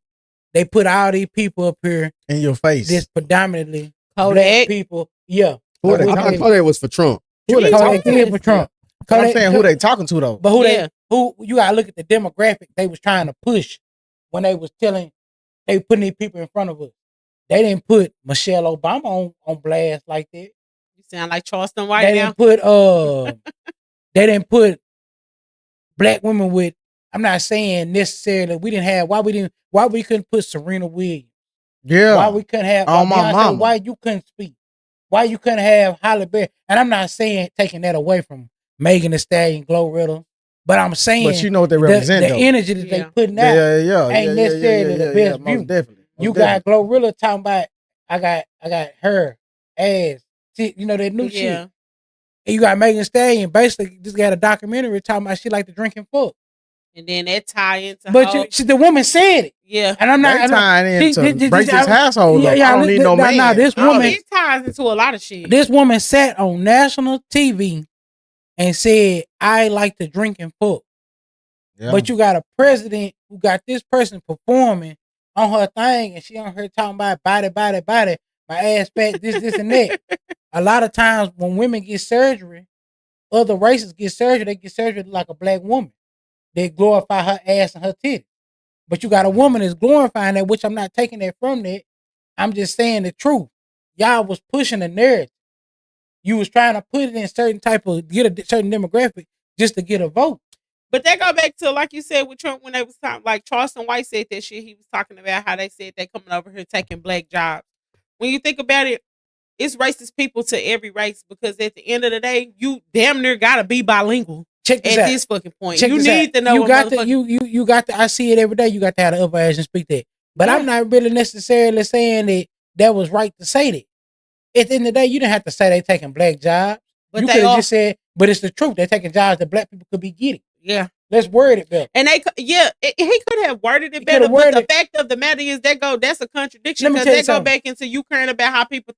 They put all these people up here in your face. Just predominantly Kodak black people. Yeah. I thought Kodak was for Trump. Who they Kodak talking for Trump. But I'm saying who they talking to though. But who you gotta look at the demographic they was trying to push when they was telling they putting these people in front of us. They didn't put Michelle Obama on blast like that. You sound like Charleston White They now. They didn't put black women with. I'm not saying necessarily we didn't have why we couldn't put Serena Williams. Yeah. Why we couldn't have my mama. why you couldn't speak. Why you couldn't have Halle Berry. And I'm not saying taking that away from Megan Thee Stallion, Glorilla. But I'm saying but you know what they represent the energy that they putting out ain't necessarily the best view. Most definitely. You got Glorilla talking about I got her ass. See, you know that new shit. And you got Megan Thee Stallion basically just got a documentary talking about she like to drink and fuck. And then that tie into but the woman said it. Yeah. And I'm not tying into break this household. Yeah, I don't need no man. Nah, this woman it ties into a lot of shit. This woman sat on national TV and said, I like to drink and fuck. Yeah. But you got a president who got this person performing on her thing and she on her talking about body, my ass fat, this, and that. A lot of times when women get surgery, other races get surgery, they get surgery like a black woman. They glorify her ass and her titty. But you got a woman that's glorifying that, which I'm not taking that from that. I'm just saying the truth. Y'all was pushing the narrative. You was trying to put it in certain type of, get a certain demographic just to get a vote. But that go back to, like you said, with Trump when they was talking, like Charleston White said that shit. He was talking about how they said they coming over here taking black jobs. When you think about it, it's racist people to every race because at the end of the day, you damn near gotta be bilingual. Check this at out. this fucking point. Check you need to know. You got to you got to. I see it every day. You got to have the upper edge and speak that. But I'm not really necessarily saying that was right to say that. At the end of the day, you didn't have to say they taking black jobs. But you could have just said, but it's the truth. They're taking jobs that black people could be getting. Yeah. Let's word it better. And he could have worded it better. But the fact of the matter is that's a contradiction because they go back into you caring about how people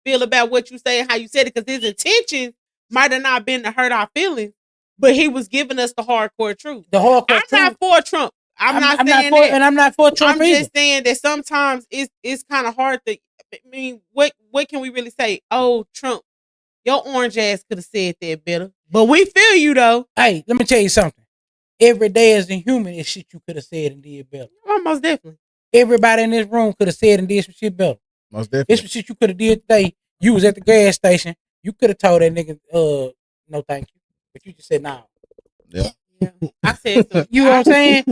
feel about what you say and how you said it because his intention might have not been to hurt our feelings. But he was giving us the hardcore truth. I'm not for Trump. I'm not saying that. And I'm not for Trump I'm just saying that sometimes it's kind of hard to. I mean, what can we really say? Oh, Trump, your orange ass could have said that better. But we feel you though. Hey, let me tell you something. Every day as a human is shit you could have said and did better. Most definitely. Everybody in this room could have said and did some shit better. Most definitely. It's some shit you could have did today. You was at the gas station. You could have told that nigga, no thank you. But you just said nah. Yeah. I said so. You know what I'm saying?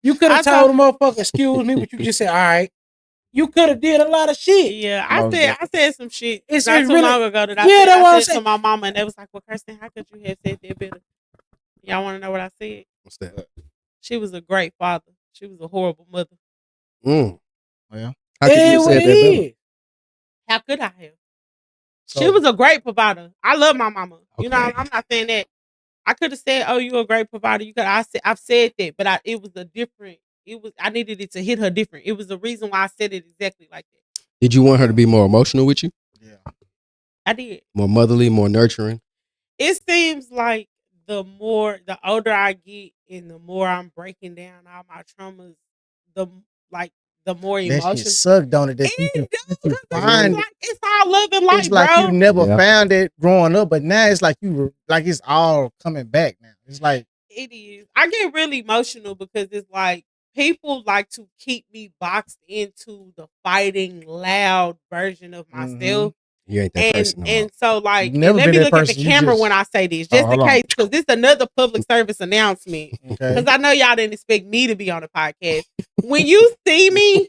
You could have told the motherfucker, excuse me, but you just said, all right. You could have did a lot of shit. Yeah, I said some shit it's not too really, long ago that I said to my mama and they was like, well, Kirsten, how could you have said that better? Y'all want to know what I said? What's that? She was a great father. She was a horrible mother. Well, how could you have said that better? How could I have? So, she was a great provider. I love my mama. Okay. You know, I'm not saying that. I could have said, "Oh, you're a great provider." I've said that, but it was a different. I needed it to hit her different. It was the reason why I said it exactly like that. Did you want her to be more emotional with you? Yeah, I did. More motherly, more nurturing. It seems like the older I get, and the more I'm breaking down all my traumas, the more emotions. That shit sucked, don't it? It's all love and light, it's like bro. You never found it growing up, but now it's like it's all coming back now. It's like it is. I get really emotional because it's like people like to keep me boxed into the fighting, loud version of myself. Mm-hmm. You ain't that person. And so like, let me look at the camera when I say this, just in case, because this is another public service announcement. Because I know y'all didn't expect me to be on the podcast. When you see me,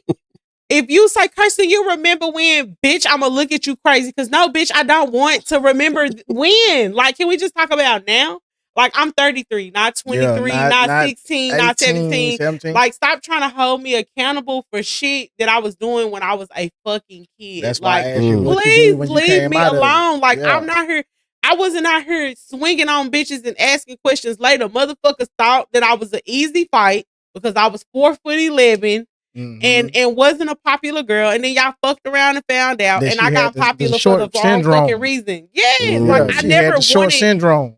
if you say, Kirsten, you remember when, bitch, I'm going to look at you crazy. Because no, bitch, I don't want to remember when. Like, can we just talk about now? Like, I'm 33, not 23, not 16, 18, not 17. Like, stop trying to hold me accountable for shit that I was doing when I was a fucking kid. That's like, why I asked you what please you did when you leave me alone. Like, yeah. I'm not here. I wasn't out here swinging on bitches and asking questions later. Motherfuckers thought that I was an easy fight because I was 4'11", and wasn't a popular girl, and then y'all fucked around and found out, That and she I got had the popular for short the wrong syndrome. fucking reason. Yes, Yeah, like I she never had the short wanted. syndrome.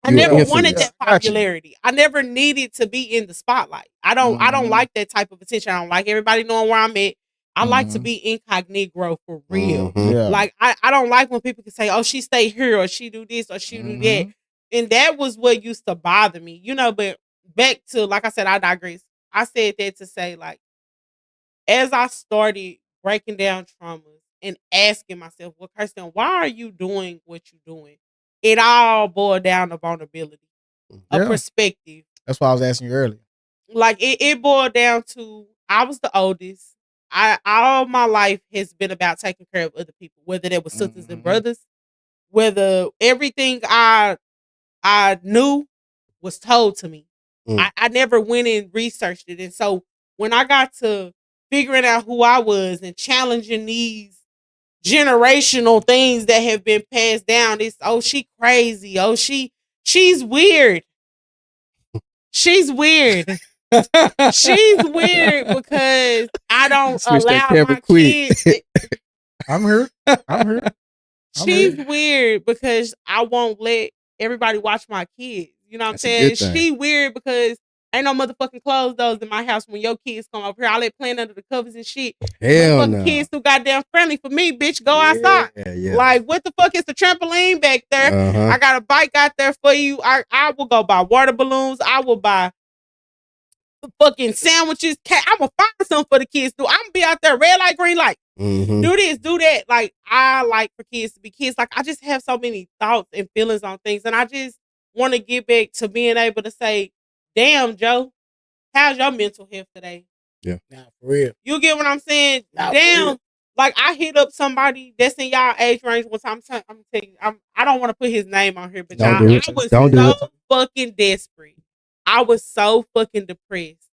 I never infamous. wanted that I got you. popularity. I never needed to be in the spotlight. I don't like that type of attention. I don't like everybody knowing where I'm at. I like to be incognito for real. Yeah. Like I don't like when people can say, "Oh, she stay here," or "She do this," or "She do that," and that was what used to bother me, you know. But back to, like I said, I digress. I said that to say, like, as I started breaking down traumas and asking myself, "Well, Kirsten, why are you doing what you're doing?" It all boiled down to vulnerability, a perspective. That's why I was asking you earlier. Like it boiled down to, I was the oldest. I all my life has been about taking care of other people, whether they were sisters and brothers, whether everything I knew was told to me. I never went and researched it. And so when I got to figuring out who I was and challenging these generational things that have been passed down, it's, oh, she crazy. Oh, she's weird. She's weird. She's weird because I don't Switch that allow camera my quick. kids. I'm here. She's weird because I won't let everybody watch my kids. You know what I'm That's a saying? good thing. She weird because ain't no motherfucking clothes those in my house when your kids come over here. I let playing under the covers and shit. Hell Motherfucking no. kids too goddamn friendly for me, bitch. Go outside. Yeah. Like, what the fuck is the trampoline back there? I got a bike out there for you. I will go buy water balloons. I will buy fucking sandwiches. I'm gonna find something for the kids to do. I'm gonna be out there, red light, green light. Do this, do that. Like, I like for kids to be kids. Like, I just have so many thoughts and feelings on things, and I just want to get back to being able to say, "Damn, Joe, how's your mental health today?" Yeah, nah, for real. You get what I'm saying? Nah, Damn. Like, I hit up somebody that's in y'all age range one time. I'm telling you, I don't want to put his name on here, but Don't y'all, do it. I was Don't do so it. fucking desperate. I was so fucking depressed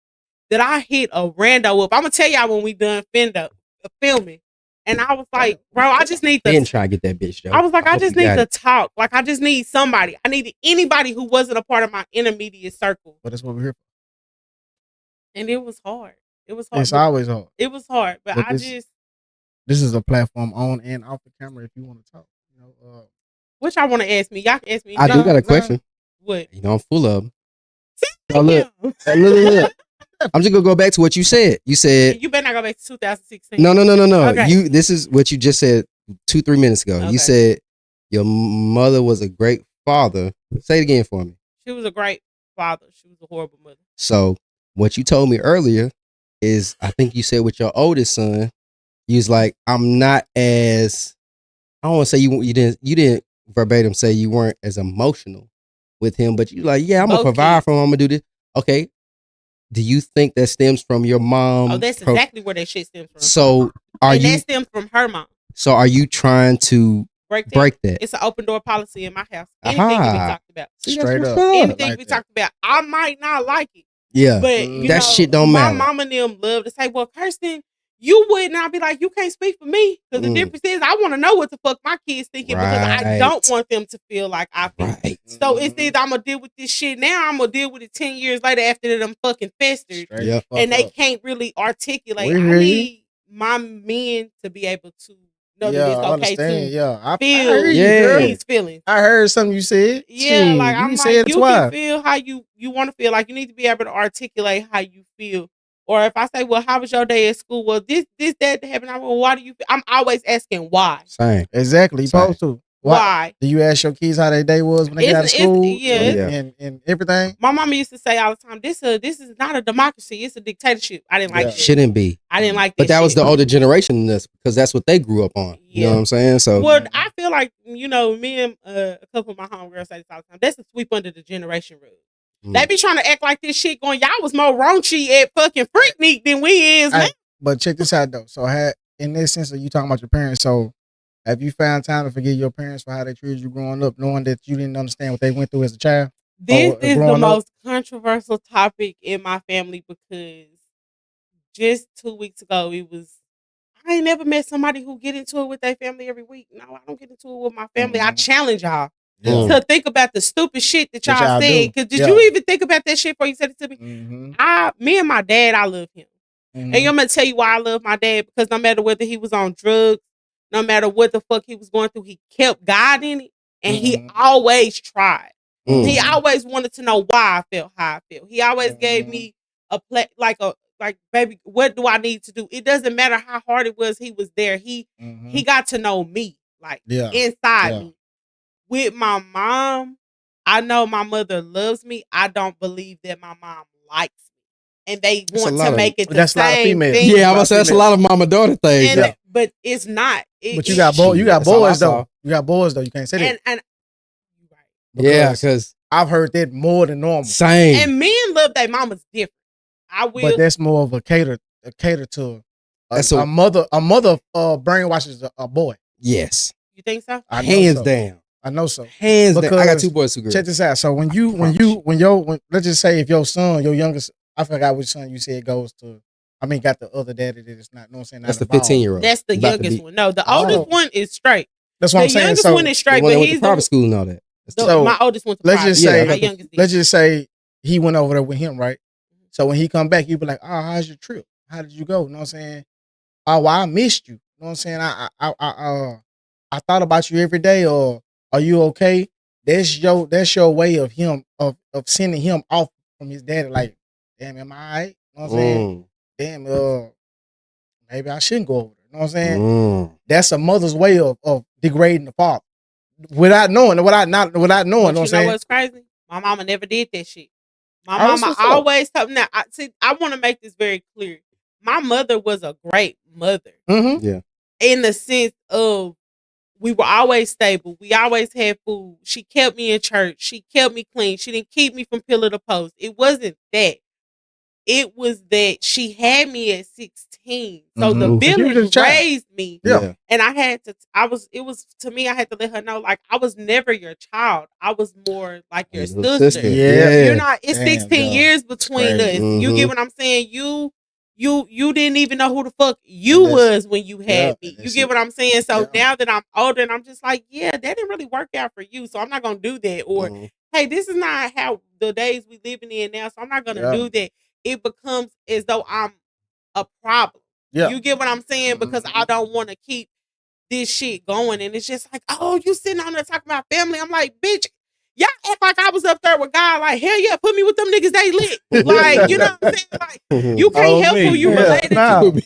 that I hit a rando up. I'm gonna tell y'all when we done filming. And I was like, bro, I just need Then to. try to get that bitch, Joe. I was like, I hope just you need got to it. talk. Like, I just need somebody. I needed anybody who wasn't a part of my intermediate circle. But that's what we're here for. And it was hard. It was hard. It's always hard. It was hard. But I just. This is a platform on and off the camera if you want to talk. You know, Which I want to ask me. Y'all can ask me. I do got a question. What? You know, I'm full of them. Oh, look. I'm just gonna go back to what you said. You said you better not go back to 2016. No. Okay. This is what you just said 2-3 minutes ago. Okay. You said your mother was a great father. Say it again for me. She was a great father. She was a horrible mother. So what you told me earlier is, I think you said with your oldest son, you was like, I'm not as, I don't want to say you didn't verbatim say you weren't as emotional with him, but you like, yeah, I'm gonna provide for him. I'm gonna do this. Okay. Do you think that stems from your mom? Oh, that's exactly where that shit stems from. So that stems from her mom. So are you trying to break that? It's an open door policy in my house. Anything can be talked about. Straight up. Anything like we talked about. I might not like it. Yeah. But you that know, shit don't matter. My mama and them love to say, well, Kirsten, you would not be like, you can't speak for me. Because the difference is I want to know what the fuck my kids thinking because I don't want them to feel like I feel. So it's either I'm going to deal with this shit now, I'm going to deal with it 10 years later after them fucking festered. And they can't really articulate. I need my men to be able to know that it's okay to feel these feelings. I heard something you said. Yeah, like I'm like, you can feel how you want to feel. Like you need to be able to articulate how you feel. Or if I say, well, how was your day at school? Well, that happened. Well, why do you feel? I'm always asking why. Same. Exactly. You're supposed to. Why? Do you ask your kids how their day was when they got out of school? And everything. My mama used to say all the time, this is not a democracy, it's a dictatorship. I didn't like it. Shouldn't be. I didn't like But that was the older generation because that's what they grew up on. You know what I'm saying? So well, I feel like, you know, me and a couple of my homegirls say this all the time. That's a sweep under the generation rug. They be trying to act like this shit going, y'all was more raunchy at fucking Freaknik than we is now. But check this out though. So in this sense of you talking about your parents, so have you found time to forgive your parents for how they treated you growing up, knowing that you didn't understand what they went through as a child? This is the most controversial topic in my family because just 2 weeks ago, I ain't never met somebody who get into it with their family every week. No, I don't get into it with my family. I challenge y'all to think about the stupid shit that y'all said. Because did you even think about that shit before you said it to me? Me and my dad, I love him. And I'm gonna tell you why I love my dad, because no matter whether he was on drugs, no matter what the fuck he was going through, he kept God in it, and he always tried. He always wanted to know why I felt how I felt. He always gave me a like, baby, what do I need to do? It doesn't matter how hard it was. He was there. He got to know me, like inside me. With my mom, I know my mother loves me. I don't believe that my mom likes me, and they want to make it the same thing. Yeah, I was say that's a lot of mama daughter things. But it's not. But you got boys. You got boys though. You got boys though. You can't say that. And because I've heard that more than normal. Same. And men love their mamas different. I will. But that's more of a cater to a mother. A mother brainwashes a boy. Yes. You think so? Hands down. I know so. Hands down. I got 2 boys, 2 girls. Check this out. So when let's just say if your son, your youngest, I forgot which son you said goes to. I mean, got the other daddy that is not. No, I'm saying that's the 15-year-old. That's the youngest one. No, the oldest one is straight. That's what I'm saying. The youngest one is straight, but he's private school and all that. So my oldest went to let's private. just say, my youngest did. let's just say he went over there with him, right? So when he come back, you be like, "Oh, how's your trip? How did you go?" You know what I'm saying? "Oh, well, I missed you." You know what I'm saying? I thought about you every day. Or are you okay? That's your way of him of sending him off from his daddy. Like, damn, am I all right? You know what I'm saying? Damn, maybe I shouldn't go over there. You know what I'm saying? That's a mother's way of degrading the father without knowing. Without knowing. You know what I'm saying? What's crazy? My mama never did that shit. My mama always told me. Now, I want to make this very clear. My mother was a great mother. Yeah. In the sense of, we were always stable. We always had food. She kept me in church. She kept me clean. She didn't keep me from pillar to post. It wasn't that. It was that she had me at 16. So the village raised me. Yeah. And I had to, I had to let her know, like, I was never your child. I was more like your sister. Yeah. You're not, it's 16 years between us. You get what I'm saying? You didn't even know who the fuck you was when you had me. You get what I'm saying? So now that I'm older, and I'm just like, yeah, that didn't really work out for you. So I'm not going to do that. Or, hey, this is not how the days we living in now. So I'm not going to do that. It becomes as though I'm a problem. Yeah. You get what I'm saying? Because I don't want to keep this shit going. And it's just like, oh, you sitting on there talking about family. I'm like, bitch, y'all act like I was up there with God. Like, hell yeah, put me with them niggas, they lit. Like, you know what I'm saying? Like, you can't help who you related to.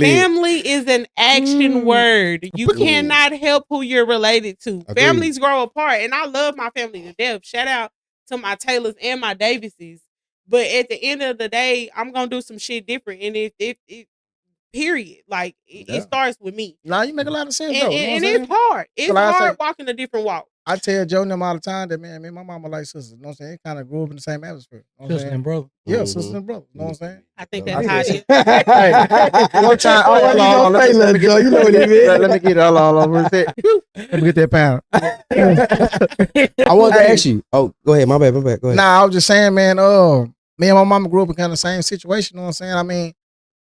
Family is an action word. You cannot help who you're related to. Families grow apart. And I love my family to death. Shout out to my Taylors and my Davises. But at the end of the day, I'm gonna do some shit different, and it period. Like it starts with me. Nah, you make a lot of sense though. And it's hard. It's hard walking a different walk. I tell Joe and them all the time that man, my mama like sisters. You know what I'm saying? It kind of grew up in the same atmosphere. You know sister and brother. Yeah, sister and brother. You know what I'm saying? I think that's how it is. One time, let me get it. Hold on. Let me get that pound. I wanted to ask you. Oh, go ahead. My bad. Go ahead. Nah, I was just saying, man. Me and my mama grew up in kind of the same situation. You know what I'm saying? I mean, me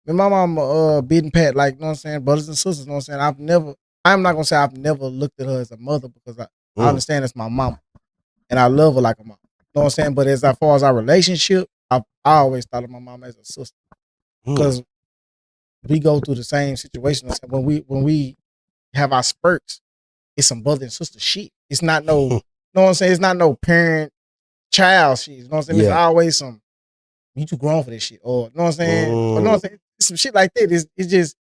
and my mama beating Pat, like, you know what I'm saying, brothers and sisters. You know what I'm saying? I'm not gonna say I've never looked at her as a mother, because I understand it's my mama, and I love her like a mom. You know what I'm saying? But as far as our relationship, I always thought of my mom as a sister, because we go through the same situation. When we have our spurts, it's some brother and sister shit. It's not no, you know what I'm saying? It's not no parent child shit. You know what I'm saying? It's always some, you too grown for this shit, or you know what I'm saying? Or, you know what I'm saying? Some shit like that. It's just,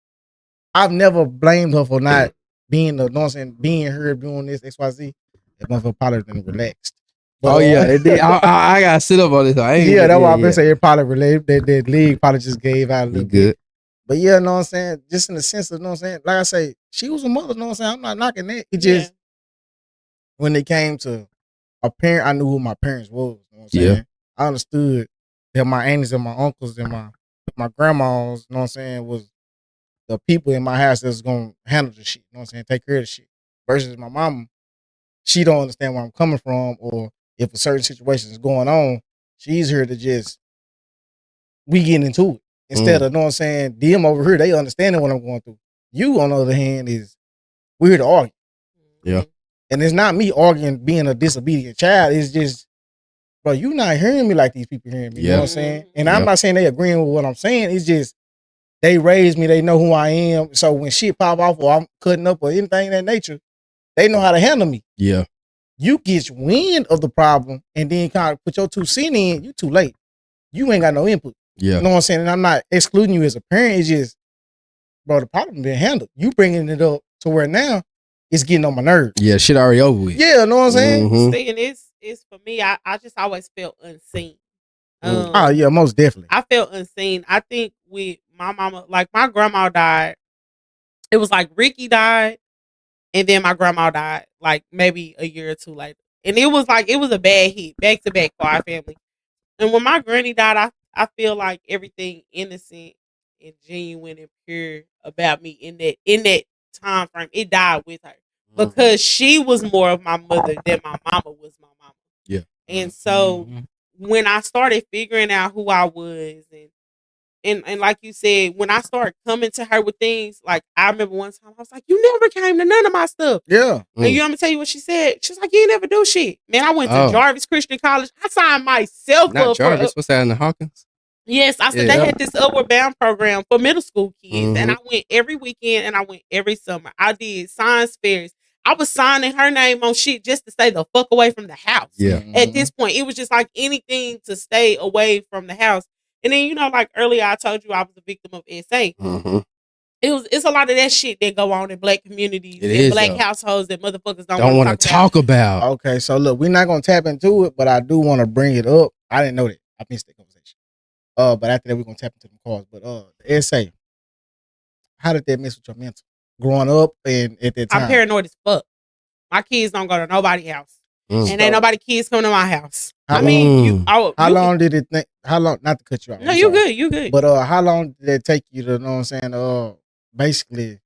I've never blamed her for not being the, you know what I'm saying, being her doing this XYZ. That motherfucker probably been relaxed. But, I gotta sit up on this. That's why I've been saying it probably related. That leg probably just gave out a little bit. But yeah, you know what I'm saying? Just in the sense of, you know what I'm saying? Like I say, she was a mother, you know what I'm saying? I'm not knocking that. It just, when it came to a parent, I knew who my parents was. You know what I'm saying? I understood that my aunties and my uncles and my grandmas, you know what I'm saying, was the people in my house that's gonna handle the shit. You know what I'm saying? Take care of the shit. Versus my mama, she don't understand where I'm coming from, or if a certain situation is going on, she's here to just, we get into it. Instead of, you know what I'm saying, them over here, they understanding what I'm going through. You, on the other hand, we're here to argue. Yeah. And it's not me arguing being a disobedient child. It's just, bro, you not hearing me like these people hearing me. You know what I'm saying? And I'm Yep. not saying they agreeing with what I'm saying. It's just they raised me. They know who I am. So when shit pop off or I'm cutting up or anything of that nature, they know how to handle me. Yeah. You get wind of the problem and then kind of put your 2 cents in, you too late. You ain't got no input. Yeah. You know what I'm saying? And I'm not excluding you as a parent. It's just, bro, the problem been handled. You bringing it up to where now it's getting on my nerves. Yeah, shit already over with. Yeah, you know what I'm saying? See, and it's for me, I just always felt unseen. Oh yeah, most definitely. I felt unseen. I think with my mama, like my grandma died. It was like Ricky died, and then my grandma died, like maybe a year or two later. And it was a bad hit, back to back for our family. And when my granny died, I feel like everything innocent and genuine and pure about me in that time frame, it died with her. Because she was more of my mother than my mama was my mama. Yeah. And so when I started figuring out who I was and like you said, when I started coming to her with things, like I remember one time I was like, "You never came to none of my stuff." Yeah. And you know, I'm gonna tell you what she said. She's like, "You ain't never do shit." Man, I went to Jarvis Christian College. I signed myself Not up Jarvis. What's that in the Hawkins? Yes, I said they had this Upward Bound program for middle school kids, and I went every weekend and I went every summer. I did science fairs. I was signing her name on shit just to stay the fuck away from the house. Yeah. At this point, it was just like anything to stay away from the house. And then, you know, like earlier I told you I was a victim of SA. It's a lot of that shit that go on in black communities and black households that motherfuckers don't want to talk about. Okay, so look, we're not gonna tap into it, but I do want to bring it up. I didn't know that. I missed that conversation. But after that, we're gonna tap into the cause. But the SA, how did that mess with your mental growing up and at that time? I'm paranoid as fuck. My kids don't go to nobody's house. And ain't nobody kids come to my house. How long did it think? How long? Not to cut you off. No, you good. You good. But how long did it take you to know what I'm saying? Basically,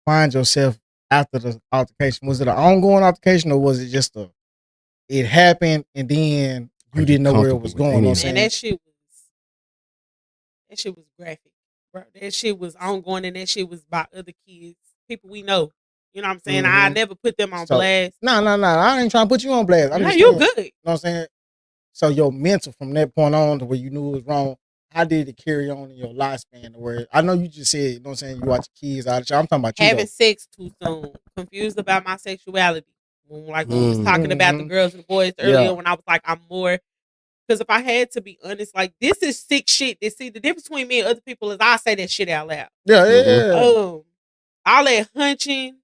find yourself after the altercation. Was it an ongoing altercation or was it just it happened and then you didn't know where it was going? And that shit was graphic, bro. That shit was ongoing and that shit was by other kids, people we know. You know what I'm saying? I never put them on blast. No. I ain't trying to put you on blast. No, you good. You know what I'm saying? So your mental from that point on to where you knew it was wrong, how did it carry on in your lifespan? Where I know you just said, you know what I'm saying, you watch your kids out of I'm talking about you. Having sex too soon, confused about my sexuality. When we was talking about the girls and the boys earlier, when I was like, I'm more. Because if I had to be honest, like this is sick shit. See, the difference between me and other people is I say that shit out loud. Yeah. All that hunching,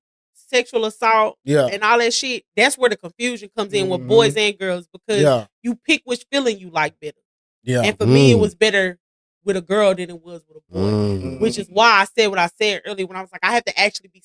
sexual assault, and all that shit, that's where the confusion comes in with boys and girls because you pick which feeling you like better. Yeah. And for me, it was better with a girl than it was with a boy, which is why I said what I said earlier when I was like, I have to actually be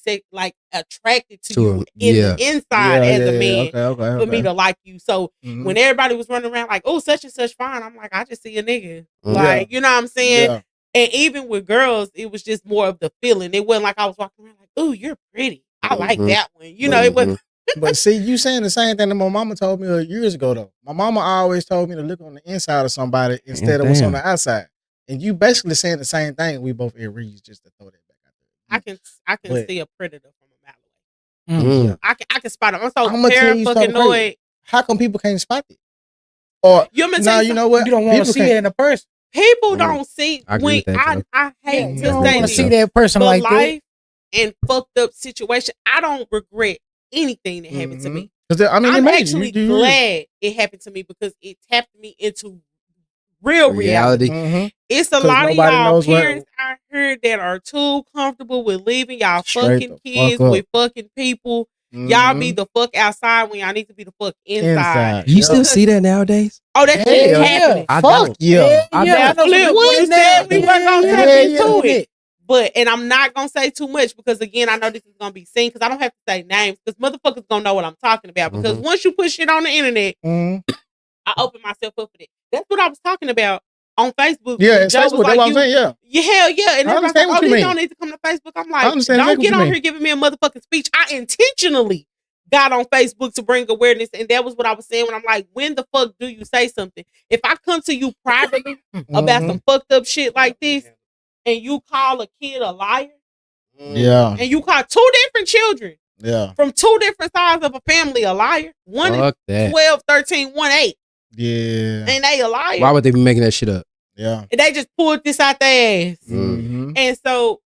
attracted to you in the inside as a man for me to like you. So when everybody was running around like, oh, such and such fine, I'm like, I just see a nigga. Like, you know what I'm saying? Yeah. And even with girls, it was just more of the feeling. It wasn't like I was walking around like, oh, you're pretty. I like that one. You know, it was. But see, you saying the same thing that my mama told me years ago, though. My mama always told me to look on the inside of somebody instead of what's on the outside. And you basically saying the same thing. We both agreed just to throw that back out there. I can see a predator from a mile away. I can spot him. I'm so paranoid. How come people can't spot it? Or you know what? You don't want to see it in a person. People don't see. I hate to say see that person like life and fucked up situation. I don't regret anything that happened to me. I'm actually glad it happened to me because it tapped me into real reality. It's a lot of y'all parents out here that are too comfortable with leaving y'all fucking kids with fucking people. Y'all be the fuck outside when y'all need to be the fuck inside. You still see that nowadays? Oh, that shit is happening. Fuck yeah. We weren't gonna tap into it. But, and I'm not going to say too much because, again, I know this is going to be seen because I don't have to say names because motherfuckers going to know what I'm talking about. Because once you put shit on the internet, I open myself up for that. That's what I was talking about on Facebook. Yeah, it's Facebook. That's what I'm saying, yeah. Yeah, hell yeah. And everybody's like, you don't need to come to Facebook. I'm like, don't get on here giving me a motherfucking speech. I intentionally got on Facebook to bring awareness. And that was what I was saying when I'm like, when the fuck do you say something? If I come to you privately about some fucked up shit like this, and you call a kid a liar, and you call 2 different children from 2 different sides of a family a liar, one is 12, 13, one 8. Yeah. And they a liar. Why would they be making that shit up? Yeah. And they just pulled this out their ass. Mm-hmm. And so